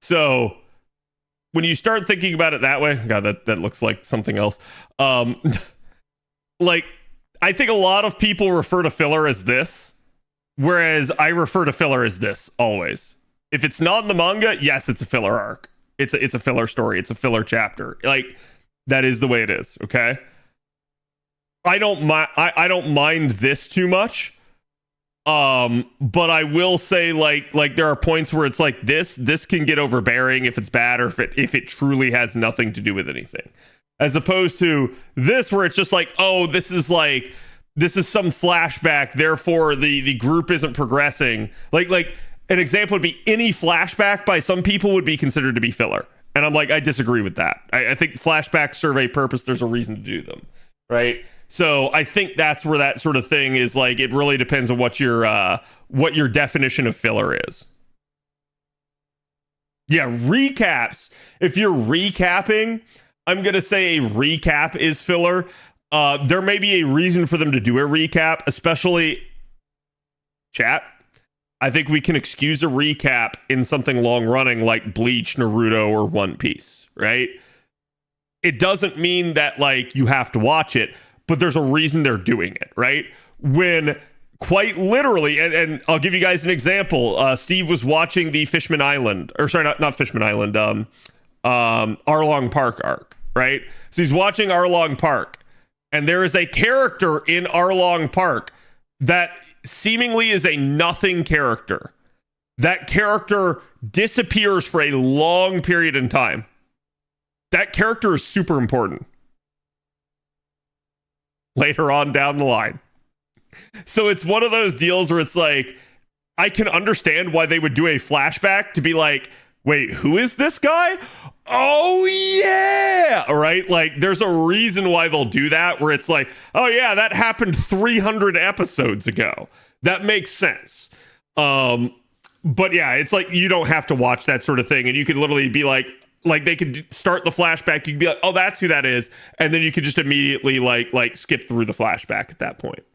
So when you start thinking about it that way, God, that looks like something else. Like, I think a lot of people refer to filler as this, whereas I refer to filler as this always. If it's not in the manga, yes, it's a filler arc. It's a filler story. It's a filler chapter. Like, that is the way it is. Okay. I don't mind this too much. But I will say, like there are points where it's like this can get overbearing if it's bad, or if it truly has nothing to do with anything, as opposed to this where it's just like, oh, this is some flashback, therefore the group isn't progressing. Like an example would be any flashback by some people would be considered to be filler, and I'm like, I disagree with that. I think flashbacks serve a purpose. There's a reason to do them, right? So I think that's where that sort of thing is. Like, it really depends on what your definition of filler is. Yeah, recaps. If you're recapping, I'm going to say a recap is filler. There may be a reason for them to do a recap, especially chat. I think we can excuse a recap in something long running like Bleach, Naruto, or One Piece, right? It doesn't mean that like you have to watch it, but there's a reason they're doing it, right? When quite literally, and I'll give you guys an example. Steve was watching the Fishman Island, or sorry, not Fishman Island, Arlong Park arc, right? So he's watching Arlong Park, and there is a character in Arlong Park that seemingly is a nothing character. That character disappears for a long period in time. That character is super important later on down the line. So it's one of those deals where it's like, I can understand why they would do a flashback to be like, wait, who is this guy? Oh yeah, all right. Like, there's a reason why they'll do that, where it's like, oh yeah, that happened 300 episodes ago. That makes sense. But yeah, it's like, you don't have to watch that sort of thing, and you could literally be like they could start the flashback. You could be like, oh, that's who that is, and then you could just immediately like skip through the flashback at that point.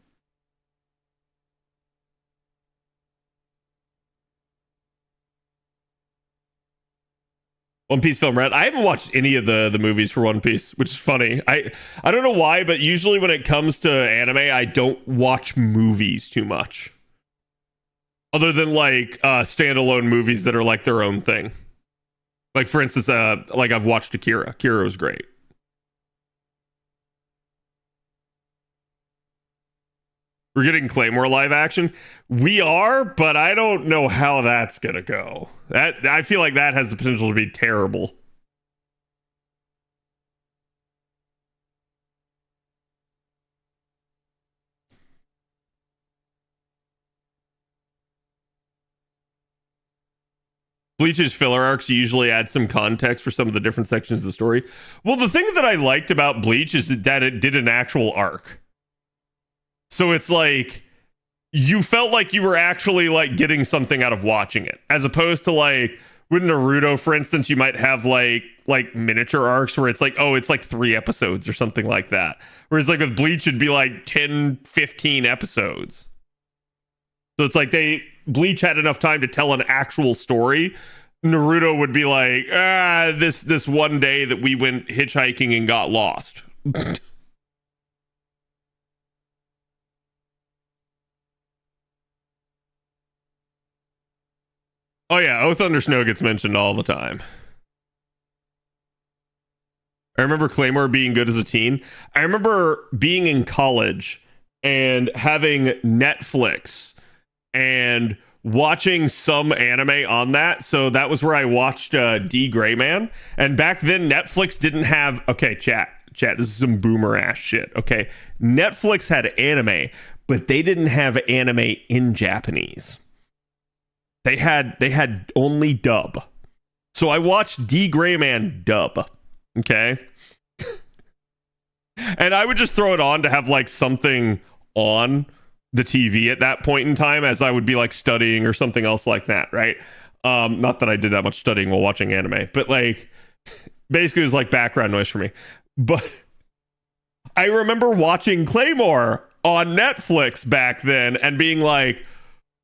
One Piece film red. I haven't watched any of the movies for One Piece, which is funny. I don't know why, but usually when it comes to anime, I don't watch movies too much, other than like standalone movies that are like their own thing. Like, for instance, like I've watched Akira. Akira was great. We're getting Claymore live action. We are, but I don't know how that's gonna go. I feel like that has the potential to be terrible. Bleach's filler arcs usually add some context for some of the different sections of the story. Well, the thing that I liked about Bleach is that it did an actual arc. So it's like, you felt like you were actually like getting something out of watching it, as opposed to like with Naruto, for instance, you might have like miniature arcs where it's like, oh, it's like 3 episodes or something like that. Whereas like with Bleach, it'd be like 10, 15 episodes. So it's like Bleach had enough time to tell an actual story. Naruto would be like, this one day that we went hitchhiking and got lost. Oh yeah, Oh Thunder Snow gets mentioned all the time. I remember Claymore being good as a teen. I remember being in college and having Netflix and watching some anime on that. So that was where I watched D. Gray Man. And back then, Netflix didn't have... Okay, chat. Chat, this is some boomer ass shit. Okay, Netflix had anime, but they didn't have anime in Japanese. They had only dub. So I watched D Gray Man dub. Okay. And I would just throw it on to have like something on the TV at that point in time as I would be like studying or something else like that, right? Not that I did that much studying while watching anime, but like basically it was like background noise for me. But I remember watching Claymore on Netflix back then and being like,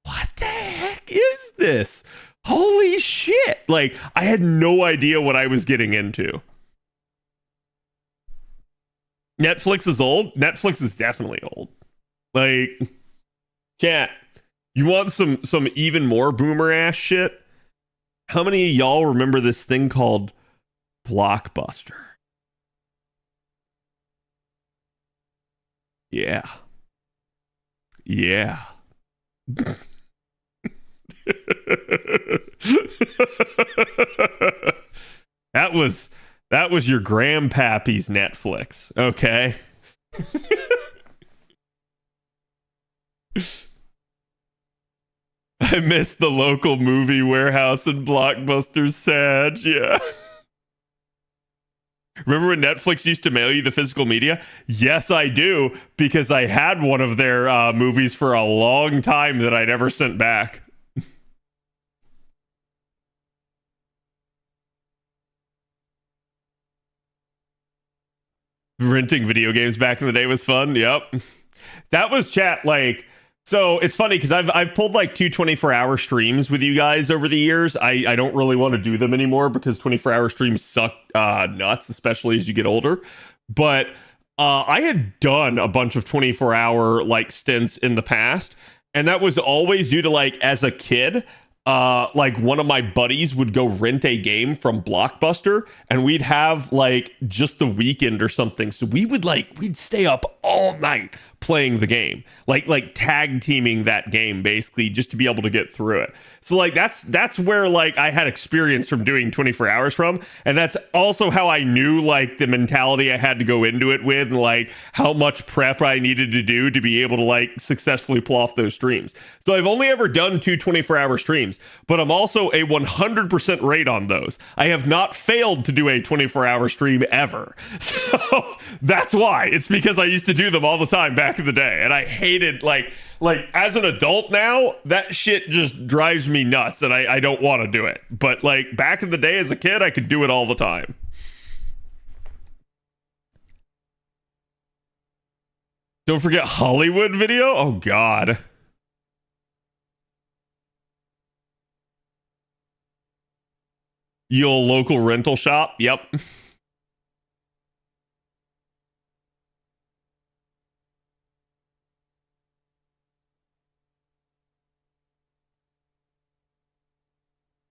what the heck is this? Holy shit. Like, I had no idea what I was getting into. Netflix is old. Netflix is definitely old. Like, chat, you want some even more boomer ass shit? How many of y'all remember this thing called Blockbuster? Yeah. Yeah. That was your grandpappy's Netflix, okay? I missed the local movie warehouse and Blockbuster's sad, yeah. Remember when Netflix used to mail you the physical media? Yes, I do, because I had one of their movies for a long time that I never sent back. Renting video games back in the day was fun. Yep. That was chat like. So it's funny because I've pulled like 24-hour streams with you guys over the years. I don't really want to do them anymore because 24-hour streams suck nuts, especially as you get older. But I had done a bunch of 24-hour like stints in the past, and that was always due to like as a kid. Like one of my buddies would go rent a game from Blockbuster and we'd have like just the weekend or something. So we'd stay up all night playing the game, like tag teaming that game basically just to be able to get through it. So like that's where like I had experience from doing 24 hours from, and that's also how I knew like the mentality I had to go into it with and like how much prep I needed to do to be able to like successfully pull off those streams. So I've only ever done 2 24-hour streams, but I'm also a 100% rate on those. I have not failed to do a 24-hour stream ever. So that's why. It's because I used to do them all the time back in the day, and I hated like as an adult now, that shit just drives me nuts, and I don't want to do it. But like back in the day as a kid, I could do it all the time. Don't forget Hollywood Video. Oh God. Your local rental shop. Yep.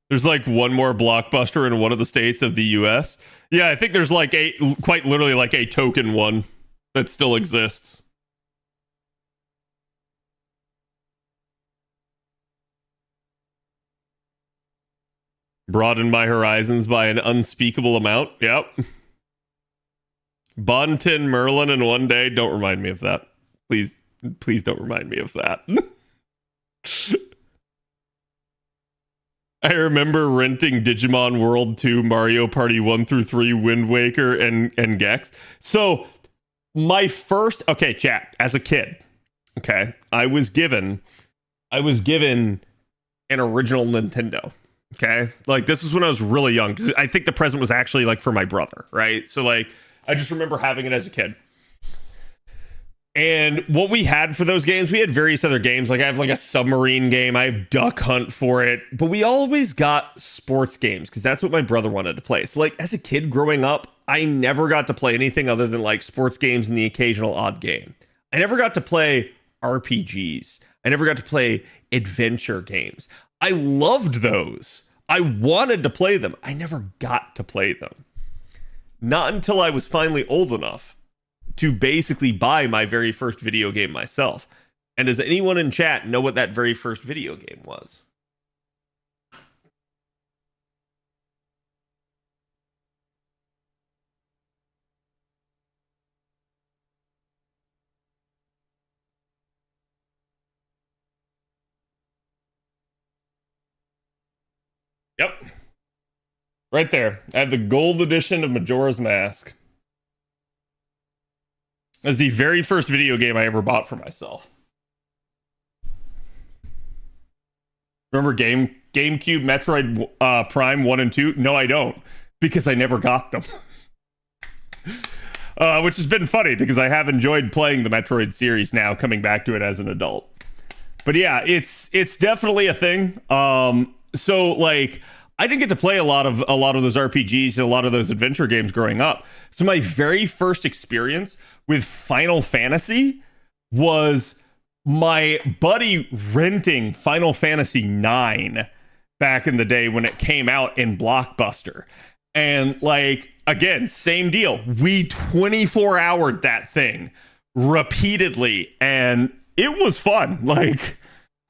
There's like one more Blockbuster in one of the states of the US. Yeah, I think there's like quite literally like a token one that still exists. Broaden my horizons by an unspeakable amount. Yep. Bonton Merlin in one day. Don't remind me of that. Please don't remind me of that. I remember renting Digimon World 2, Mario Party 1 through 3, Wind Waker, and Gex. So my first, okay, chat, as a kid, okay, I was given an original Nintendo. Okay, like this is when I was really young, because I think the present was actually like for my brother, right? So like I just remember having it as a kid. And what we had for those games, we had various other games. Like I have like a submarine game, I have Duck Hunt for it, but we always got sports games because that's what my brother wanted to play. So like as a kid growing up, I never got to play anything other than like sports games and the occasional odd game. I never got to play RPGs. I never got to play adventure games. I loved those. I wanted to play them. I never got to play them. Not until I was finally old enough to basically buy my very first video game myself. And does anyone in chat know what that very first video game was? Yep. Right there. I have the gold edition of Majora's Mask. That's the very first video game I ever bought for myself. Remember GameCube Metroid Prime 1 and 2? No, I don't. Because I never got them. Which has been funny because I have enjoyed playing the Metroid series now, coming back to it as an adult. But yeah, it's definitely a thing. So like I didn't get to play a lot of those RPGs and a lot of those adventure games growing up. So my very first experience with Final Fantasy was my buddy renting Final Fantasy 9 back in the day when it came out in Blockbuster. And like, again, same deal. We 24-houred that thing repeatedly, and it was fun. Like,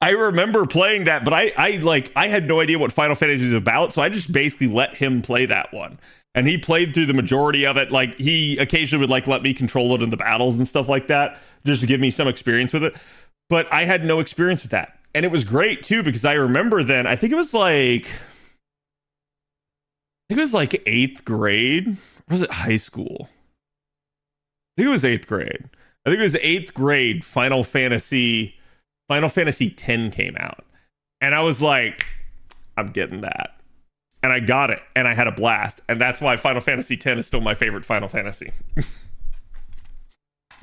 I remember playing that, but I had no idea what Final Fantasy was about, so I just basically let him play that one. And he played through the majority of it. Like, he occasionally would like let me control it in the battles and stuff like that, just to give me some experience with it. But I had no experience with that. And it was great too, because I remember then, I think it was like 8th grade. Or was it high school? I think it was 8th grade. I think it was 8th grade. Final Fantasy X came out. And I was like, I'm getting that. And I got it. And I had a blast. And that's why Final Fantasy X is still my favorite Final Fantasy.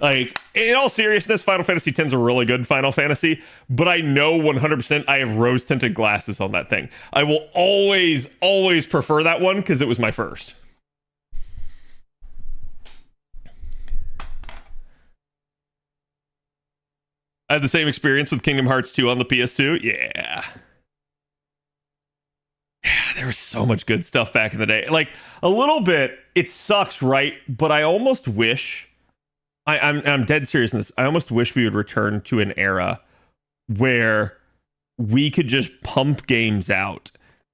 Like, in all seriousness, Final Fantasy X is a really good Final Fantasy, but I know 100% I have rose-tinted glasses on that thing. I will always, always prefer that one because it was my first. I had the same experience with Kingdom Hearts 2 on the PS2. Yeah. Yeah, there was so much good stuff back in the day. Like, a little bit, it sucks, right? But I almost wish... I'm dead serious in this. I almost wish we would return to an era where we could just pump games out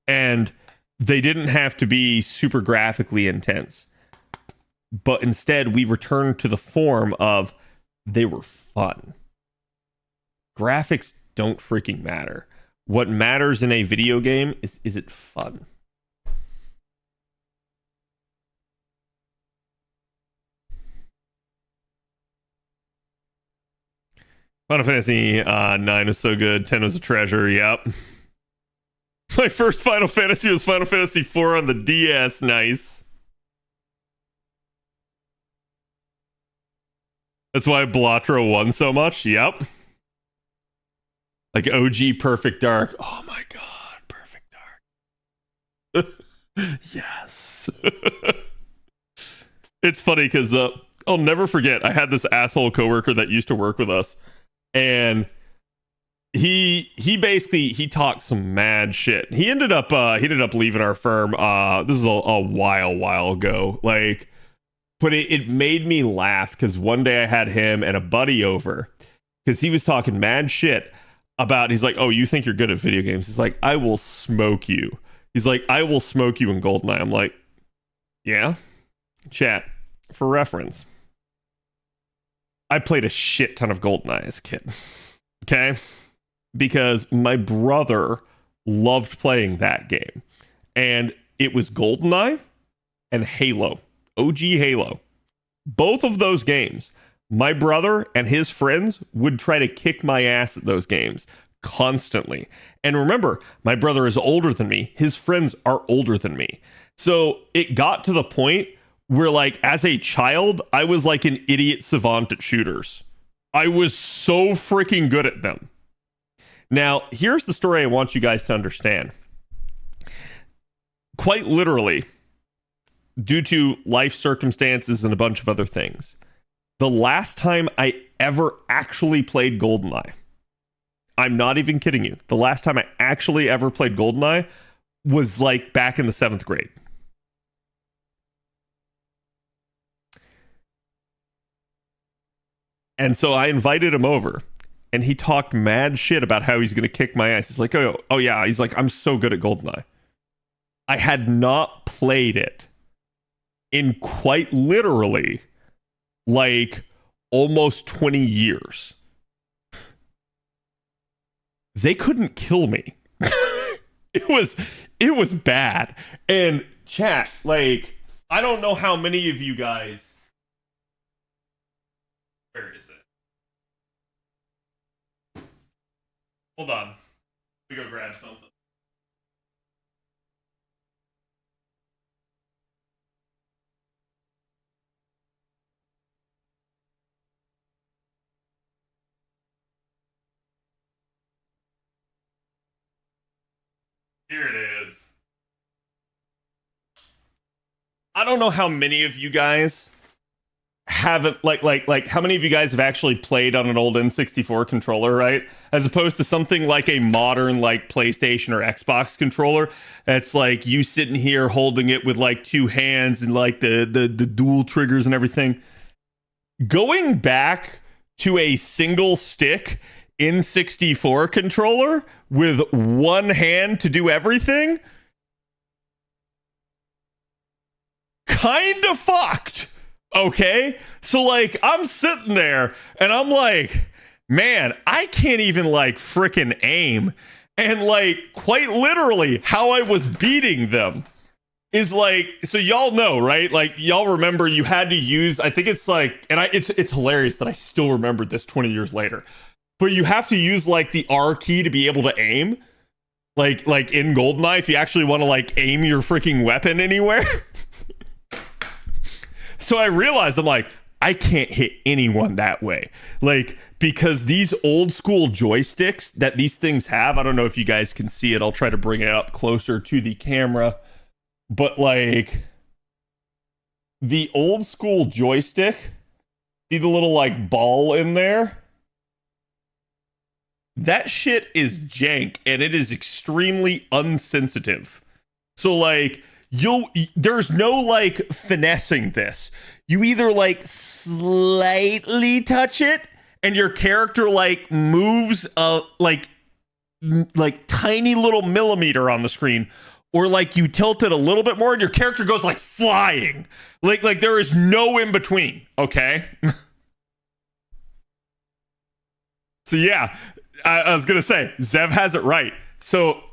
and they didn't have to be super graphically intense. But instead, we returned to the form of they were fun. Graphics don't freaking matter. What matters in a video game is it fun? Final Fantasy 9 was so good. 10 was a treasure. Yep. My first Final Fantasy was Final Fantasy 4 on the DS. Nice. That's why Blatro won so much. Yep. Like OG Perfect Dark. Oh my god, Perfect Dark. Yes. It's funny because I'll never forget. I had this asshole coworker that used to work with us. And he basically talked some mad shit. He ended up leaving our firm. This is a while ago. Like, but it made me laugh because one day I had him and a buddy over because he was talking mad shit about. He's like, "Oh, you think you're good at video games?" He's like, "I will smoke you." He's like, "I will smoke you in GoldenEye." I'm like, "Yeah." Chat for reference. I played a shit ton of GoldenEye as a kid. Okay? Because my brother loved playing that game. And it was GoldenEye and Halo. OG Halo. Both of those games, my brother and his friends would try to kick my ass at those games constantly. And remember, my brother is older than me. His friends are older than me. So it got to the point where, like, as a child, I was like an idiot savant at shooters. I was so freaking good at them. Now, here's the story I want you guys to understand. Quite literally, due to life circumstances and a bunch of other things, the last time I ever actually played GoldenEye, I'm not even kidding you, the last time I actually ever played GoldenEye was like back in the 7th grade. And so I invited him over, and he talked mad shit about how he's going to kick my ass. He's like, oh yeah. He's like, I'm so good at GoldenEye. I had not played it in quite literally like almost 20 years. They couldn't kill me. it was bad. And chat, like, I don't know how many of you guys. Where is it? Hold on. Let me go grab something. Here it is. I don't know how many of you guys haven't like how many of you guys have actually played on an old N64 controller, right? As opposed to something like a modern like PlayStation or Xbox controller that's like you sitting here holding it with like two hands and like the dual triggers and everything. Going back to a single stick N64 controller with one hand to do everything, kind of fucked. Okay, so like I'm sitting there and I'm like, man, I can't even like freaking aim. And like quite literally how I was beating them is like, so y'all know, right? Like y'all remember you had to use, I think it's like, and it's hilarious that I still remembered this 20 years later, but you have to use like the R key to be able to aim. Like in GoldenEye, if you actually want to like aim your freaking weapon anywhere. So I realized, I'm like, I can't hit anyone that way. Like, because these old school joysticks that these things have, I don't know if you guys can see it. I'll try to bring it up closer to the camera. But like, the old school joystick, see the little like ball in there? That shit is jank and it is extremely unsensitive. So like, there's no like finessing this. You either like slightly touch it and your character like moves like tiny little millimeter on the screen, or like you tilt it a little bit more and your character goes like flying. Like there is no in between, okay? So yeah, I was gonna say Zev has it right. So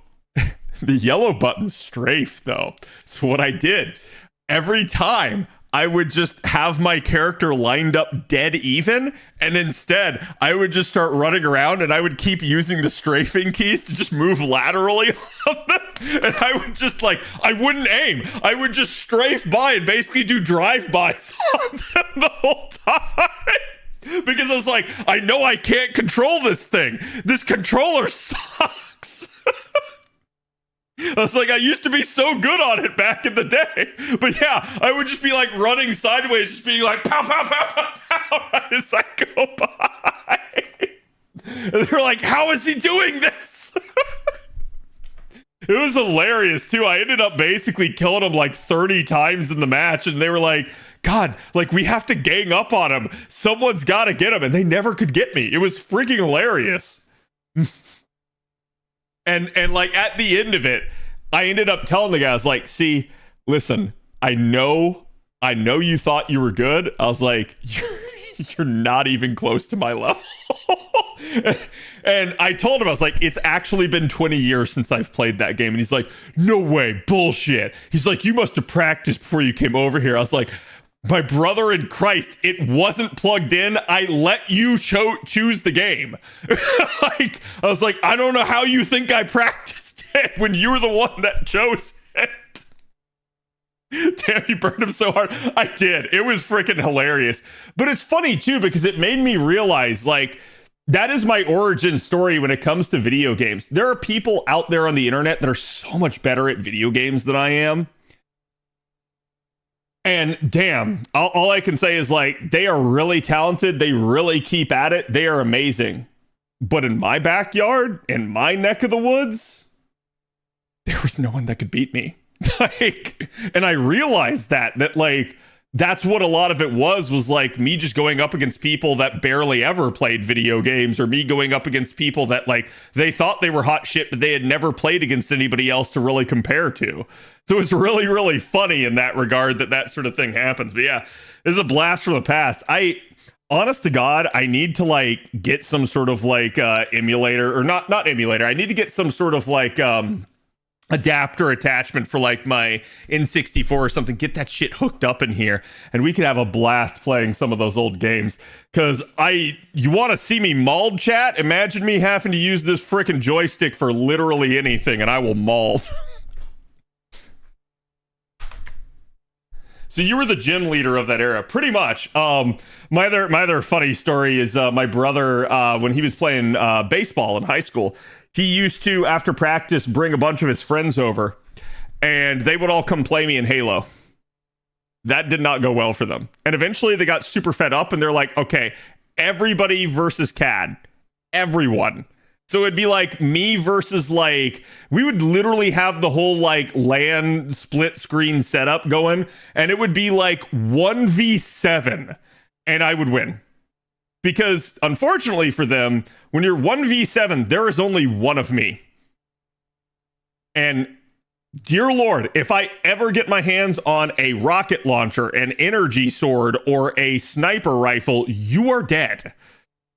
the yellow button's strafe, though. So what I did, every time I would just have my character lined up dead even, and instead I would just start running around and I would keep using the strafing keys to just move laterally on them. And I would just like, I wouldn't aim. I would just strafe by and basically do drive-bys on them the whole time. Because I was like, I know I can't control this thing. This controller sucks. I was like, I used to be so good on it back in the day. But yeah, I would just be like running sideways, just being like, pow, pow, pow, pow, pow, right as I go by. And they're like, how is he doing this? It was hilarious, too. I ended up basically killing him like 30 times in the match. And they were like, God, like, we have to gang up on him. Someone's got to get him. And they never could get me. It was freaking hilarious. And like at the end of it, I ended up telling the guys like, see, listen, I know you thought you were good. I was like, you're not even close to my level. And I told him, I was like, it's actually been 20 years since I've played that game. And he's like, no way, bullshit. He's like, you must have practiced before you came over here. I was like, my brother in Christ, it wasn't plugged in. I let you choose the game. Like, I was like, I don't know how you think I practiced it when you were the one that chose it. Damn, you burned him so hard. I did. It was freaking hilarious. But it's funny, too, because it made me realize, like, that is my origin story when it comes to video games. There are people out there on the internet that are so much better at video games than I am. And damn, all I can say is like, they are really talented. They really keep at it. They are amazing. But in my backyard, in my neck of the woods, there was no one that could beat me. Like, and I realized that like, that's what a lot of it was like me just going up against people that barely ever played video games, or me going up against people that like they thought they were hot shit, but they had never played against anybody else to really compare to. So it's really, really funny in that regard that sort of thing happens. But yeah, this is a blast from the past. Honest to God, I need to like get some sort of like emulator, or not emulator. I need to get some sort of like adapter attachment for like my N64 or something, get that shit hooked up in here, and we could have a blast playing some of those old games. Because you want to see me mauled, chat? Imagine me having to use this freaking joystick for literally anything, and I will maul. So you were the gym leader of that era, pretty much. My other funny story is my brother, when he was playing baseball in high school, he used to, after practice, bring a bunch of his friends over, and they would all come play me in Halo. That did not go well for them. And eventually they got super fed up, and they're like, okay, everybody versus CAD. Everyone. So it'd be like me versus like, we would literally have the whole like LAN split screen setup going, and it would be like 1v7, and I would win. Because unfortunately for them, when you're 1v7, there is only one of me. And dear Lord, if I ever get my hands on a rocket launcher, an energy sword, or a sniper rifle, you are dead.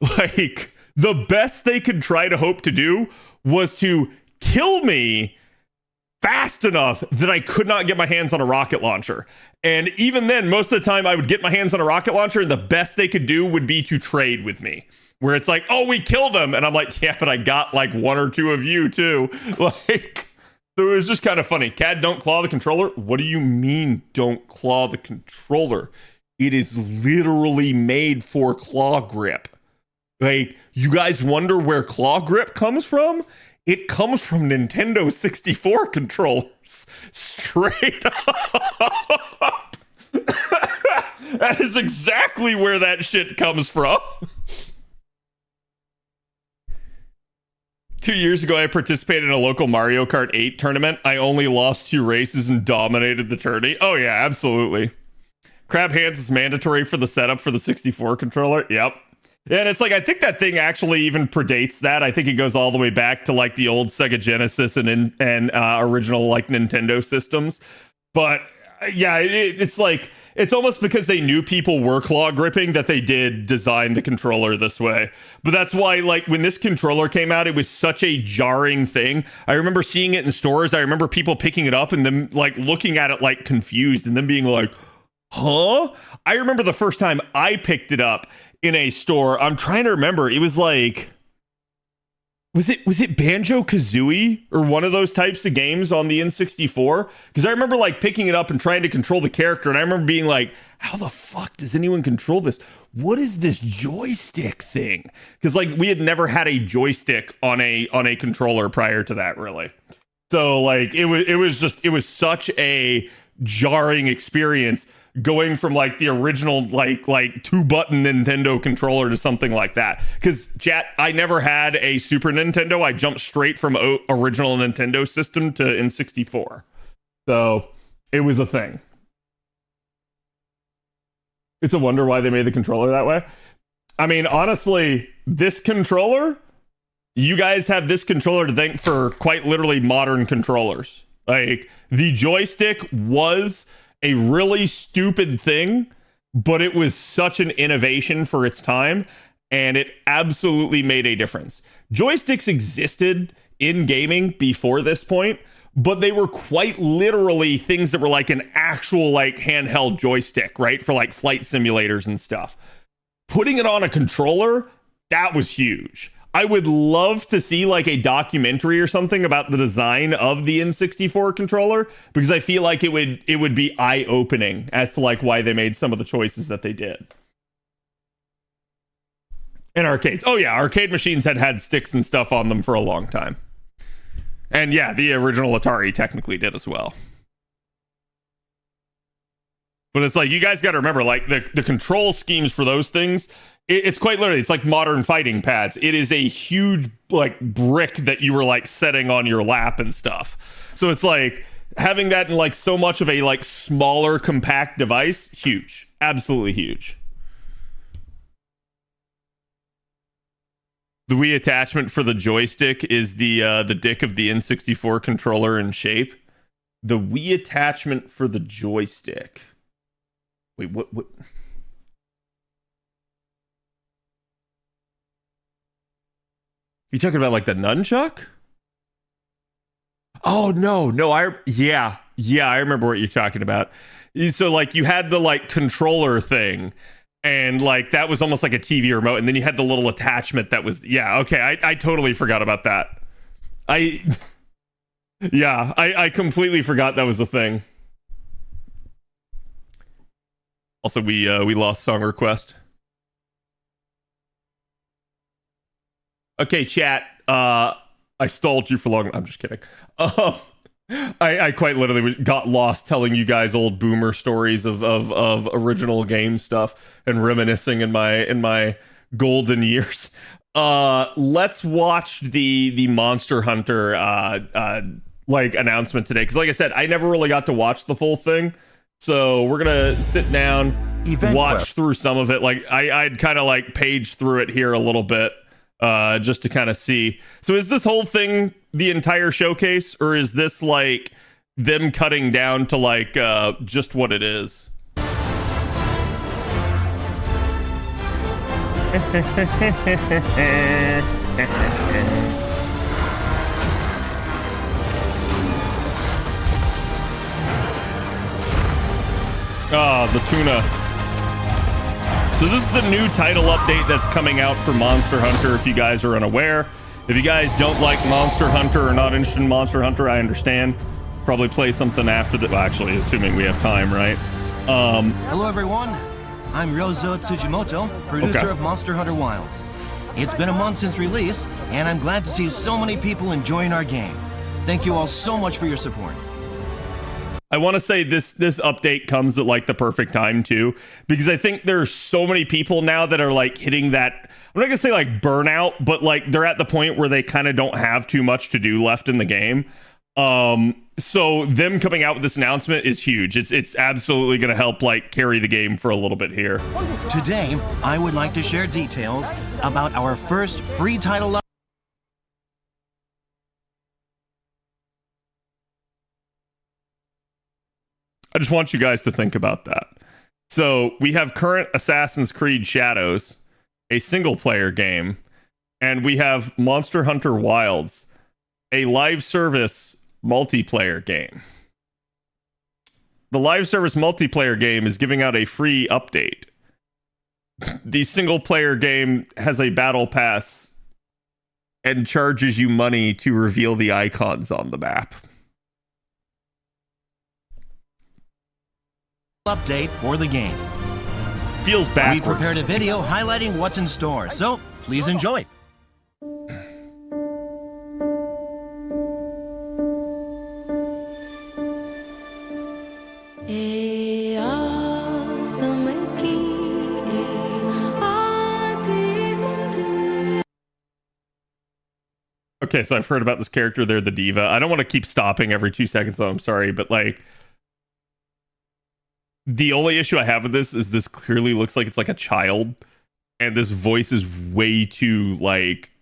Like, the best they could try to hope to do was to kill me fast enough that I could not get my hands on a rocket launcher. And even then, most of the time I would get my hands on a rocket launcher, and the best they could do would be to trade with me. Where it's like, oh, we killed him. And I'm like, yeah, but I got like one or two of you too. Like, so it was just kind of funny. CAD, don't claw the controller. What do you mean don't claw the controller? It is literally made for claw grip. Like, you guys wonder where claw grip comes from? It comes from Nintendo 64 controllers. Straight up. That is exactly where that shit comes from. 2 years ago, I participated in a local Mario Kart 8 tournament. I only lost 2 races and dominated the tourney. Oh, yeah, absolutely. Crab hands is mandatory for the setup for the 64 controller. Yep. And it's like, I think that thing actually even predates that. I think it goes all the way back to like the old Sega Genesis and original like Nintendo systems. But yeah, it's like, it's almost because they knew people were claw gripping that they did design the controller this way. But that's why, like, when this controller came out, it was such a jarring thing. I remember seeing it in stores. I remember people picking it up and them like looking at it like confused and then being like, huh? I remember the first time I picked it up in a store. I'm trying to remember. It was like, was it Banjo-Kazooie or one of those types of games on the N64? Because I remember like picking it up and trying to control the character, and I remember being like, how the fuck does anyone control this? What is this joystick thing? Because like we had never had a joystick on a controller prior to that, really. So like it was such a jarring experience going from like the original like 2-button Nintendo controller to something like that. Because chat, I never had a Super Nintendo. I jumped straight from original Nintendo system to N64. So it was a thing. It's a wonder why they made the controller that way. I mean, honestly, this controller, you guys have this controller to thank for quite literally modern controllers. Like, the joystick was a really stupid thing, but it was such an innovation for its time, and it absolutely made a difference. Joysticks existed in gaming before this point, but they were quite literally things that were like an actual like handheld joystick, right? For like flight simulators and stuff. Putting it on a controller, that was huge. I would love to see like a documentary or something about the design of the N64 controller, because I feel like it would be eye-opening as to like why they made some of the choices that they did. And arcades. Oh yeah, arcade machines had sticks and stuff on them for a long time. And yeah, the original Atari technically did as well. But it's like, you guys got to remember, like the control schemes for those things, it's quite literally, it's like modern fighting pads. It is a huge like brick that you were like setting on your lap and stuff. So it's like having that in like so much of a like smaller compact device, huge, absolutely huge. The Wii attachment for the joystick is the dick of the N64 controller in shape. The Wii attachment for the joystick. Wait, what? You talking about like the nunchuck? Oh no, I remember what you're talking about. So like you had the like controller thing, and like that was almost like a TV remote, and then you had the little attachment that was okay. I totally forgot about that. I completely forgot that was the thing. Also, we lost song request. Okay, chat. I stalled you for long. I'm just kidding. I quite literally got lost telling you guys old boomer stories of original game stuff and reminiscing in my golden years. Let's watch the Monster Hunter like announcement today, because like I said, I never really got to watch the full thing. So we're gonna sit down, watch through some of it. Like I'd kind of like page through it here a little bit, just to kind of see. So is this whole thing the entire showcase, or is this like them cutting down to like just what it is? The tuna. So this is the new title update that's coming out for Monster Hunter, if you guys are unaware. If you guys don't like Monster Hunter or not interested in Monster Hunter, I understand. Probably play something after that. Well, actually, assuming we have time, right? Hello, everyone. I'm Ryozo Tsujimoto, producer of Monster Hunter Wilds. It's been a month since release, and I'm glad to see so many people enjoying our game. Thank you all so much for your support. I want to say this update comes at like the perfect time too, because I think there's so many people now that are like hitting that, I'm not gonna say like burnout, but like they're at the point where they kind of don't have too much to do left in the game. So them coming out with this announcement is huge. It's absolutely gonna help like carry the game for a little bit here. Today, I would like to share details about our first free title. I just want you guys to think about that. So we have current Assassin's Creed Shadows, a single player game, and we have Monster Hunter Wilds, a live service multiplayer game. The live service multiplayer game is giving out a free update. The single player game has a battle pass and charges you money to reveal the icons on the map. Update for the game. Feels backwards. We prepared a video highlighting what's in store, so please enjoy. Okay, so I've heard about this character. They're the diva. I don't want to keep stopping every 2 seconds, though. I'm sorry, but like, the only issue I have with this clearly looks like it's like a child, and this voice is way too like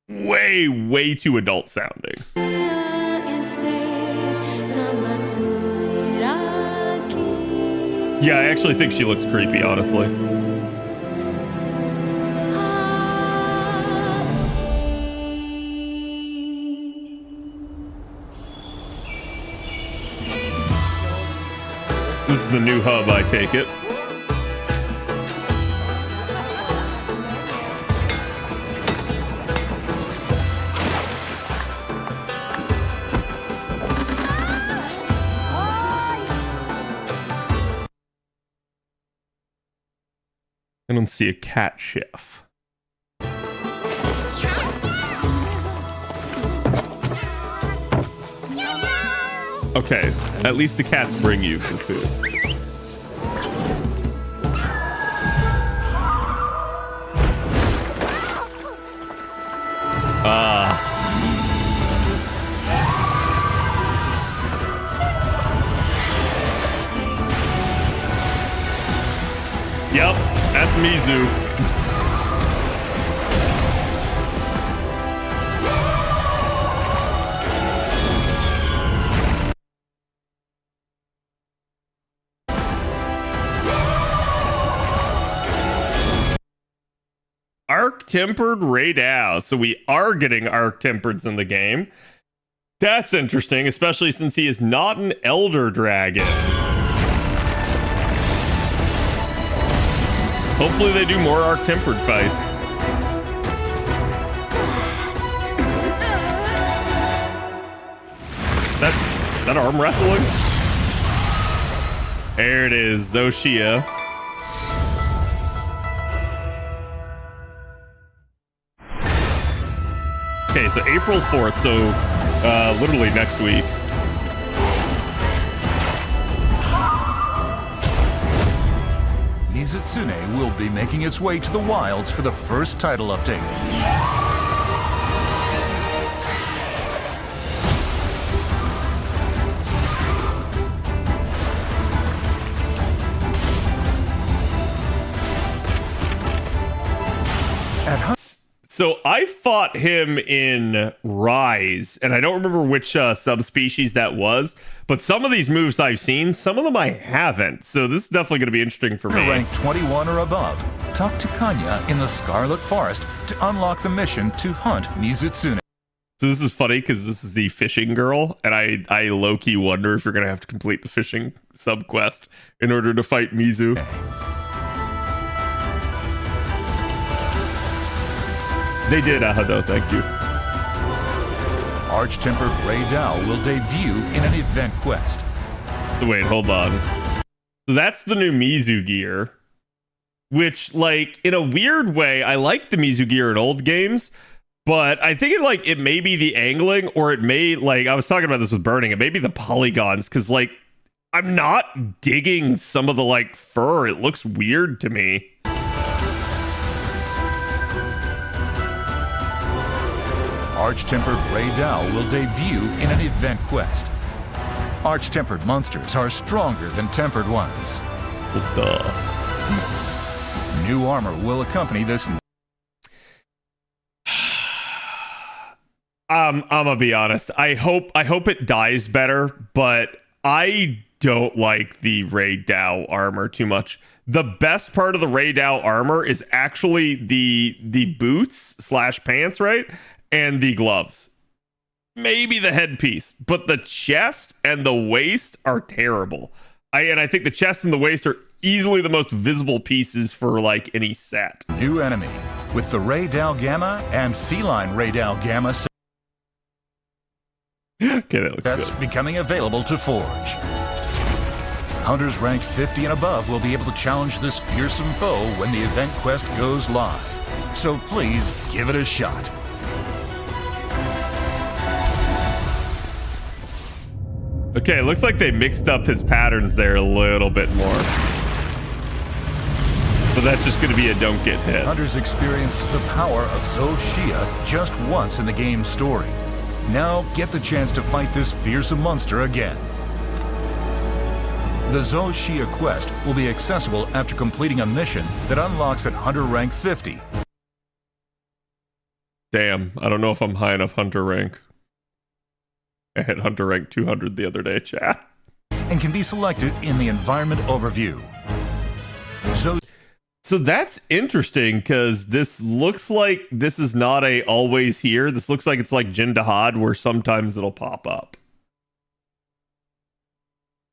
way too adult sounding. Yeah, I actually think she looks creepy, honestly. This is the new hub, I take it. I don't see a cat chef. Okay, at least the cats bring you the food. Yep, that's Mizu. Arc-tempered Raidao. So we are getting arc-tempereds in the game. That's interesting, especially since he is not an Elder Dragon. Hopefully they do more Arc-Tempered fights. That arm wrestling? There it is, Zoshia. Okay, so April 4th, so literally next week. Mizutsune will be making its way to the wilds for the first title update. So I fought him in Rise, and I don't remember which subspecies that was, but some of these moves I've seen, some of them I haven't. So this is definitely going to be interesting for me. Rank 21 or above, talk to Kanya in the Scarlet Forest to unlock the mission to hunt Mizutsune. So this is funny because this is the fishing girl, and I low-key wonder if you're going to have to complete the fishing sub-quest in order to fight Mizu. They did, Ahado, thank you. Arch-Tempered Ray Dao will debut in an event quest. Wait, hold on. So that's the new Mizu gear, which, like, in a weird way, I like the Mizu gear in old games, but I think it may be the angling, or it may, like, I was talking about this with Burning, it may be the polygons, because, like, I'm not digging some of the, like, fur. It looks weird to me. Arch-Tempered Ray Dao will debut in an event quest. Arch-Tempered monsters are stronger than tempered ones. New armor will accompany this. I'm gonna be honest. I hope it dies better, but I don't like the Ray Dao armor too much. The best part of the Ray Dao armor is actually the boots / pants, right? And the gloves. Maybe the headpiece, but the chest and the waist are terrible. I think the chest and the waist are easily the most visible pieces for like any set. New enemy with the Ray Dao Gamma and Feline Ray Dao Gamma. Okay, that looks That's good. becoming available to forge. Hunters ranked 50 and above will be able to challenge this fearsome foe when the event quest goes live. So please give it a shot. Okay, it looks like they mixed up his patterns there a little bit more. So that's just going to be a don't get hit. Hunters experienced the power of Zoshia just once in the game's story. Now get the chance to fight this fearsome monster again. The Zoshia quest will be accessible after completing a mission that unlocks at Hunter rank 50. Damn, I don't know if I'm high enough Hunter rank. I hit Hunter rank 200 the other day, chat. And can be selected in the environment overview. So that's interesting, because this looks like this is not a always here. This looks like it's like Jin Dahad, where sometimes it'll pop up.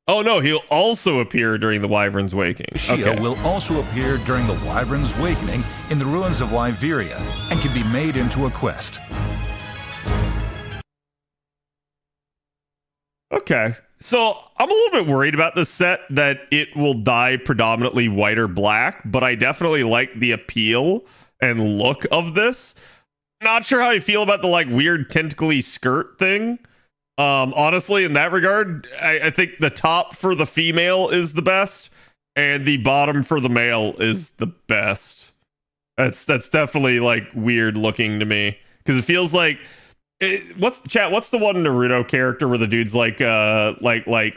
Oh no, he'll also appear during the Wyvern's Waking. Shia will also appear during the Wyvern's Awakening in the ruins of Wyveria and can be made into a quest. Okay, so I'm a little bit worried about this set, that it will dye predominantly white or black, but I definitely like the appeal and look of this. Not sure how I feel about the like weird tentacly skirt thing. Honestly, in that regard, I think the top for the female is the best, and the bottom for the male is the best. That's definitely like weird looking to me, because it feels like what's the one Naruto character where the dude's like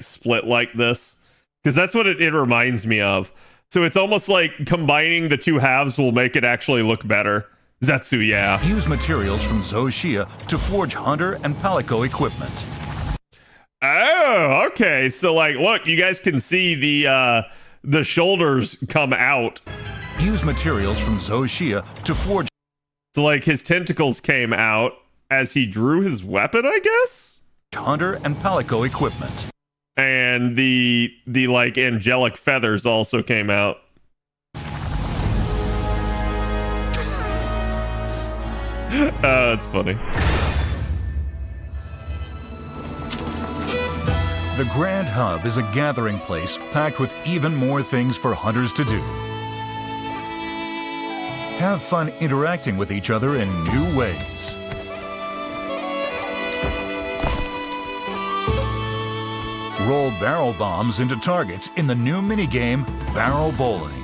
split like this? Because that's what it reminds me of. So it's almost like combining the two halves will make it actually look better. Zetsu, yeah. Use materials from Zoshia to forge Hunter and Palico equipment. Oh, okay. So like, look, you guys can see the shoulders come out. Use materials from Zoshia to forge. So like his tentacles came out as he drew his weapon, I guess? hunter and palico equipment. And the like angelic feathers also came out. That's funny. The Grand Hub is a gathering place packed with even more things for hunters to do. Have fun interacting with each other in new ways. Roll barrel bombs into targets in the new minigame Barrel Bowling.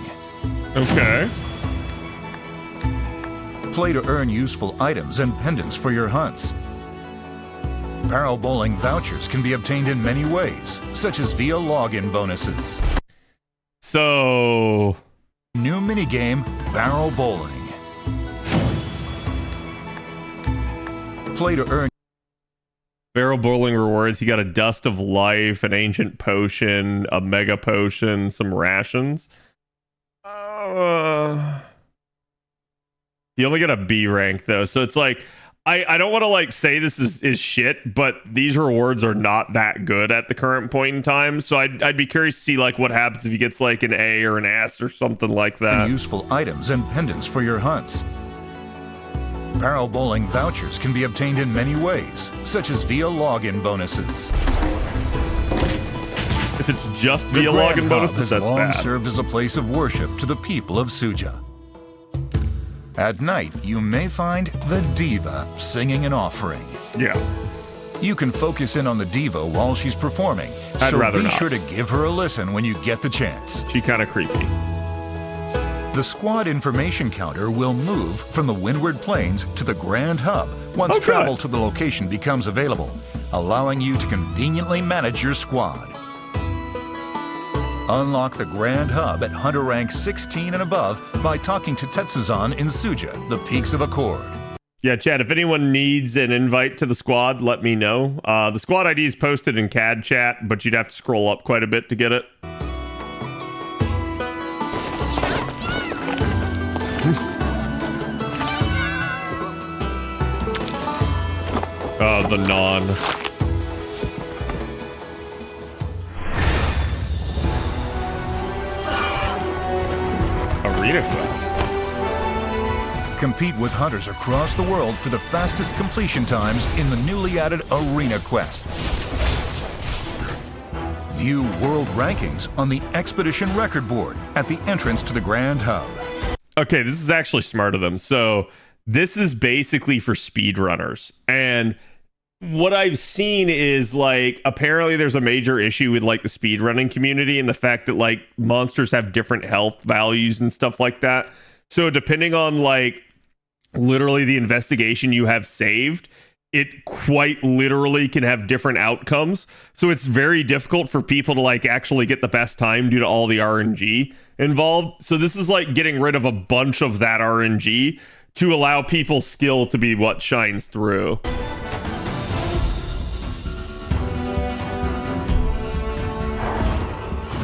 Okay. Play to earn useful items and pendants for your hunts. Barrel bowling vouchers can be obtained in many ways, such as via login bonuses. So, new minigame Barrel Bowling. Play to earn barrel bowling rewards. You got a dust of life, an ancient potion, a mega potion, some rations. You only get a B rank though, so it's like I don't want to like say this is shit, but these rewards are not that good at the current point in time. So I'd be curious to see like what happens if he gets like an A or an S or something like that. Useful items and pendants for your hunts. Barrel bowling vouchers can be obtained in many ways, such as via login bonuses. If it's just via login bonuses, that's long bad. Served as a place of worship to the people of Suja. At night, you may find the diva singing an offering. Yeah. You can focus in on the diva while she's performing, I'd so rather be not. sure to give her a listen when you get the chance. She kind of creepy. The squad information counter will move from the Windward Plains to the Grand Hub once Okay. travel to the location becomes available, allowing you to conveniently manage your squad. Unlock the Grand Hub at Hunter rank 16 and above by talking to Tetsuzan in Suja, the Peaks of Accord. Yeah, Chad, if anyone needs an invite to the squad, let me know. The squad ID is posted in CAD chat, but you'd have to scroll up quite a bit to get it. The non. Arena quest. Compete with hunters across the world for the fastest completion times in the newly added Arena quests. View world rankings on the Expedition Record Board at the entrance to the Grand Hub. Okay, this is actually smart of them. So this is basically for speedrunners. And what I've seen is like apparently there's a major issue with like the speedrunning community and the fact that like monsters have different health values and stuff like that. So depending on like literally the investigation you have saved, it quite literally can have different outcomes. So it's very difficult for people to like actually get the best time due to all the RNG involved. So this is like getting rid of a bunch of that RNG to allow people's skill to be what shines through.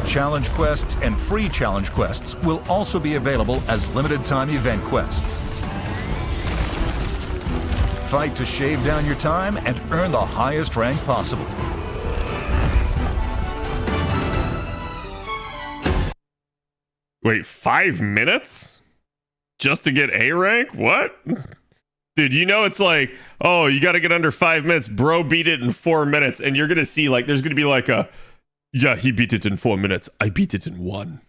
Challenge quests and free challenge quests will also be available as limited time event quests. Fight to shave down your time and earn the highest rank possible. Wait, 5 minutes? Just to get A rank? What? Dude, you know it's like, oh, you got to get under 5 minutes. Bro beat it in 4 minutes. And you're going to see, like, there's going to be like a, yeah, he beat it in 4 minutes. I beat it in 1.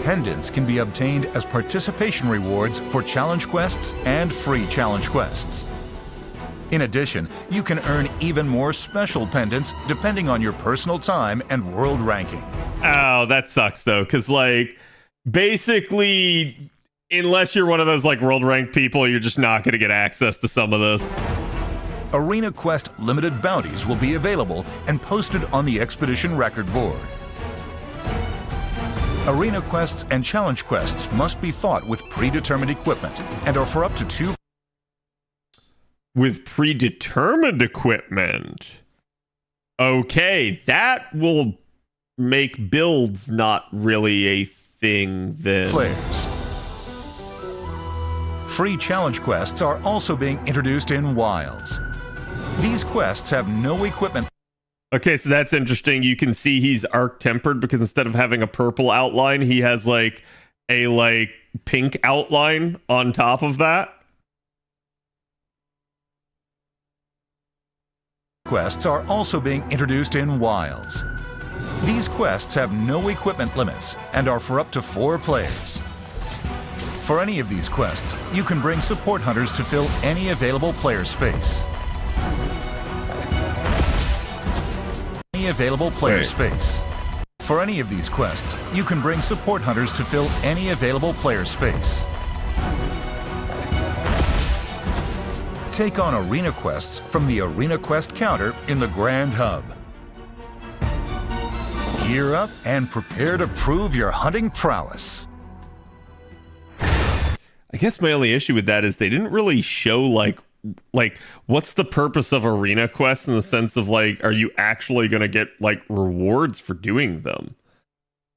Pendants can be obtained as participation rewards for challenge quests and free challenge quests. In addition, you can earn even more special pendants depending on your personal time and world ranking. Oh, that sucks, though. Because, like, basically, unless you're one of those, like, world ranked people, you're just not going to get access to some of this. Arena Quest limited bounties will be available and posted on the Expedition Record Board. Arena quests and challenge quests must be fought with predetermined equipment and are for up to 2. With predetermined equipment. Okay, that will make builds not really a thing then. Players. Free challenge quests are also being introduced in Wilds. These quests have no equipment. Okay, so that's interesting. You can see he's arc tempered because instead of having a purple outline, he has like a pink outline on top of that. Quests are also being introduced in Wilds. These quests have no equipment limits and are for up to 4 players. For any of these quests, you can bring support hunters to fill any available player space. Any available player space. For any of these quests, you can bring support hunters to fill any available player space. Take on arena quests from the Arena Quest counter in the Grand Hub. Gear up and prepare to prove your hunting prowess. I guess my only issue with that is they didn't really show like what's the purpose of arena quests in the sense of are you actually going to get rewards for doing them?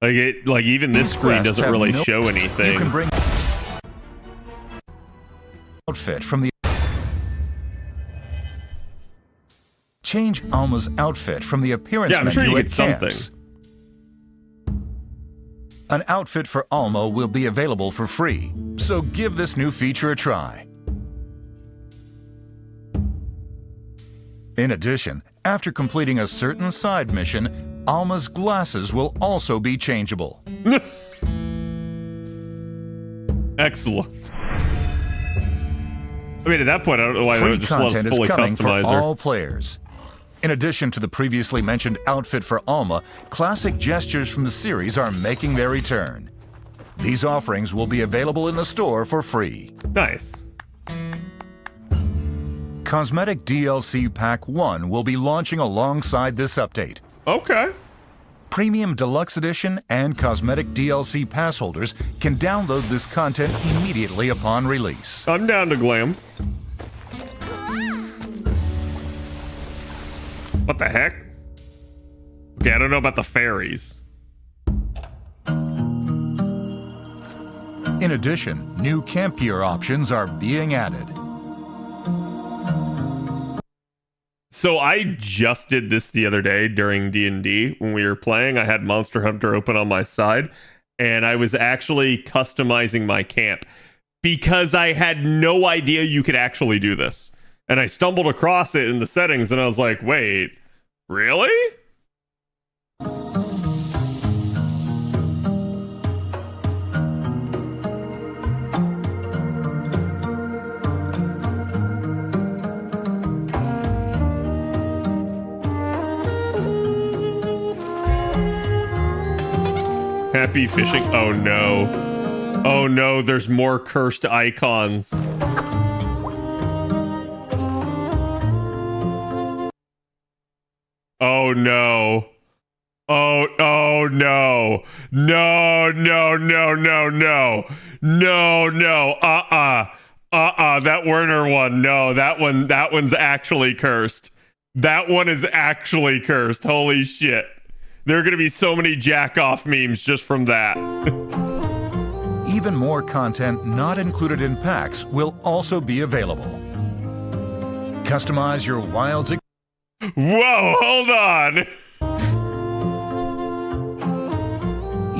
Even this screen doesn't really show anything. You can bring outfit from the change Alma's outfit from the appearance I'm sure menu you at get something. camps. An outfit for Alma will be available for free, so give this new feature a try. In addition, after completing a certain side mission, Alma's glasses will also be changeable. Excellent. I mean, at that point, I don't know why they Free just let us content is fully coming for customize her. all players. In addition to the previously mentioned outfit for Alma, classic gestures from the series are making their return. These offerings will be available in the store for free. Nice. Cosmetic DLC Pack 1 will be launching alongside this update. Okay. Premium Deluxe Edition and Cosmetic DLC pass holders can download this content immediately upon release. I'm down to glam. What the heck? Okay, I don't know about the fairies. In addition, new camp gear options are being added. So I just did this the other day during D&D when we were playing. I had Monster Hunter open on my side, and I was actually customizing my camp because I had no idea you could actually do this. And I stumbled across it in the settings, and I was like, wait, really? Happy fishing. Oh no. Oh no, there's more cursed icons. Oh no. Oh no. No, no, no, no, no. No, no. That Werner one. No, that one's actually cursed. That one is actually cursed. Holy shit. There are going to be so many jack-off memes just from that. Even more content not included in packs will also be available. Customize your Wilds. Whoa, hold on.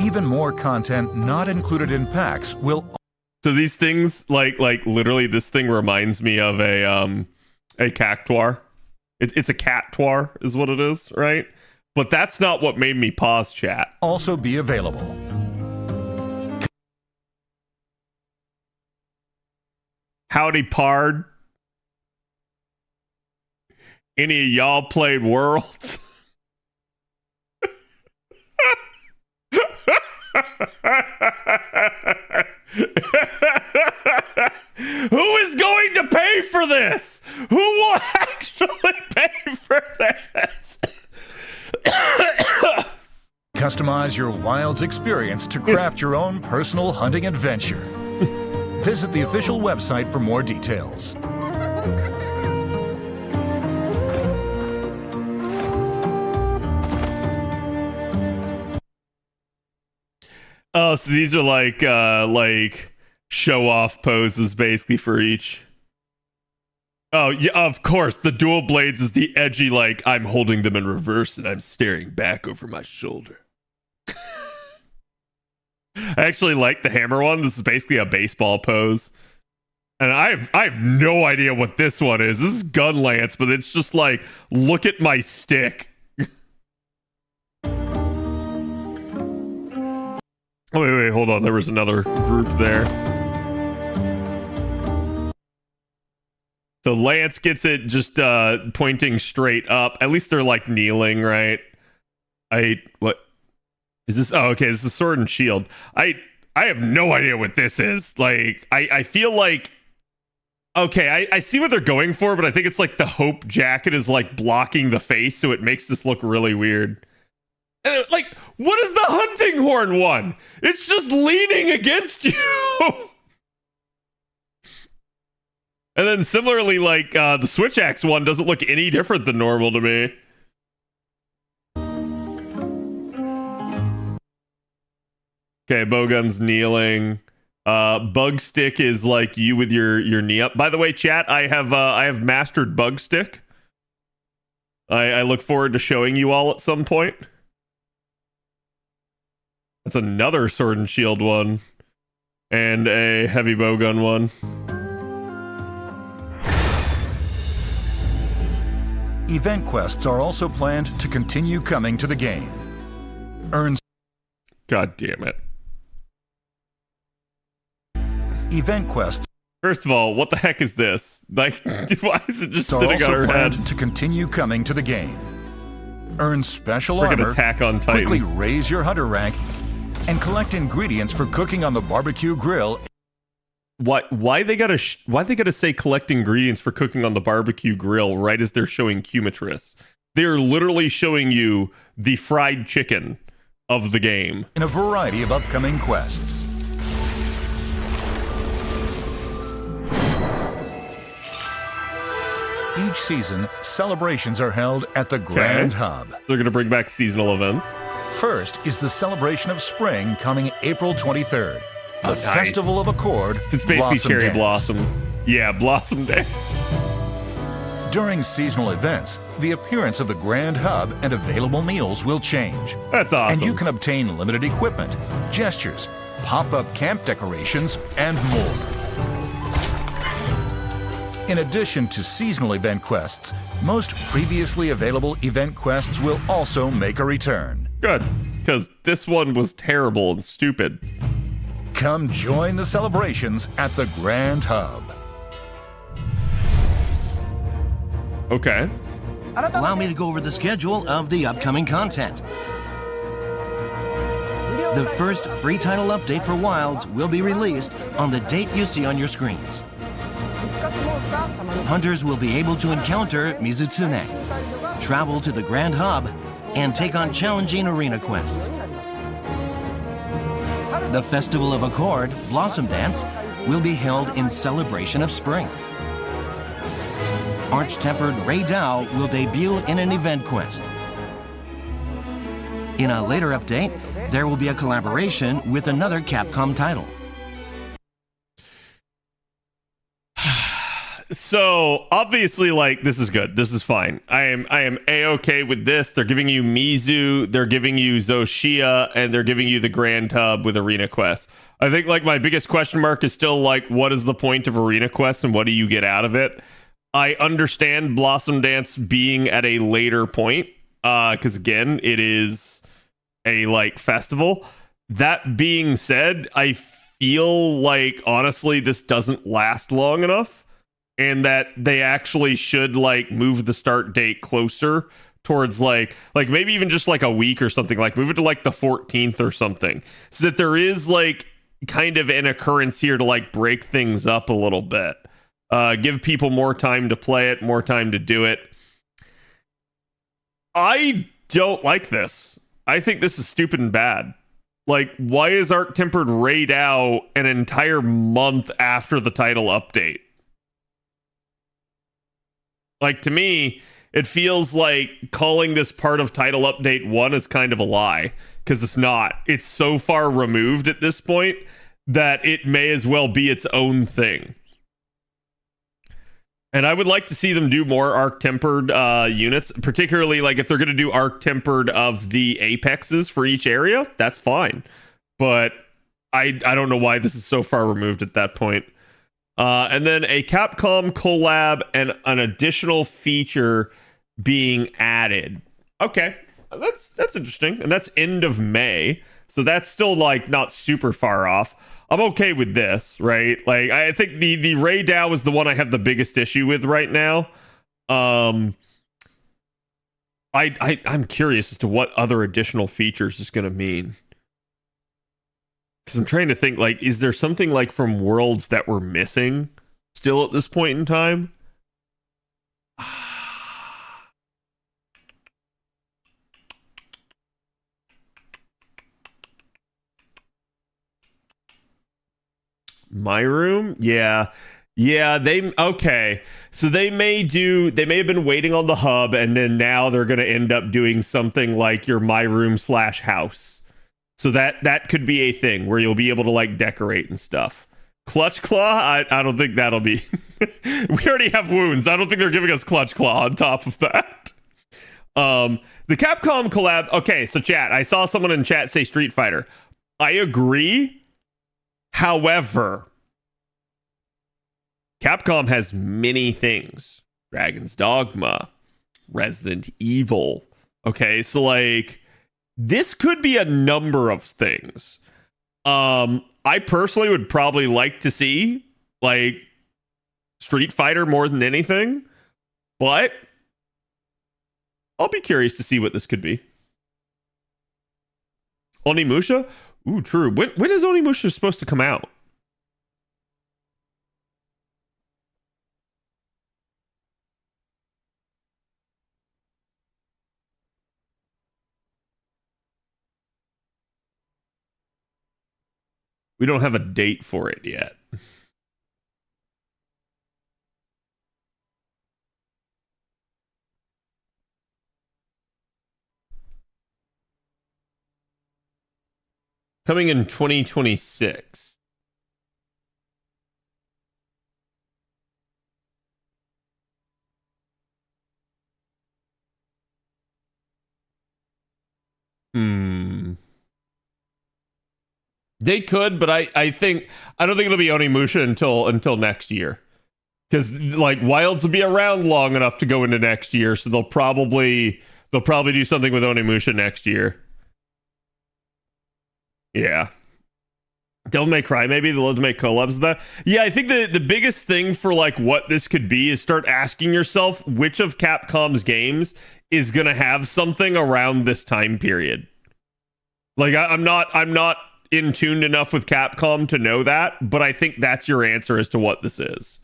Even more content not included in packs will. So these things, like literally, this thing reminds me of a cactuar. It's a cactuar, is what it is, right? But that's not what made me pause chat. Also be available. Howdy, Pard. Any of y'all played Worlds? Who is going to pay for this? Who will actually pay for this? Customize your Wilds experience to craft your own personal hunting adventure. Visit the official website for more details. Oh, so these are like show off poses basically for each. Oh, yeah, of course. The dual blades is the edgy, like, I'm holding them in reverse and I'm staring back over my shoulder. I actually like the hammer one. This is basically a baseball pose. And I have no idea what this one is. This is gun lance, but it's just like, look at my stick. Oh, wait, hold on. There was another group there. So Lance gets it just pointing straight up. At least they're like kneeling, right? What is this? Oh, okay. This is sword and shield. I have no idea what this is. Like, I feel like, okay, I see what they're going for, but I think it's like the Hope jacket is like blocking the face, so it makes this look really weird. Like, what is the hunting horn one? It's just leaning against you. And then similarly, like, the switch axe one doesn't look any different than normal to me. Okay, Bowgun's kneeling. Bug stick is like you with your knee up. By the way, chat, I have mastered bug stick. I look forward to showing you all at some point. That's another sword and shield one. And a heavy bowgun one. Event quests are also planned to continue coming to the game. Earn. God damn it. Event quests. First of all, what the heck is this? Like, why is it just are sitting on also her planned head? to continue coming to the game. Earn special Freaking armor. Attack on Titan. Quickly raise your hunter rank and collect ingredients for cooking on the barbecue grill. Why they gotta say collect ingredients for cooking on the barbecue grill right as they're showing Cumitris? They're literally showing you the fried chicken of the game In a variety of upcoming quests. Each season, celebrations are held at the Grand Hub. They're gonna bring back seasonal events. First is the Celebration of Spring coming April 23rd. The nice. Festival of Accord, It's basically Blossom cherry Dance. blossoms. Yeah, Blossom Dance. During seasonal events, the appearance of the Grand Hub and available meals will change. That's awesome. And you can obtain limited equipment, gestures, pop-up camp decorations, and more. In addition to seasonal event quests, most previously available event quests will also make a return. Good, because this one was terrible and stupid. Come join the celebrations at the Grand Hub. Okay. Allow me to go over the schedule of the upcoming content. The first free title update for Wilds will be released on the date you see on your screens. Hunters will be able to encounter Mizutsune, travel to the Grand Hub, and take on challenging arena quests. The Festival of Accord, Blossom Dance, will be held in celebration of spring. Arch-tempered Ray Dao will debut in an event quest. In a later update, there will be a collaboration with another Capcom title. So obviously, like, this is good. This is fine. I am a-okay with this. They're giving you Mizu, they're giving you Zoshia, and they're giving you the Grand Hub with Arena Quests. I think like my biggest question mark is still like, what is the point of Arena Quests and what do you get out of it? I understand Blossom Dance being at a later point, because again, it is a like festival. That being said, I feel like honestly this doesn't last long enough. And that they actually should like move the start date closer towards like maybe even just like a week or something, like move it to like the 14th or something, so that there is like kind of an occurrence here to like break things up a little bit, give people more time to play it, more time to do it. I don't like this. I think this is stupid and bad. Like, why is Arc Tempered Raid out an entire month after the title update? Like, to me, it feels like calling this part of Title Update 1 is kind of a lie, because it's not. It's so far removed at this point that it may as well be its own thing. And I would like to see them do more arc tempered units, particularly like if they're going to do arc tempered of the apexes for each area. That's fine, but I don't know why this is so far removed at that point. And then a Capcom collab and an additional feature being added. Okay, that's interesting, and that's end of May, so that's still like not super far off. I'm okay with this, right? Like, I think the Ray Dow is the one I have the biggest issue with right now. I'm curious as to what other additional features is going to mean. Because I'm trying to think, like, is there something like from Worlds that we're missing still at this point in time? My room? Yeah. Okay. So they may have been waiting on the hub, and then now they're going to end up doing something like your My Room / house. So that could be a thing where you'll be able to like decorate and stuff. Clutch Claw? I don't think that'll be. We already have wounds. I don't think they're giving us Clutch Claw on top of that. The Capcom collab. Okay, so chat. I saw someone in chat say Street Fighter. I agree. However, Capcom has many things. Dragon's Dogma, Resident Evil. Okay, so like this could be a number of things. I personally would probably like to see like Street Fighter more than anything, but I'll be curious to see what this could be. Onimusha? Ooh, true. When is Onimusha supposed to come out? We don't have a date for it yet. Coming in 2026. They could, but I don't think it'll be Onimusha until next year. Because like Wilds will be around long enough to go into next year, so they'll probably do something with Onimusha next year. Yeah. Devil May Cry, maybe they'll make collabs of that. Yeah, I think the biggest thing for like what this could be is start asking yourself which of Capcom's games is gonna have something around this time period. Like I'm not in tuned enough with Capcom to know that, but I think that's your answer as to what this is.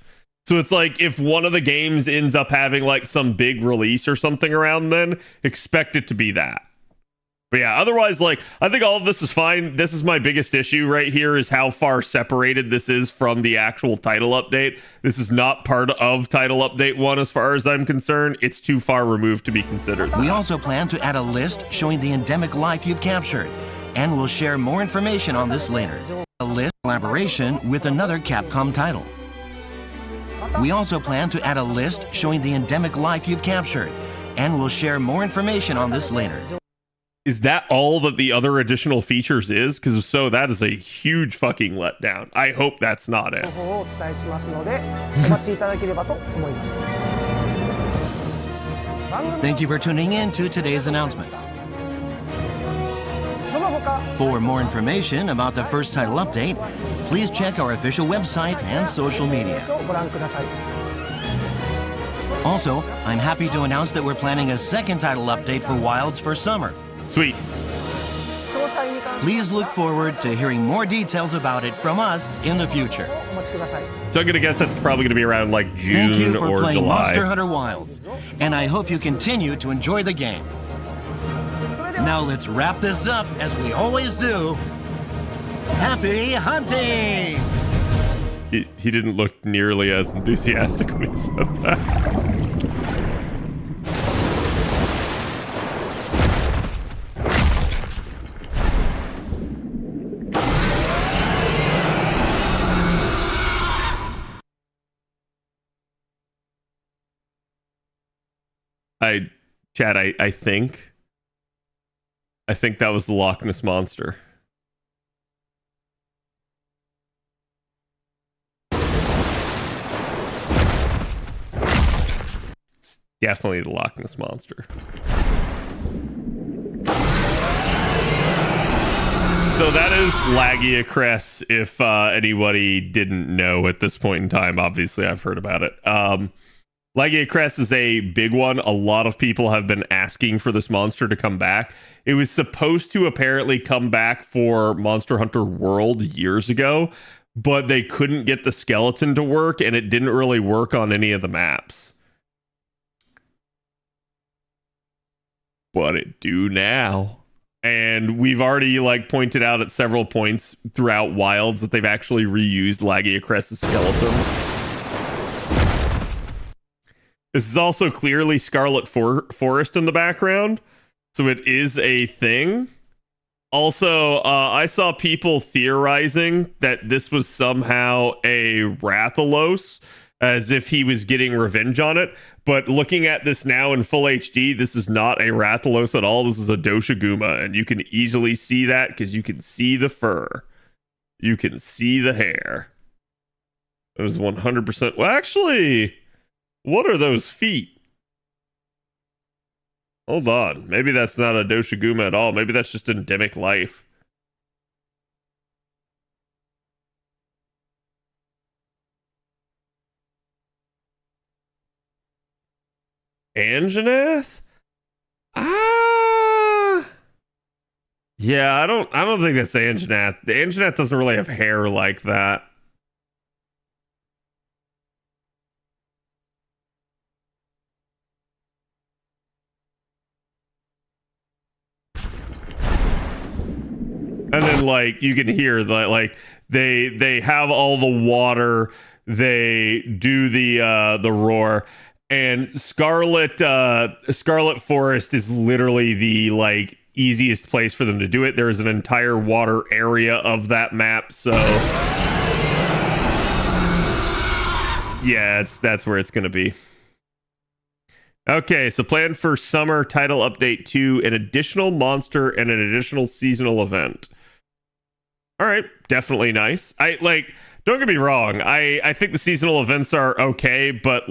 So it's like if one of the games ends up having like some big release or something around then, expect it to be that. But yeah, otherwise, like, I think all of this is fine. This is my biggest issue right here is how far separated this is from the actual title update. This is not part of title update 1 as far as I'm concerned. It's too far removed to be considered. We also plan to add a list showing the endemic life you've captured, and we'll share more information on this later. A list collaboration with another Capcom title. We also plan to add a list showing the endemic life you've captured, and we'll share more information on this later. Is that all that the other additional features is? Because if so, that is a huge fucking letdown. I hope that's not it. Thank you for tuning in to today's announcement. For more information about the first title update, please check our official website and social media. Also, I'm happy to announce that we're planning a second title update for Wilds for summer. Sweet. Please look forward to hearing more details about it from us in the future. So I'm gonna guess that's probably gonna be around like June Thank you for or playing July. Monster Hunter Wilds, and I hope you continue to enjoy the game. Now let's wrap this up as we always do. Happy hunting! He didn't look nearly as enthusiastic when he said that. Chad, I think that was the Loch Ness Monster. It's definitely the Loch Ness Monster. So that is Lagiacress, if anybody didn't know at this point in time. Obviously, I've heard about it. Lagiacress is a big one. A lot of people have been asking for this monster to come back. It was supposed to apparently come back for Monster Hunter World years ago, but they couldn't get the skeleton to work, and it didn't really work on any of the maps. But it do now. And we've already pointed out at several points throughout Wilds that they've actually reused Lagiacress's skeleton. This is also clearly Scarlet Forest in the background, so it is a thing. Also, I saw people theorizing that this was somehow a Rathalos, as if he was getting revenge on it. But looking at this now in full HD, this is not a Rathalos at all. This is a Doshiguma, and you can easily see that because you can see the fur. You can see the hair. It was 100%. Well, actually, what are those feet? Hold on. Maybe that's not a Doshiguma at all. Maybe that's just endemic life. Anjanath? Yeah, I don't think that's Anjanath. The Anjanath doesn't really have hair like that. And then you can hear that they have all the water, they do the roar. And Scarlet Forest is literally the easiest place for them to do it. There is an entire water area of that map, so yeah, that's where it's gonna be. Okay, so plan for summer title update 2, an additional monster and an additional seasonal event. All right, definitely nice. Don't get me wrong. I think the seasonal events are okay, but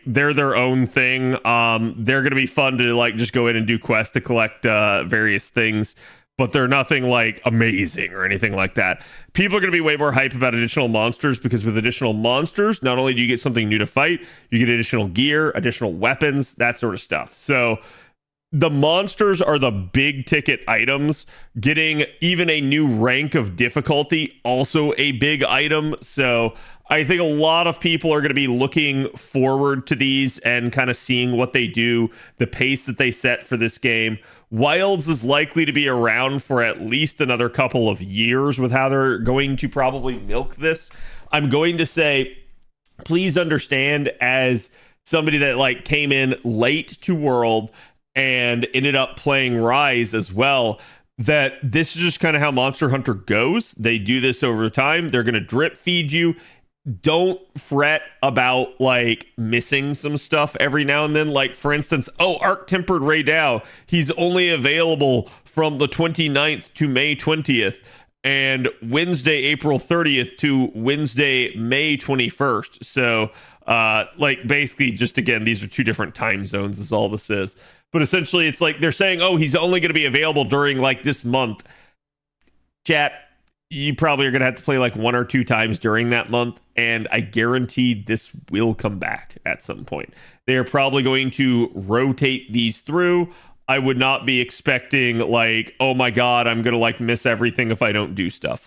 they're their own thing. They're gonna be fun to just go in and do quests to collect various things, but they're nothing amazing or anything like that. People are gonna be way more hype about additional monsters because with additional monsters, not only do you get something new to fight, you get additional gear, additional weapons, that sort of stuff. So the monsters are the big ticket items. Getting even a new rank of difficulty, also a big item. So I think a lot of people are going to be looking forward to these and kind of seeing what they do, the pace that they set for this game. Wilds is likely to be around for at least another couple of years with how they're going to probably milk this. I'm going to say, please understand, as somebody that came in late to World and ended up playing Rise as well, that this is just kind of how Monster Hunter goes. They do this over time. They're going to drip feed you. Don't fret about missing some stuff every now and then. For instance, Arc Tempered Raydao, he's only available from the 29th to May 20th and Wednesday, April 30th to Wednesday, May 21st. So basically just, again, these are two different time zones is all this is. But essentially, it's they're saying, he's only going to be available during this month. Chat, you probably are going to have to play 1 or 2 times during that month. And I guarantee this will come back at some point. They are probably going to rotate these through. I would not be expecting oh my God, I'm going to miss everything if I don't do stuff.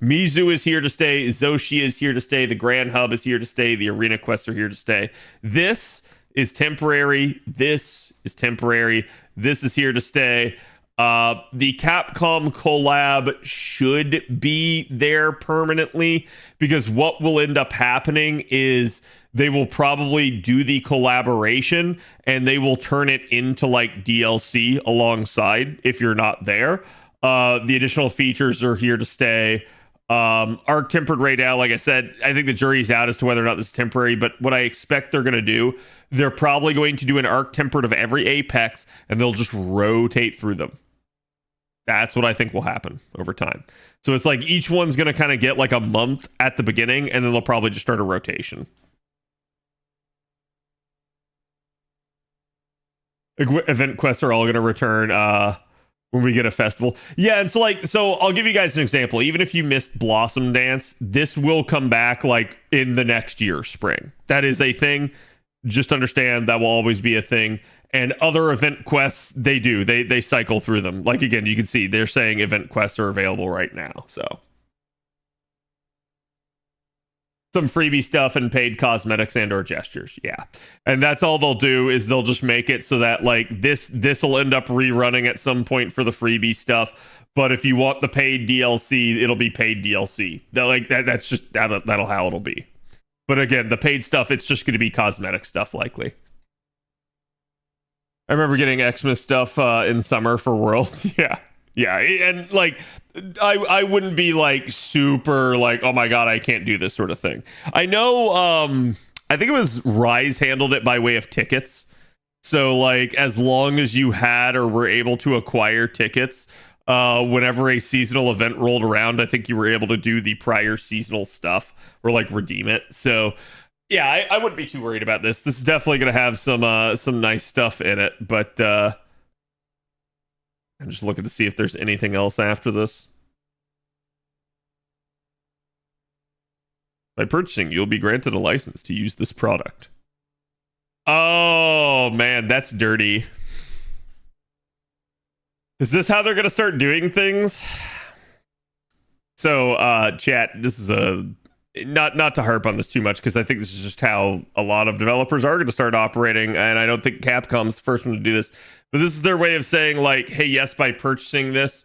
Mizu is here to stay. Zoshi is here to stay. The Grand Hub is here to stay. The Arena Quests are here to stay. This is temporary. This is temporary. This is here to stay. The Capcom collab should be there permanently, because what will end up happening is they will probably do the collaboration and they will turn it into DLC alongside if you're not there. The additional features are here to stay. Arc tempered right now, like I said, I think the jury's out as to whether or not this is temporary, but what I expect they're going to do, they're probably going to do an arc tempered of every apex, and they'll just rotate through them. That's what I think will happen over time. So it's like each one's going to kind of get like a month at the beginning, and then they'll probably just start a rotation. Event quests are all going to return when we get a festival. Yeah, and so I'll give you guys an example. Even if you missed Blossom Dance, this will come back like in the next year, spring. That is a thing. Just understand that will always be a thing. And other event quests, they cycle through them. Like again, you can see they're saying event quests are available right now. So some freebie stuff and paid cosmetics and or gestures. Yeah. And that's all they'll do is they'll just make it so that like this will end up rerunning at some point for the freebie stuff. But if you want the paid DLC, it'll be paid DLC. That's just that'll how it'll be. But again, the paid stuff, it's just going to be cosmetic stuff likely. I remember getting Xmas stuff in summer for World. Yeah. And like I wouldn't be like super like, oh my god, I can't do this sort of thing. I know I think it was Rise handled it by way of tickets. So like as long as you had or were able to acquire tickets, whenever a seasonal event rolled around, I think you were able to do the prior seasonal stuff or like redeem it. So yeah, I wouldn't be too worried about this. This is definitely going to have some nice stuff in it, but I'm just looking to see if there's anything else after this. By purchasing, you'll be granted a license to use this product. Oh, man, that's dirty. Is this how they're going to start doing things? So, chat, this is not to harp on this too much, because I think this is just how a lot of developers are going to start operating, and I don't think Capcom's the first one to do this. But this is their way of saying, like, hey, yes, by purchasing this,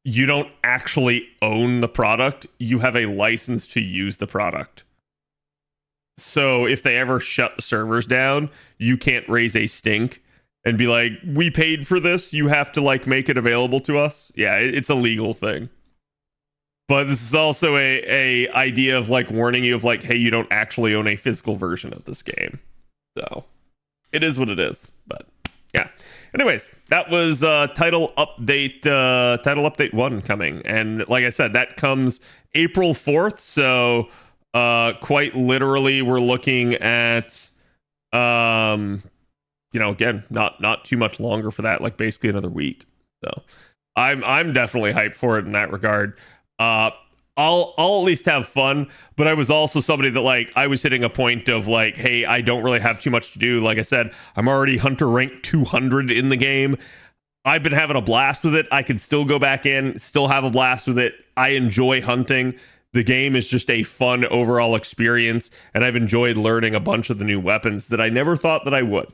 you don't actually own the product. You have a license to use the product. So if they ever shut the servers down, you can't raise a stink and be like, we paid for this. You have to, like, make it available to us. Yeah, it's a legal thing. But this is also a idea of, like, warning you of, like, hey, you don't actually own a physical version of this game. So it is what it is. But yeah. Anyways, that was title update 1 coming, and like I said, that comes April 4th. So quite literally, we're looking at again, not too much longer for that, like basically another week. So I'm definitely hyped for it in that regard. I'll at least have fun, but I was also somebody that, like, I was hitting a point of, like, hey, I don't really have too much to do. Like I said, I'm already Hunter rank 200 in the game. I've been having a blast with it. I can still go back in, still have a blast with it. I enjoy hunting. The game is just a fun overall experience, and I've enjoyed learning a bunch of the new weapons that I never thought that I would.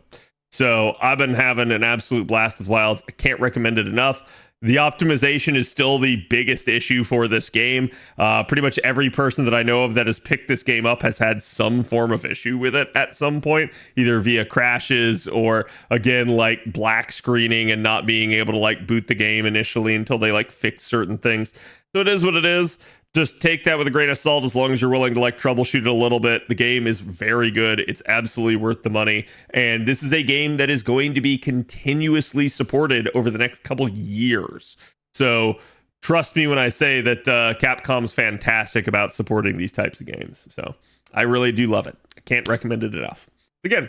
So I've been having an absolute blast with Wilds. I can't recommend it enough. The optimization is still the biggest issue for this game. Pretty much every person that I know of that has picked this game up has had some form of issue with it at some point, either via crashes or, again, like black screening and not being able to, like, boot the game initially until they, like, fix certain things. So it is what it is. Just take that with a grain of salt as long as you're willing to, like, troubleshoot it a little bit. The game is very good. It's absolutely worth the money. And this is a game that is going to be continuously supported over the next couple years. So trust me when I say that Capcom's fantastic about supporting these types of games. So I really do love it. I can't recommend it enough. Again,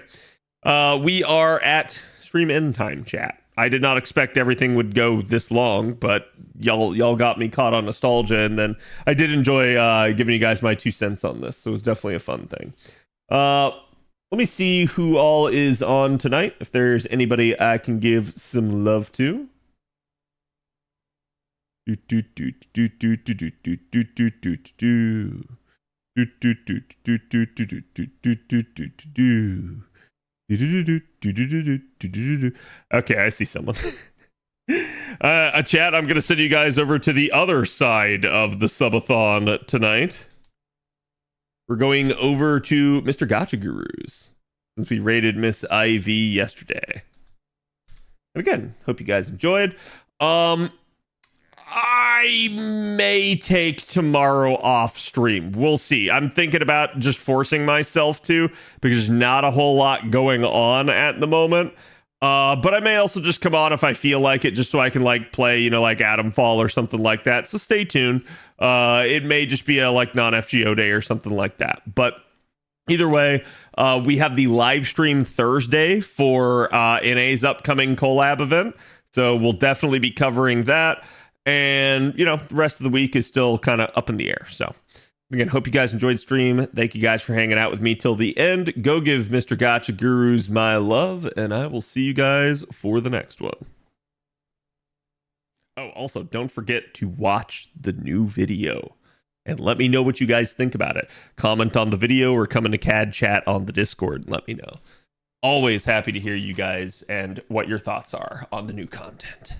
we are at stream end time, chat. I did not expect everything would go this long, but y'all got me caught on nostalgia, and then I did enjoy giving you guys my 2 cents on this. So it was definitely a fun thing. Let me see who all is on tonight. If there's anybody I can give some love to. Okay, I see someone. Chat, I'm gonna send you guys over to the other side of the subathon tonight. We're going over to Mr. Gotcha Gurus, since we rated Miss Ivy yesterday. And again, hope you guys enjoyed. I I may take tomorrow off stream. We'll see. I'm thinking about just forcing myself to, because there's not a whole lot going on at the moment. But I may also just come on if I feel like it, just so I can like play, you know, like Atomfall or something like that. So stay tuned. It may just be a like non-FGO day or something like that. But either way, we have the live stream Thursday for NA's upcoming collab event. So we'll definitely be covering that. And, you know, the rest of the week is still kind of up in the air. So, again, hope you guys enjoyed the stream. Thank you guys for hanging out with me till the end. Go give Mr. Gotcha Gurus my love, and I will see you guys for the next one. Oh, also, don't forget to watch the new video. And let me know what you guys think about it. Comment on the video or come into CAD chat on the Discord and let me know. Always happy to hear you guys and what your thoughts are on the new content.